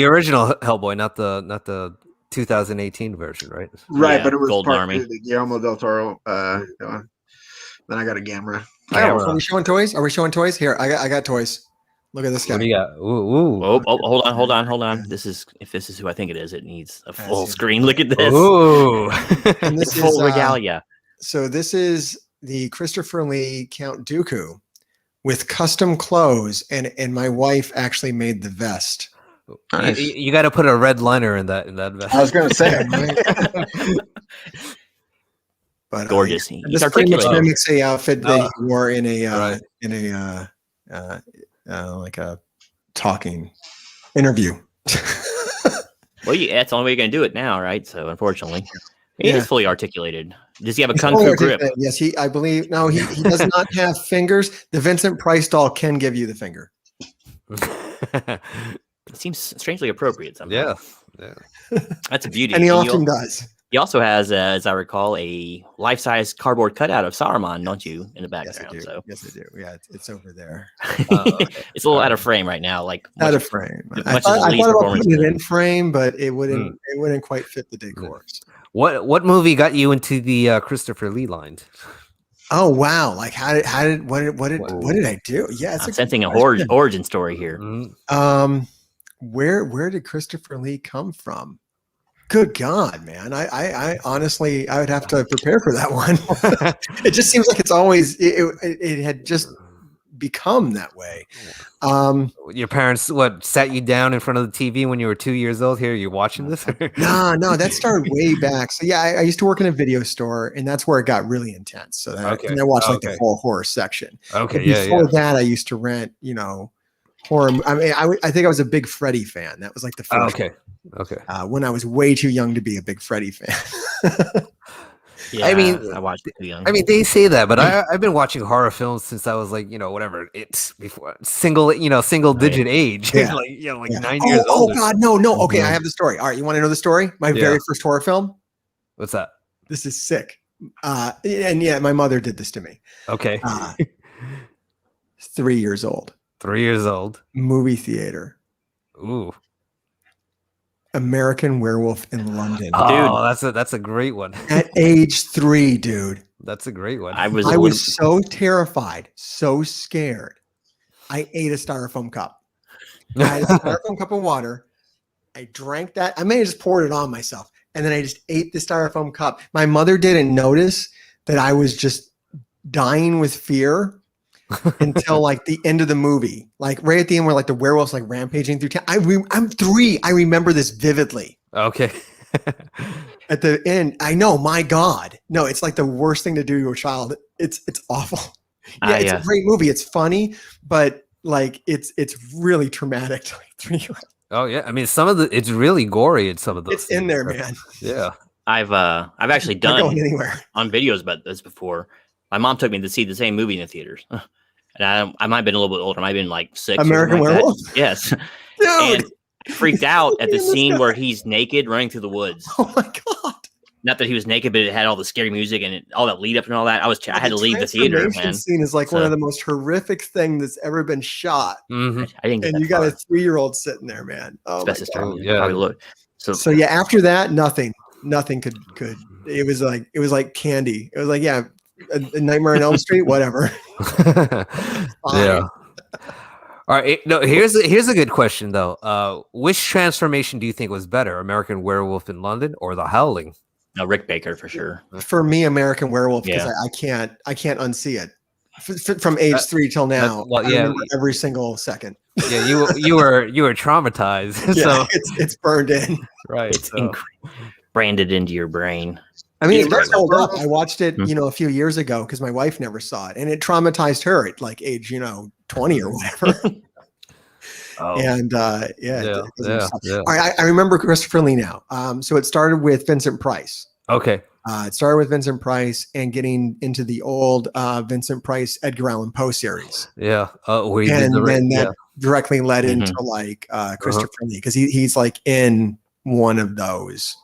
original Hellboy, not the 2018 version, right? Right, Yeah, but it was Golden part Army. two, the Guillermo del Toro. Then I got a Gamera. Are we showing toys? Are we showing toys? Here, I got toys. Look at this guy. What do you got? Ooh. Oh, hold on. If this is who I think it is, it needs a full see. screen. Look at this. Ooh. And this Full is regalia. so this is the Christopher Lee Count Dooku with custom clothes, and my wife actually made the vest. Nice. You got to put a red liner in that vest. I was gonna say. But Gorgeous. He's this pretty much articulated. mimics a outfit that he wore in a Right. like a talking interview. Well, that's the only way you're going to do it now, right? So, unfortunately, he Yeah. is fully articulated. Does he have a He's kung fully fu grip? articulated. Yes, I believe. No, he does not have fingers. The Vincent Price doll can give you the finger. It seems strangely appropriate somehow. Yeah. That's a beauty. And he And often does. he also has, as I recall, a life-size cardboard cutout of Saruman, don't you, in the Yes, I background? do. So Yes, I do. Yeah, it's over there. it's a little out of frame right now. Like Out much- of frame. much I as thought Lee's about performance putting it did. in frame, but it wouldn't quite fit the decor. What movie got you into the Christopher Lee line? Oh wow! Like what did I do? Yeah, it's I'm a sensing a good question. origin story here. Mhm. Where did Christopher Lee come from? Good God, man! I honestly I would have to prepare for that one. It just seems like it's always it had just become that way. Your parents sat you down in front of the TV when you were 2 years old? Here, you're watching this? No, that started way back. So yeah, I used to work in a video store, and that's where it got really intense. So and I watched like the whole horror section. Okay, but before that, I used to rent, horror. I mean, I think I was a big Freddy fan. That was like the first. Okay. When I was way too young to be a big Freddy fan. Yeah, I mean, I watched it too young. I mean, they say that, but I've been watching horror films since I was like, whatever, it's before single digit age, Yeah. 9 years old. Oh God, no. Okay, I have the story. All right, you want to know the story? My very first horror film. What's that? This is sick. And yeah, my mother did this to me. Okay. 3 years old. 3 years old. Movie theater. Ooh. American Werewolf in London. Oh, that's a great one. At age 3, dude. That's a great one. I I was so terrified, so scared. I ate a styrofoam cup. I had a styrofoam cup of water. I drank that. I may have just poured it on myself. And then I just ate the styrofoam cup. My mother didn't notice that I was just dying with fear until like the end of the movie, like right at the end where like the werewolf's like rampaging through town. I'm 3. I remember this vividly. Okay. At the end, I know, my God. No, it's like the worst thing to do to a child. It's awful. Yeah, it's a great movie. It's funny, but like it's really traumatic to like 3-year-old. Oh yeah. I mean, it's really gory in some of those. It's in there, man. Yeah. I've actually Not done going anywhere. on videos about this before. My mom took me to see the same movie in the theaters. And I might have been a little bit older. I might have been like 6. American Werewolf? Yes. Dude. And I freaked out at the scene where he's naked running through the woods. Oh my God. Not that he was naked, but it had all the scary music and all that lead up and all that. I had to leave the theater, transformation man. scene is like one of the most horrific things that's ever been shot. Mm-hmm. I didn't get And that you got a far. 3-year-old sitting there, man. Oh my Best God. Yeah. Probably look. So yeah, after that, nothing could. It was like candy. It was like, yeah, a Nightmare on Elm Street, whatever. Yeah. All right. No, here's a good question though. Which transformation do you think was better, American Werewolf in London or The Howling? No, Rick Baker for sure. For me, American Werewolf, because Yeah. I can't unsee it. From age 3 till now, well, I yeah. remember every single second. Yeah, you were traumatized. Yeah, So it's burned in. right. It's So. branded into your brain. I mean, Yeah, it does hold up. Werewolf. I watched it, a few years ago because my wife never saw it, and it traumatized her at like age, 20 or whatever. Oh, And Yeah. All right, I remember Christopher Lee now. So it started with Vincent Price. Okay. It started with Vincent Price and getting into the old Vincent Price Edgar Allan Poe series, Yeah. Where you and did then that directly led into like Christopher Lee because he's like in one of those,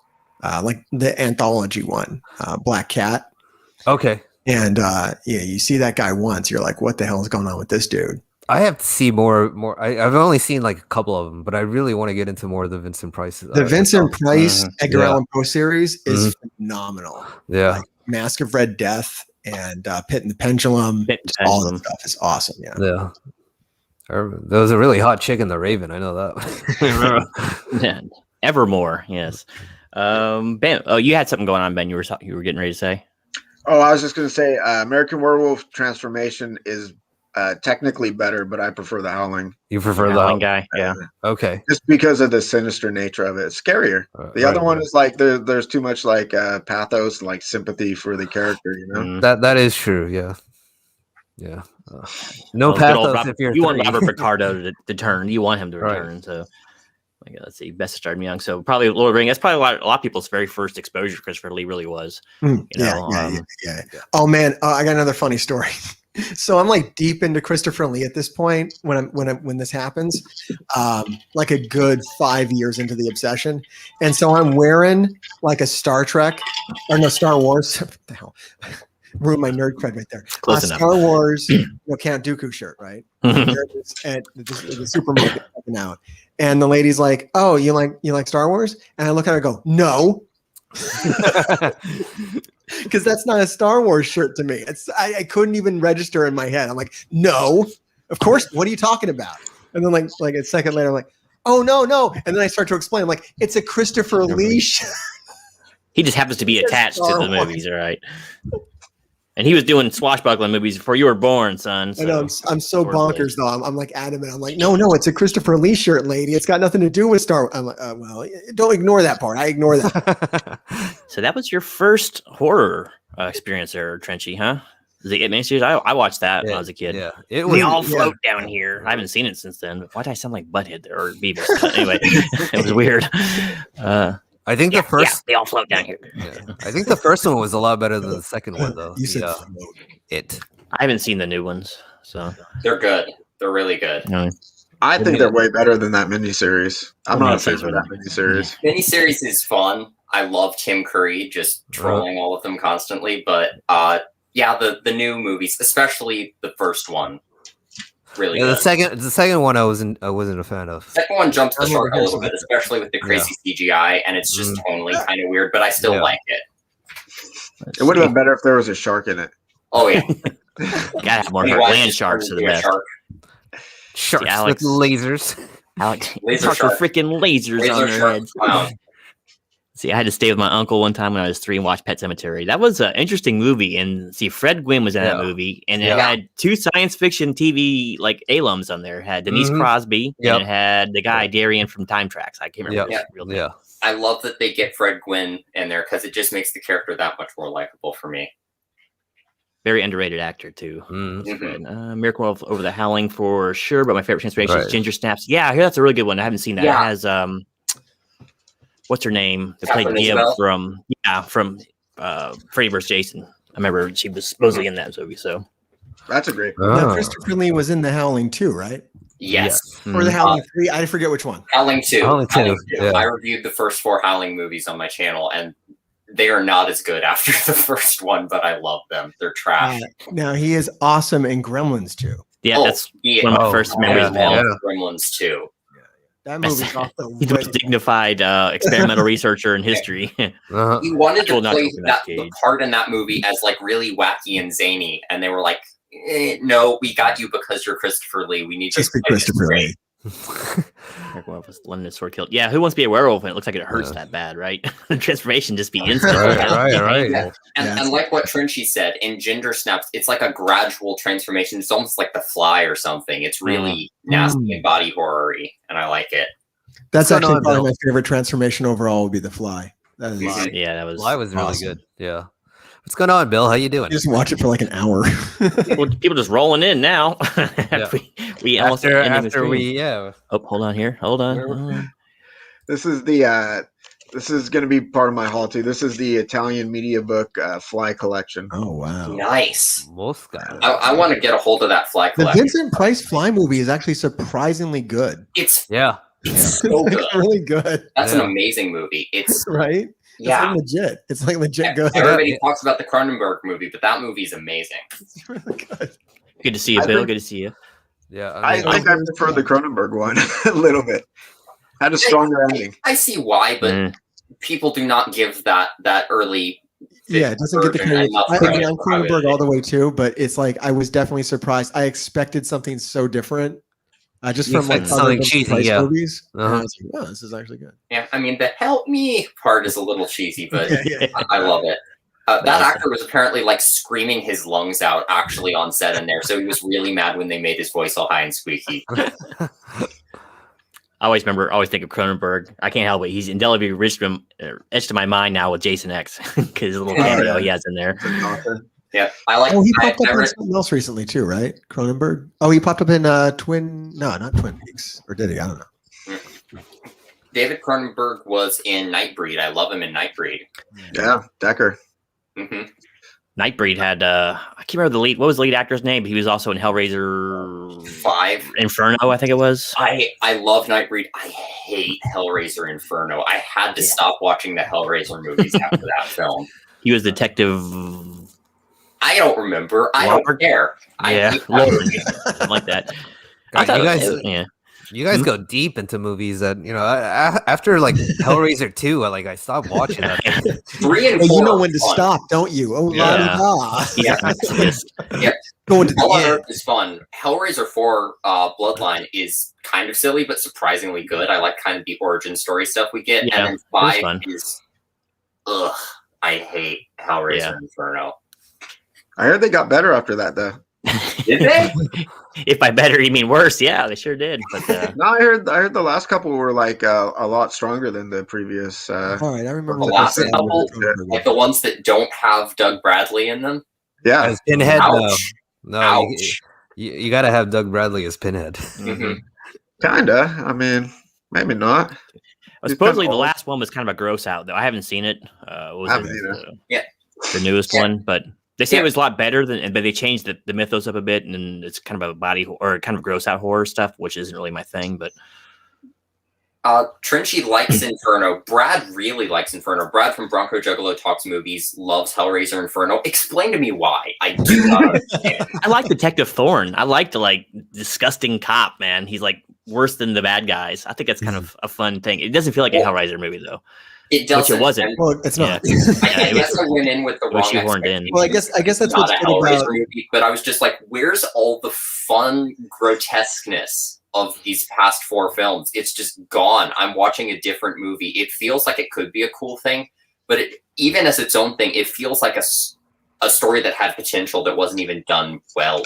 like the anthology one, Black Cat. Okay. And you see that guy once, you're like, what the hell is going on with this dude? I have to see more. I've only seen like a couple of them, but I really want to get into more of the Vincent Price. The Vincent Price Edgar Yeah. Allan Poe series is phenomenal. Yeah. Like Mask of Red Death and Pit and the Pendulum. Pit and All Pendulum. that stuff is awesome. Yeah. Yeah. There was a really hot chick in The Raven. I know that. Yeah. Evermore, yes. Ben, you had something going on, Ben. You were getting ready to say. Oh, I was just going to say American Werewolf transformation is technically better, but I prefer The Howling. You prefer Howling the guy? Yeah. Okay. Just because of the sinister nature of it. It's scarier. The other one is like there's too much like pathos, like sympathy for the character, Mm. That is true. Yeah. Yeah. No Good old pathos Robert- if you're you want 3. Robert Picardo to turn. You want him to Right. return. So let's see. Best started young. So probably Lord of the Rings. That's probably a lot of people's very first exposure. Christopher Lee really was. Yeah. Oh man, I got another funny story. So I'm like deep into Christopher Lee at this point when this happens, like a good 5 years into the obsession, and so I'm wearing like a Star Trek or no Star Wars. What the hell? Ruined my nerd cred right there. Close enough. Star Wars, Count Dooku shirt, right? At the supermarket checking out, and the lady's like, "Oh, you like Star Wars?" And I look at her and go, "No." Because that's not a Star Wars shirt to me. I couldn't even register in my head. I'm like, no, of course. What are you talking about? And then like a second later, I'm like, oh no. And then I start to explain. I'm like, it's a Christopher Lee shirt. He just happens to be attached to Star the Wars. movies, all right? And he was doing swashbuckling movies before you were born, son. I know, So. I'm so Poor bonkers though. I'm like adamant. I'm like, no, it's a Christopher Lee shirt, lady. It's got nothing to do with Star Wars. I'm like, well, don't ignore that part. I ignore that. So that was your first horror experience there, Trenchy, huh? The It miniseries. I watched that when I was a kid. Yeah, it We was. all float down here. I haven't seen it since then. But why did I sound like Butthead there or Beavis? But anyway, it was weird. I think the first. they all float down here. Yeah, I think the first one was a lot better than the second one, though. You said It. I haven't seen the new ones, so They're good. They're really good. I think they're way better than that miniseries. I'm not a fan Miniseries of that miniseries. Miniseries is fun. I love Tim Curry just trolling all of them constantly, but yeah, the new movies, especially the first one, really good. The second one I wasn't a fan of. Second one jumps the shark a little bit, especially with the crazy CGI, and it's just tonally kind of weird, but I still like it. It would have been better if there was a shark in it. Oh yeah, gotta have more land sharks are the best. Sharks See, Alex, with lasers. Alex, Laser sharks with shark. freaking lasers Laser on their shark. heads. Wow. See, I had to stay with my uncle one time when I was 3 and watch Pet Cemetery. That was an interesting movie. And see, Fred Gwynn was in that movie, and it had 2 science fiction TV like alums on there. It had Denise Crosby, and it had the guy Darian from Time Tracks. I can't remember his real name. I love that they get Fred Gwynn in there because it just makes the character that much more likable for me. Very underrated actor too. Miracle Over the Howling for sure, but my favorite transformation is Ginger Snaps. Yeah, I hear that's a really good one. I haven't seen that. Yeah. It has what's her name? That played Catherine Gib Isabel? from Freddy vs. Jason. I remember she was supposedly in that movie. So That's a great. Now, Christopher Lee was in The Howling too, right? Yes. Or The Howling 3. I forget which one. Howling 2. Howling 2, yeah. I reviewed the first 4 Howling movies on my channel, and they are not as good after the first one, but I love them. They're trash. Now he is awesome in Gremlins too. Yeah, that's one of my first memories of him. Gremlins 2. That movie's off the He's the most dignified experimental researcher in history. He wanted to Not play Nicolas Cage. the part in that movie as like really wacky and zany, and they were like, "No, we got you because you're Christopher Lee. We need Just you be to play this Christopher great." Lee. London sword killed. Yeah, who wants to be a werewolf and it looks like it hurts that bad, right? The transformation just be instant. Right. Yeah. And like what Trenchy said, in Ginger Snaps, it's like a gradual transformation. It's almost like The Fly or something. It's really nasty and body horror-y, and I like it. That's actually probably my favorite transformation overall would be The Fly. That is, Yeah, that was. Fly was really awesome. good. Yeah. What's going on, Bill? How you doing? just watch it for like an hour. People just rolling in now. we almost ending the after stream. we Oh, hold on here. Hold on. This is the. This is going to be part of my haul too. This is the Italian media book Fly collection. Oh wow! Nice. Most guys. I want to get a hold of that Fly The collection. Vincent Price Fly movie is actually surprisingly good. It's Yeah. so good. It's really good, That's an amazing movie. It's right? yeah. It's like legit. It's like legit good. Everybody talks about the Cronenberg movie, but that movie's amazing. It's really good. Good to see you, Bill. Good to see you. Yeah. I think I prefer the Cronenberg one a little bit. Had a stronger ending. I see why, but people do not give that early. Yeah, it doesn't get the version credit. enough I'm credit. Cronenberg all the way too, but it's like I was definitely surprised. I expected something so different, just You from like expected other something Vincent cheesy, Price yeah. movies. And Uh-huh. I was like, "Oh, this is actually good." Yeah, I mean the "help me" part is a little cheesy, but Yeah. I love it. That actor was apparently like screaming his lungs out actually on set in there, so he was really mad when they made his voice all high and squeaky. I always think of Cronenberg. I can't help it. He's indelibly etched to my mind now with Jason X because the little cameo he has in there. Yeah, I like. Oh, he I popped up never- in something else recently too, right? Cronenberg. Oh, he popped up in not Twin Peaks, or did he? I don't know. David Cronenberg was in Nightbreed. I love him in Nightbreed. Yeah, Decker. hmm Nightbreed had I can't remember the lead. What was the lead actor's name? But he was also in Hellraiser 5. Inferno, I think it was. I love Nightbreed. I hate Hellraiser Inferno. I had to stop watching the Hellraiser movies after that film. He was Detective. I don't remember. I don't Robert? care. Yeah, I something like that. I God, thought you it guys, was- yeah. you guys go deep into movies that after like Hellraiser 2, I stopped watching that. 3 and 4. Well, you know when to are fun. stop, don't you? Oh, Yeah. la-di-da. Yeah. Going to Hell the on end. Earth is fun. Hellraiser 4 Bloodline is kind of silly, but surprisingly good. I like kind of the origin story stuff we get. Yeah, And then it was 5 fun. is, ugh, I hate Hellraiser Yeah. Inferno. I heard they got better after that, though. Did they? If by better you mean worse, yeah, they sure did. But No, I heard the last couple were like a lot stronger than the previous. All right, I remember The what last they said. couple, like the ones that don't have Doug Bradley in them. Yeah, As Pinhead, Ouch. no, Ouch. you got to have Doug Bradley as Pinhead. Mhm. kinda. I mean, maybe not. supposedly the old. last one was kind of a gross out, though. I haven't seen it. What was Haven't it? either. Yeah. The newest Yeah. one, but they say Yeah. it was a lot better than, but they changed the mythos up a bit, and it's kind of a body or kind of gross out horror stuff, which isn't really my thing. But Trenchy likes Inferno. Brad really likes Inferno. Brad from Bronco Juggalo Talks Movies loves Hellraiser Inferno. Explain to me why. I do not understand. I like Detective Thorne. I like the disgusting cop, man. He's like worse than the bad guys. I think that's kind of a fun thing. It doesn't feel like a Hellraiser movie though. It doesn't. Which it wasn't. and Well, it's not. I guess I went in with the It was wrong shoehorned in. expectations. Well, I guess that's Not what's a good Hellraiser about. movie, but I was just like, where's all the fun grotesqueness of these past 4 films? It's just gone. I'm watching a different movie. It feels like it could be a cool thing, but even as its own thing, it feels like a story that had potential that wasn't even done well,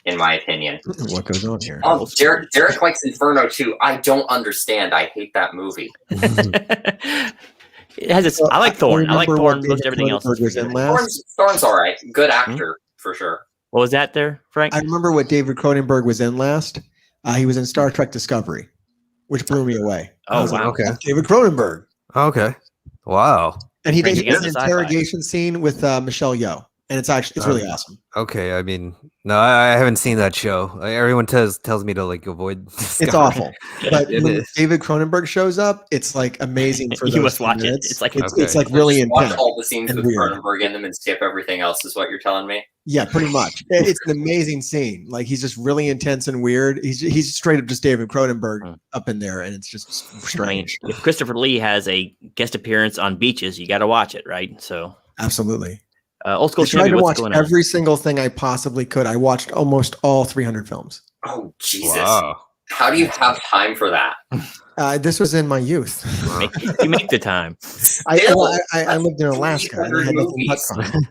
in my opinion. What goes on here? Derek likes Inferno too. I don't understand. I hate that movie. It has its. I like Thorne. I like remember what Thorne. Most David everything else. Cronenberg was in last. Thorne's all right. Good actor for sure. What was that there, Frank? I remember what David Cronenberg was in last. He was in Star Trek Discovery, which blew me away. I Oh was like, wow. Okay. "That's David Cronenberg." Okay. Wow. And he Frank, did you got an sci-fi. interrogation scene with Michelle Yeoh, and it's really awesome. Okay. I mean, no, I haven't seen that show. Everyone tells me to like avoid. It's awful, but It when is. David Cronenberg shows up, it's like amazing for You those must few watch it. minutes. It's like- it's Okay. like really Just watch intense. all the scenes and with weird. Cronenberg in them and skip everything else. Is what you're telling me? Yeah, pretty much. It's an amazing scene. Like he's just really intense and weird. He's straight up just David Cronenberg up in there, and it's just I mean, strange. if Christopher Lee has a guest appearance on Beaches, you got to watch it, right? So, Absolutely. old school I tried Shinobi, to what's watch going on? every single thing I possibly could. I watched almost all 300 films. Oh Jesus! Wow. How do you have time for that? This was in my youth. You make the time. I lived in Alaska and I had nothing but 300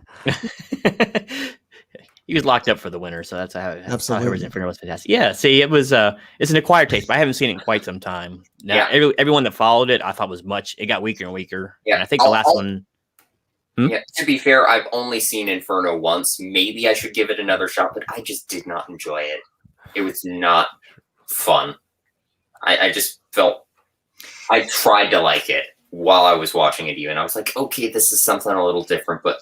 fun. He was locked up for the winter, so that's how Absolutely. Inferno was fantastic. Yeah, see, it was it's an acquired taste, but I haven't seen it in quite some time. Now, Yeah. everyone that followed it, I thought was it got weaker and weaker. Yeah, And I think the last one. Yeah. To be fair, I've only seen Inferno once. Maybe I should give it another shot, but I just did not enjoy it. It was not fun. I just felt I tried to like it while I was watching it. Even I was like, okay, this is something a little different, but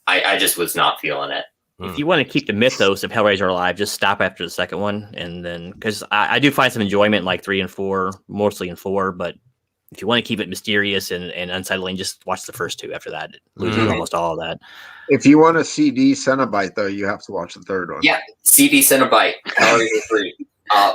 I just was not feeling it. If you want to keep the mythos of Hellraiser alive, just stop after the second one, and then because I do find some enjoyment in like 3 and 4, mostly in 4. But if you want to keep it mysterious and unsettling, just watch the first 2. After that, it loses almost all of that. If you want a CD Cenobite, though, you have to watch the third one. Yeah, CD Cenobite, Hellraiser 3.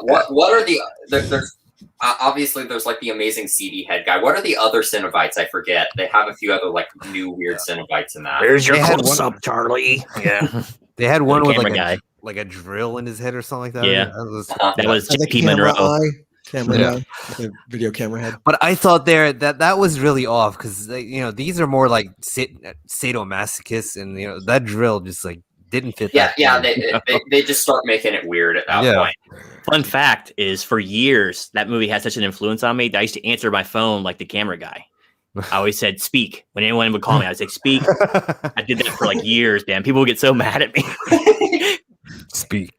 What are the there's obviously there's like the amazing CD head guy. What are the other Cenobites? I forget. They have a few other like new weird Cenobites in that. Where's your They had close one- up, Charlie? Yeah, They had one The with camera like a drill in his head or something like that. Yeah. that was And the P. camera Monroe. camera Yeah. guy, the video camera head. But I thought that was really off because these are more like sadomasochists, and that drill just like didn't fit. Yeah, that they just start making it weird at that Yeah. point. Fun fact is, for years, that movie had such an influence on me that I used to answer my phone like the camera guy. I always said, speak. When anyone would call me, I would say, speak. I did that for like years, man. People would get so mad at me. Speak.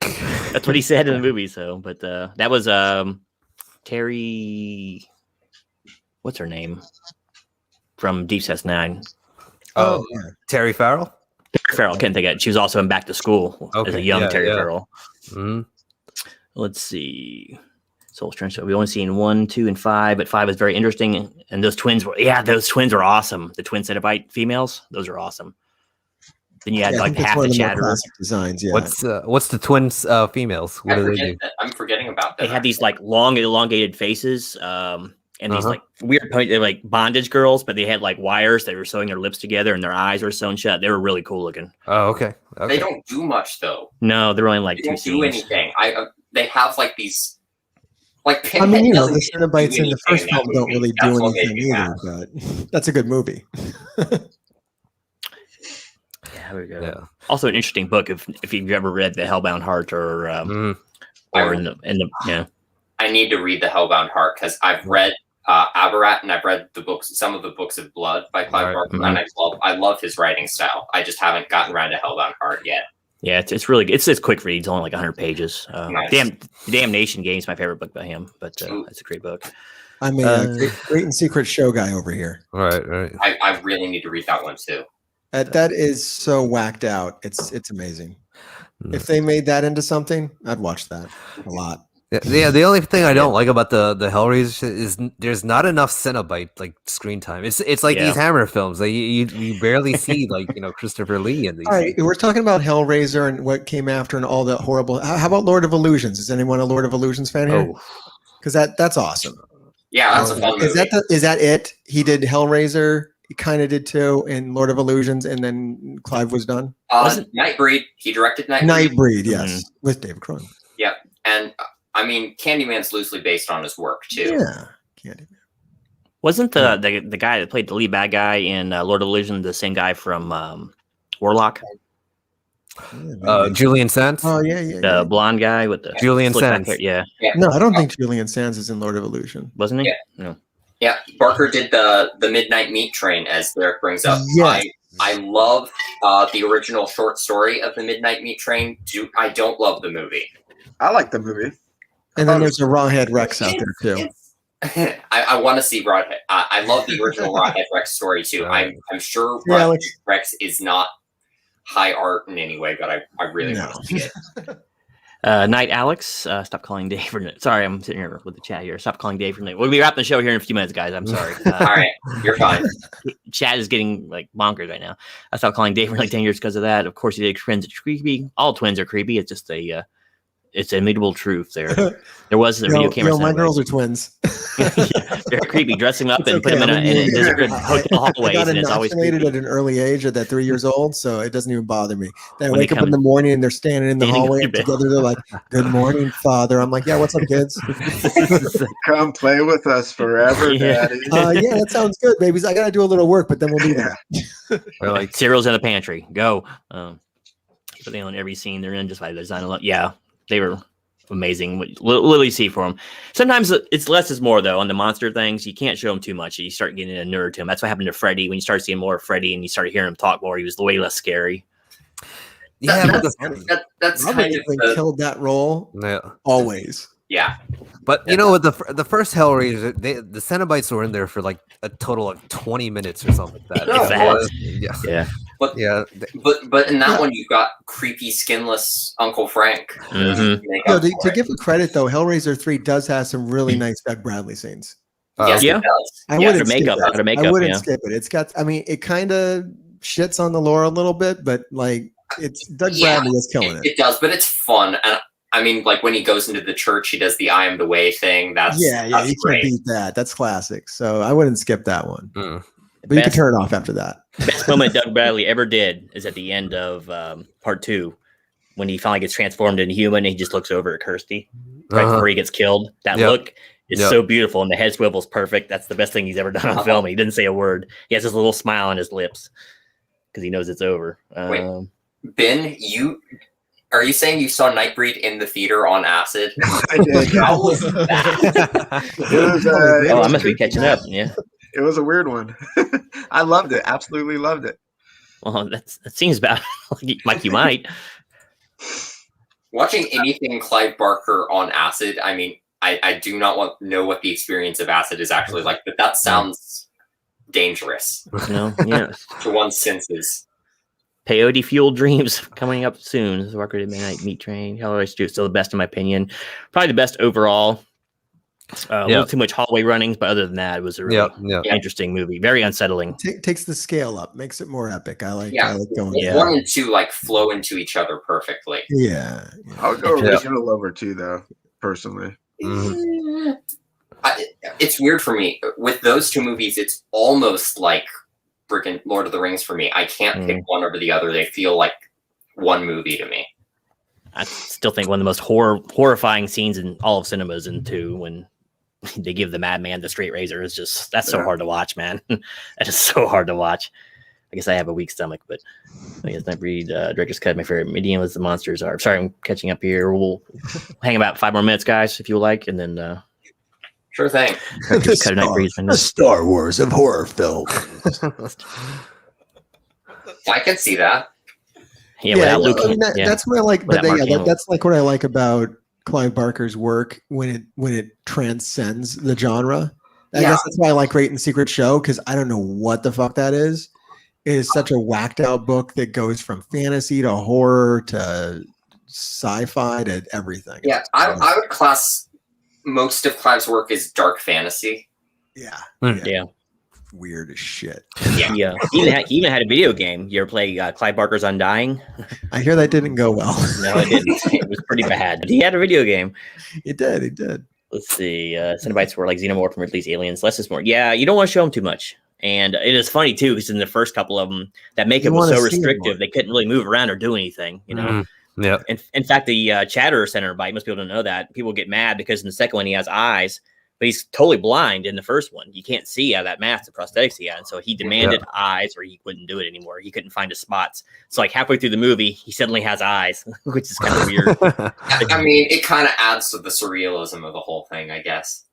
That's what he said in the movie. So, but that was Terry, what's her name? From Deep Space Nine. Oh, Terry Farrell. Terry Farrell, couldn't think of it. She was also in Back to School as a Okay, young yeah, Terry yeah. Farrell. Mhm. Let's see. Soul Strange. We've only seen 1, 2, and 5, but 5 was very interesting. And those twins were awesome. The twin Cenobite females, those are awesome. Then you had Yeah, I like think that's half one the of more Chatterer. classic designs. Yeah. What's the twins females? What do they do? I'm forgetting about that. They had these like long, elongated faces, and these Uh-huh. like weird, they're like bondage girls, but they had like wires that were sewing their lips together, and their eyes were sewn shut. They were really cool looking. Oh, okay. They don't do much though. No, they're only like They 2 don't do scenes. anything. They have like these. Like I mean, Pinhead the doesn't do Cenobites in the anything first in that film don't movie. really That's do what made anything me either, mad. but that's a good movie. There we go. Yeah. Also, an interesting book if you've ever read The Hellbound Heart or in the I need to read The Hellbound Heart because I've read Abarat and I've read some of the books of Blood by Clive Barker, and I love his writing style. I just haven't gotten around to Hellbound Heart yet. Yeah, it's really good. It's quick read. It's only like 100 pages. Nice. Damnation Game is my favorite book by him, but it's a great book. I'm a great and secret show guy over here. Right. I really need to read that one too. That is so whacked out. It's amazing. If they made that into something, I'd watch that a lot. Yeah, the only thing I don't like about the Hellraiser is there's not enough Cenobite like screen time. It's like these Hammer films. Like you barely see like Christopher Lee in these. All right, we're talking about Hellraiser and what came after and all the horrible. How about Lord of Illusions? Is anyone a Lord of Illusions fan here? Because that's awesome. Yeah, that's a fun movie. Is that it? He did Hellraiser. He kind of did too in Lord of Illusions, and then Clive was done. Nightbreed. He directed Nightbreed. Nightbreed, yes, with David Cronin. Yeah, and I mean, Candyman's loosely based on his work too. Yeah, Candyman. Wasn't the guy that played the lead bad guy in Lord of Illusion the same guy from Warlock? Julian Sands. Oh yeah. The blonde guy with the Julian Sands. Yeah. No, I don't think Julian Sands is in Lord of Illusion. Wasn't he? Yeah. No. Yeah, Barker did the Midnight Meat Train, as Derek brings up. Yes. I love the original short story of the Midnight Meat Train. I don't love the movie. I like the movie. And then there's a Rawhead Rex out there too. I want to see Rawhead. I love the original Rawhead Rex story too. I'm sure Rawhead Rex is not high art in any way, but I really want to see it. Night Alex, stop calling Dave. Sorry, I'm sitting here with the chat here. Stop calling Dave. We'll be wrapping the show here in a few minutes, guys. I'm sorry. All right, you're fine. Chat is getting like bonkers right now. I stopped calling Dave for like 10 years because of that. Of course, he did twins are creepy. All twins are creepy. It's just it's an immutable truth. There was a video camera. My girls are twins. They're creepy. Dress them up and put them in a desert hotel hallways. I got and it's always indoctrinated at an early age, at that 3 years old, so it doesn't even bother me. Then I wake up in the morning and they're standing in the hallway together. They're like, "Good morning, Father." I'm like, "Yeah, what's up, kids? Come play with us forever, Daddy." Yeah, that sounds good, babies. I gotta do a little work, but then we'll do that. Or like cereal's in the pantry. Go. But they on every scene they're in just by design alone. Yeah. They were amazing. What you see for them. Sometimes it's less is more, though, on the monster things. You can't show them too much. You start getting a nerd to him. That's what happened to Freddy. When you start seeing more of Freddy and you started hearing him talk more, he was way less scary. Yeah, that's Robert kind of killed that role. Yeah. Always. Yeah. But with the first Hellraiser, the Cenobites were in there for like a total of 20 minutes or something like that. Yeah. But in that one you've got creepy skinless Uncle Frank. Mm-hmm. To give it credit though, Hellraiser 3 does have some really nice Doug Bradley scenes. Yes, it does. I wouldn't skip it. It's got. I mean, it kind of shits on the lore a little bit, but like it's Doug Bradley is killing it. It does, but it's fun. And I mean, like when he goes into the church, he does the "I am the way" thing. That's you can't beat that. That's classic. So I wouldn't skip that one. But you can turn it off after that. Best moment Doug Bradley ever did is at the end of part 2, when he finally gets transformed into human. And he just looks over at Kirsty right before he gets killed. That look is so beautiful, and the head swivel's perfect. That's the best thing he's ever done on film. He didn't say a word. He has this little smile on his lips because he knows it's over. Wait, Ben, are you saying you saw Nightbreed in the theater on acid? I did. How was that? I must be catching up. Yeah. It was a weird one. I loved it. Absolutely loved it. Well, that seems about like you might. Watching anything Clive Barker on acid, I mean, I do not know what the experience of acid is actually like, but that sounds dangerous. To one's senses. Peyote fueled dreams coming up soon. Barker did Midnight Meat Train. Hellraiser still the best in my opinion. Probably the best overall. A little too much hallway runnings, but other than that, it was a really interesting movie. Very unsettling. Takes the scale up, makes it more epic. I like going. 1 and 2 like flow into each other perfectly. Yeah. I would go original over 2 though, personally. Mm-hmm. It's weird for me with those 2 movies. It's almost like freaking Lord of the Rings for me. I can't pick one over the other. They feel like one movie to me. I still think one of the most horrifying scenes in all of cinema is in 2 when they give the madman the straight razor. It's just that's so hard to watch, man. That is so hard to watch. I guess I have a weak stomach, but I guess not read Director's Cut. My favorite medium was the monsters are. Sorry, I'm catching up here. We'll hang about 5 more minutes, guys, if you like, and then Sure thing. Director's Cut tonight. The Star Wars of horror film. I can see that. Yeah, without Luke. I mean, that's what I like. But Without Mark Hamill. that's like what I like about Clive Barker's work when it transcends the genre. I guess that's why I like Great and Secret Show, because I don't know what the fuck that is. It is such a whacked out book that goes from fantasy to horror to sci-fi to everything. Yeah, I would class most of Clive's work as dark fantasy. Yeah. Yeah. Weird as shit. Yeah. He even had a video game. You ever play Clive Barker's Undying? I hear that didn't go well. No, it didn't. It was pretty bad. He had a video game. He did. Let's see. Cenobites were like xenomorph from Ridley's Aliens. Less is more. Yeah, you don't want to show them too much. And it is funny, too, because in the first couple of them, that makeup was so restrictive, they couldn't really move around or do anything, you know? Yeah. In fact, the Chatterer Cenobite, most people don't know that. People get mad because in the second one, he has eyes, but he's totally blind in the first one. You can't see out of that mask, the prosthetics he had. And so he demanded eyes or he wouldn't do it anymore. He couldn't find his spots. So like halfway through the movie, he suddenly has eyes, which is kind of weird. I mean, it kind of adds to the surrealism of the whole thing, I guess.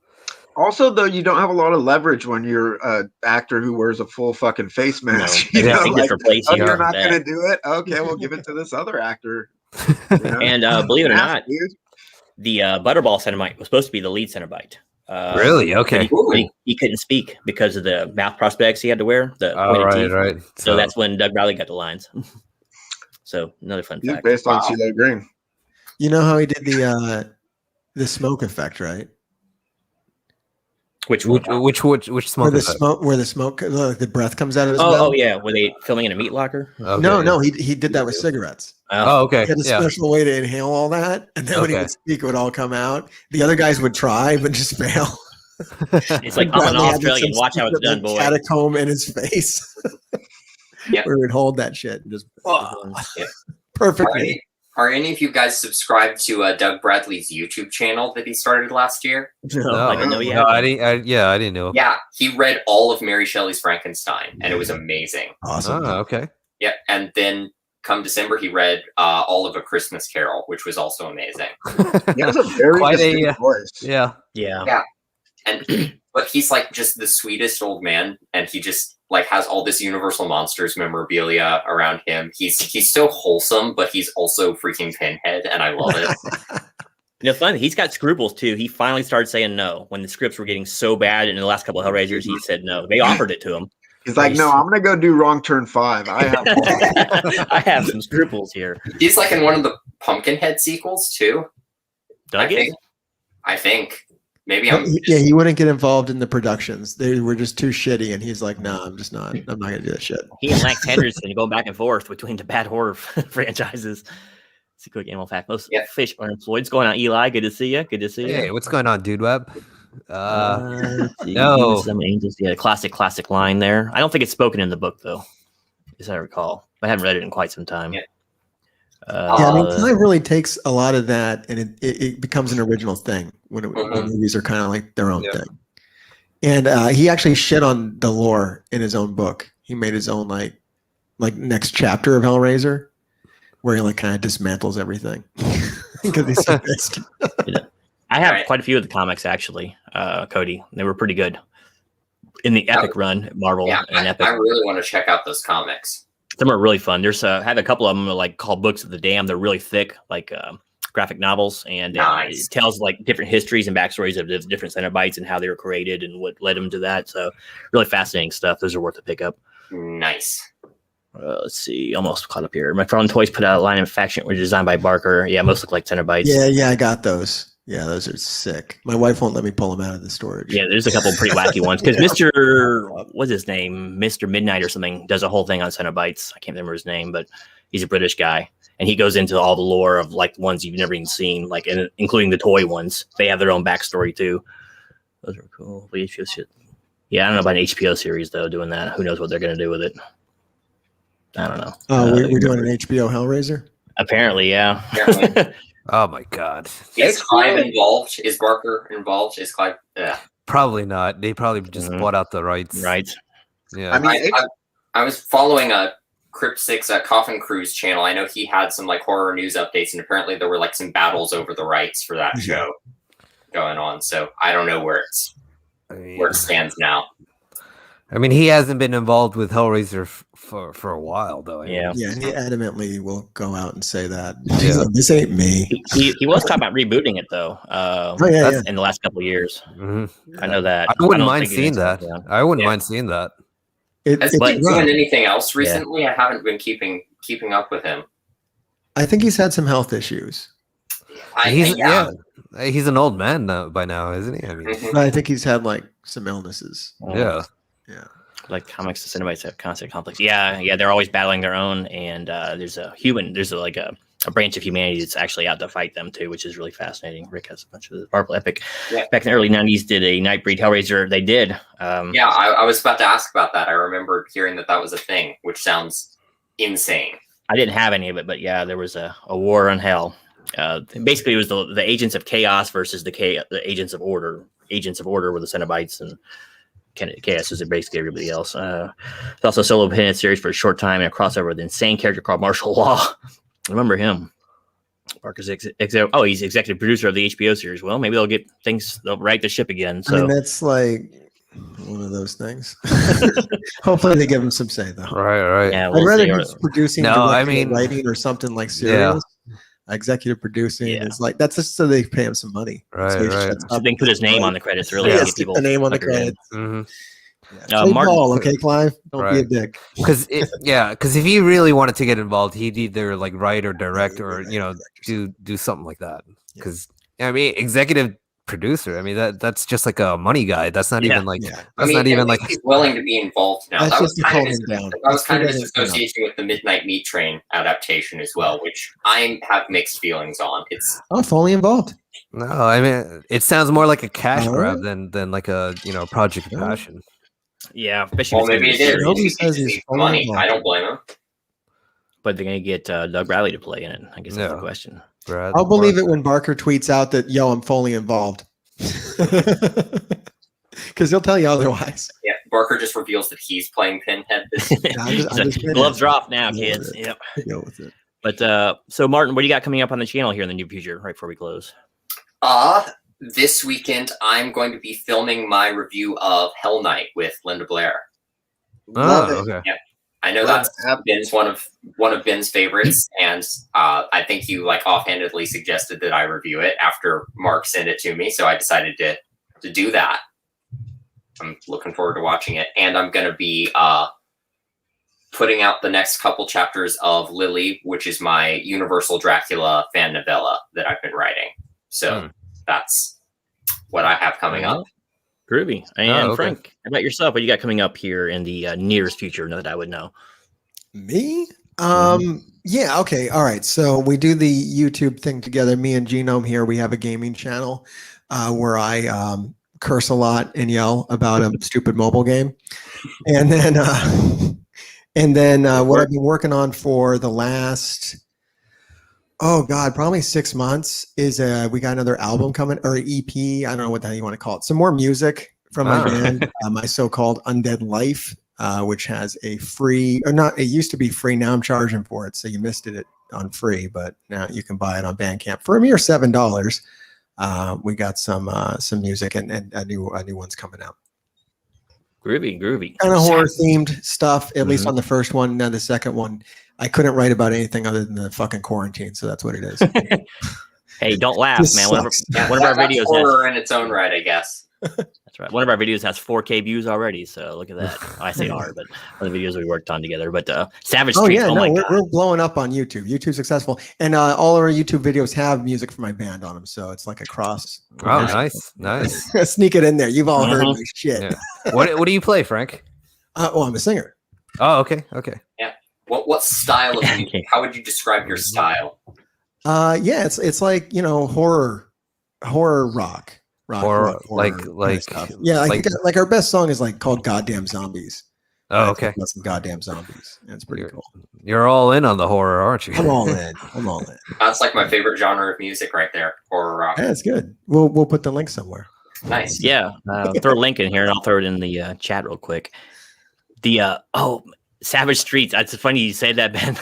Also, though, you don't have a lot of leverage when you're an actor who wears a full fucking face mask. No. You know, like, you're not going to do it? Okay, we'll give it to this other actor. You know? And believe it or not, the Butterball Cenobite was supposed to be the lead Cenobite. Really? Okay. He couldn't speak because of the mouth prosthetics he had to wear. The pointed teeth. Right. So that's when Doug Bradley got the lines. So another fun fact. Based on CeeLo Green. You know how he did the smoke effect, right? Which smoke? Where the breath comes out of his mouth. Oh yeah, were they filming in a meat locker? Okay. No, he did that with cigarettes. Okay. He had a special way to inhale all that, and then when he would speak, it would all come out. The other guys would try, but just fail. It's like I'm an Australian. Watch how it's done, boy. Catacomb in his face. Yep. Where he would hold that shit and just perfectly. Are any of you guys subscribed to Doug Bradley's YouTube channel that he started last year? No, I didn't know. I didn't know. Yeah, he read all of Mary Shelley's Frankenstein, and it was amazing. Awesome. Oh, okay. Yeah, and then come December, he read all of A Christmas Carol, which was also amazing. He has a very distinct voice. Yeah. And but he's like just the sweetest old man, and he just like has all this Universal Monsters memorabilia around him. He's so wholesome, but he's also freaking Pinhead, and I love it. You know, fun. He's got scruples too. He finally started saying no when the scripts were getting so bad. In the last couple of Hellraisers, he said no. They offered it to him. He's like, no, I'm gonna go do Wrong Turn 5. I have some scruples here. He's like in one of the Pumpkinhead sequels too. Doug I think. Maybe he wouldn't get involved in the productions. They were just too shitty, and he's like, "No, I'm not gonna do that shit." He and Lance Henderson go back and forth between the bad horror franchises. It's a quick animal fact. Most fish are employed. What's going on, Eli? Good to see you. Hey, what's going on, Dude Web? No, some angels. Yeah, classic line there. I don't think it's spoken in the book though, as I recall. I haven't read it in quite some time. Yeah. I mean, Clive really takes a lot of that, and it becomes an original thing when movies are kind of like their own thing. And he actually shit on the lore in his own book. He made his own like next chapter of Hellraiser, where he like kind of dismantles everything because he's so pissed. I have quite a few of the comics actually, Cody. They were pretty good in the Epic run at Marvel and Epic. I really want to check out those comics. Some are really fun. There's I have a couple of them like called Books of the Damned. They're really thick, like graphic novels, and it tells like different histories and backstories of the different Cenobites and how they were created and what led them to that. So really fascinating stuff. Those are worth a pick up. Nice. Let's see, almost caught up here. McFarlane Toys put out a line of faction were designed by Barker. Yeah, most look like Cenobites. Yeah, I got those. Yeah, those are sick. My wife won't let me pull them out of the storage. Yeah, there's a couple of pretty wacky ones because what's his name? Mr. Midnight or something does a whole thing on Cenobites. I can't remember his name, but he's a British guy. And he goes into all the lore of like ones you've never even seen, like including the toy ones. They have their own backstory too. Those are cool. HBO shit. Yeah, I don't know about an HBO series though, doing that. Who knows what they're going to do with it. I don't know. Oh, we're doing an HBO Hellraiser? Apparently, yeah. Oh my God! Is Clive involved? Is Barker involved? Is Clive? Yeah. Probably not. They probably just bought out the rights. Right. Yeah. I mean, I was following a Crypt 6 Coffin Cruise channel. I know he had some like horror news updates, and apparently there were like some battles over the rights for that show going on. So I don't know where it stands now. I mean, he hasn't been involved with Hellraiser for a while, though. Yeah. Yeah, he adamantly will go out and say that. He's like, this ain't me. He was talking about rebooting it though. In the last couple of years. Mm-hmm. I know that. I wouldn't mind seeing that. I wouldn't mind seeing that. Has he been doing anything else recently? Yeah. I haven't been keeping up with him. I think he's had some health issues. He's an old man by now, isn't he? I mean, I think he's had like some illnesses. Yeah. Like comics to cinemas have constant conflicts. Yeah, they're always battling their own, and there's a branch of humanity that's actually out to fight them too, which is really fascinating. Rick has a bunch of the Marvel Epic back in the early '90s did a Nightbreed Hellraiser. They did. I was about to ask about that. I remember hearing that was a thing, which sounds insane. I didn't have any of it, but yeah, there was a war on hell. Basically, it was the agents of chaos versus the agents of order. Agents of order were the Cenobites, and Chaos is basically everybody else. It's also a solo independent series for a short time and a crossover with an insane character called Martial Law. Remember him? Parker's he's executive producer of the HBO series. Well, maybe they'll right the ship again. So I mean, that's like one of those things. Hopefully, they give him some say though. Right. Yeah, I'd rather he's producing, writing or something like serious. Yeah. Executive producing is like that's just so they pay him some money. Right. So they can put his name on the credits. Really, get the name on the credits. Mm-hmm. Martin, okay, Clive, don't be a dick. Because if he really wanted to get involved, he'd either like write or direct or do something like that. Because I mean, executive producer. I mean that's just like a money guy. That's not even like. That's not even like he's willing to be involved now. That was kind of his association with the Midnight Meat Train adaptation as well, which I have mixed feelings on. It's fully involved. No, I mean it sounds more like a cash grab than like a project of passion. Yeah, well, maybe it is. Nobody says he's money. I don't blame him. But they're gonna get Doug Bradley to play in it. I guess that's the question. I'll believe it when Barker tweets out that I'm fully involved, because he'll tell you otherwise. Yeah, Barker just reveals that he's playing Pinhead. Gloves are off now, kids. Yep. Go with it. But so Martin, what do you got coming up on the channel here in the near future? Right before we close. This weekend I'm going to be filming my review of Hell Knight with Linda Blair. Oh, okay. Yeah. I know that's Ben's one of Ben's favorites, and I think you like offhandedly suggested that I review it after Mark sent it to me, so I decided to do that. I'm looking forward to watching it, and I'm going to be putting out the next couple chapters of Lily, which is my Universal Dracula fan novella that I've been writing. So that's what I have coming up. Groovy. And Frank, how about yourself? What you got coming up here in the nearest future that I would know? Me? Yeah, okay. All right. So we do the YouTube thing together. Me and Genome here, we have a gaming channel where I curse a lot and yell about a stupid mobile game. And then what I've been working on for the last probably 6 months is we got another album coming, or EP. I don't know what the hell you want to call it. Some more music from my band, my so-called Undead Life, which has a free, or not, it used to be free. Now I'm charging for it. So you missed it on free, but now you can buy it on Bandcamp for a mere $7. We got some music and a new one's coming out. Groovy. Kind of horror themed stuff, at least on the first one. Now the second one, I couldn't write about anything other than the fucking quarantine, so that's what it is. Hey, don't laugh, man. One of our videos horror in its own right, I guess. That's right. One of our videos has 4K views already, so look at that. I say R, but one of the videos we worked on together. But Savage Street, my God. We're blowing up on YouTube. YouTube's successful, and all our YouTube videos have music from my band on them, so it's like a cross. Oh, nice. Sneak it in there. You've all heard my shit. Yeah. What do you play, Frank? I'm a singer. Oh, okay. Yeah. What style of music? How would you describe your style? It's like horror rock. Horror, like like our best song is called "Goddamn Zombies." Oh, okay. Some goddamn zombies. That's pretty cool. You're all in on the horror, aren't you? I'm all in. That's like my favorite genre of music right there. Horror rock. Yeah, that's good. We'll put the link somewhere. Nice. Yeah. Throw a link in here and I'll throw it in the chat real quick. Savage Streets. It's funny you say that, Ben.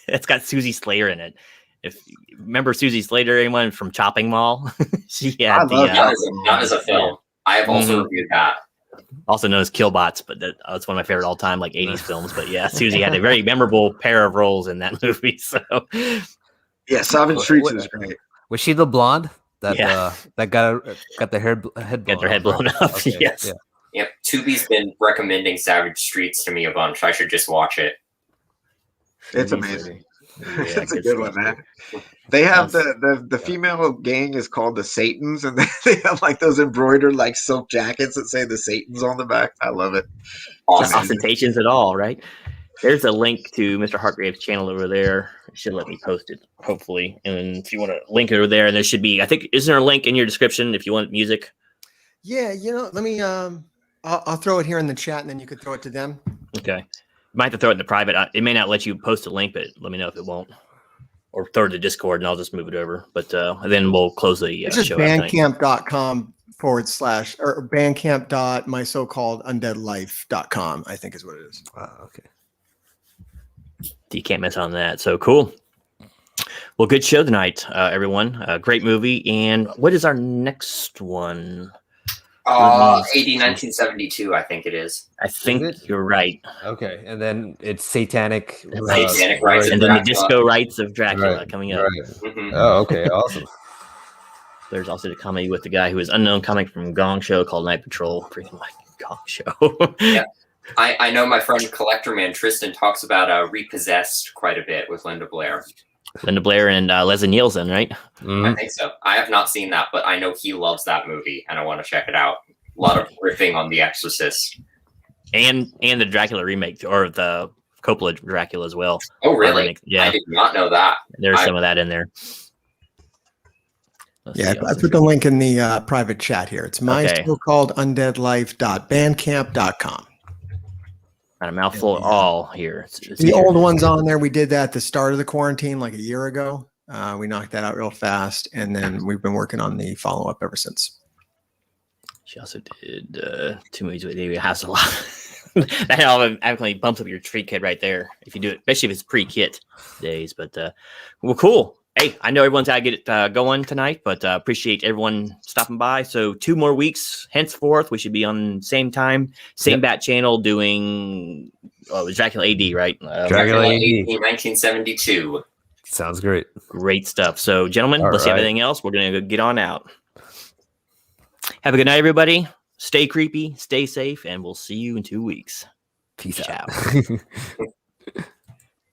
It's got Susie Slater in it. If you remember Susie Slater, anyone from Chopping Mall? She had that was a film. I have also reviewed that. Also known as Killbots, but that's one of my favorite all-time like 80s films. But yeah, Susie had a very memorable pair of roles in that movie. So yeah, Savage Streets is great. Was she the blonde that that got the head blown got their head blown up? Okay. Yes. Yeah. Yep, Tubi's been recommending Savage Streets to me a bunch. I should just watch it. It's amazing. Yeah, it's a good one, man. They have the female gang is called the Satans, and they have like those embroidered like silk jackets that say the Satans on the back. I love it. Awesome. Ostentations at all, right? There's a link to Mr. Hartgrave's channel over there. It should let me post it, hopefully. And if you want to link it over there, and there should be, I think, isn't there a link in your description if you want music? Yeah, let me. I'll throw it here in the chat, and then you could throw it to them. Okay. You might have to throw it in the private. It may not let you post a link, but let me know if it won't. Or throw it to Discord, and I'll just move it over. But then we'll close the it's just show. bandcamp.com / or bandcamp.mysocalledundeadlife.com, I think is what it is. Okay. You can't miss on that. So cool. Well, good show tonight, everyone. Great movie. And what is our next one? 1972, I think it is. I think you're right. Okay, and then it's Satanic Satanic Rites, and then the Disco Rites of Dracula coming up. Right. Oh, okay, awesome. There's also the comedy with the guy who is unknown comic from Gong Show called Night Patrol. Freaking like Gong Show. Yeah, I know my friend Collector Man Tristan talks about Repossessed quite a bit with Linda Blair. Linda Blair and Leslie Nielsen, right? I think so. I have not seen that, but I know he loves that movie, and I want to check it out. A lot of riffing on The Exorcist. And the Dracula remake, or the Coppola Dracula as well. Oh, really? Yeah. I did not know that. There's some of that in there. I put the link in the private chat here. It's mysocalledundeadlife.bandcamp.com. Got a mouthful all here. It's the old one's on there. We did that at the start of the quarantine like a year ago. We knocked that out real fast, and then we've been working on the follow-up ever since. She also did 2 movies with David Hasselhoff. That automatically bumps up your treat kit right there if you do it, especially if it's pre-kit days. But well, cool. Hey, I know everyone's got to get it going tonight, but appreciate everyone stopping by. So 2 more weeks henceforth, we should be on same time, same bat channel doing it was Dracula AD, right? Dracula AD 1972. Sounds great. Great stuff. So, gentlemen, let's see everything else. We're going to get on out. Have a good night, everybody. Stay creepy, stay safe, and we'll see you in 2 weeks. Peace out.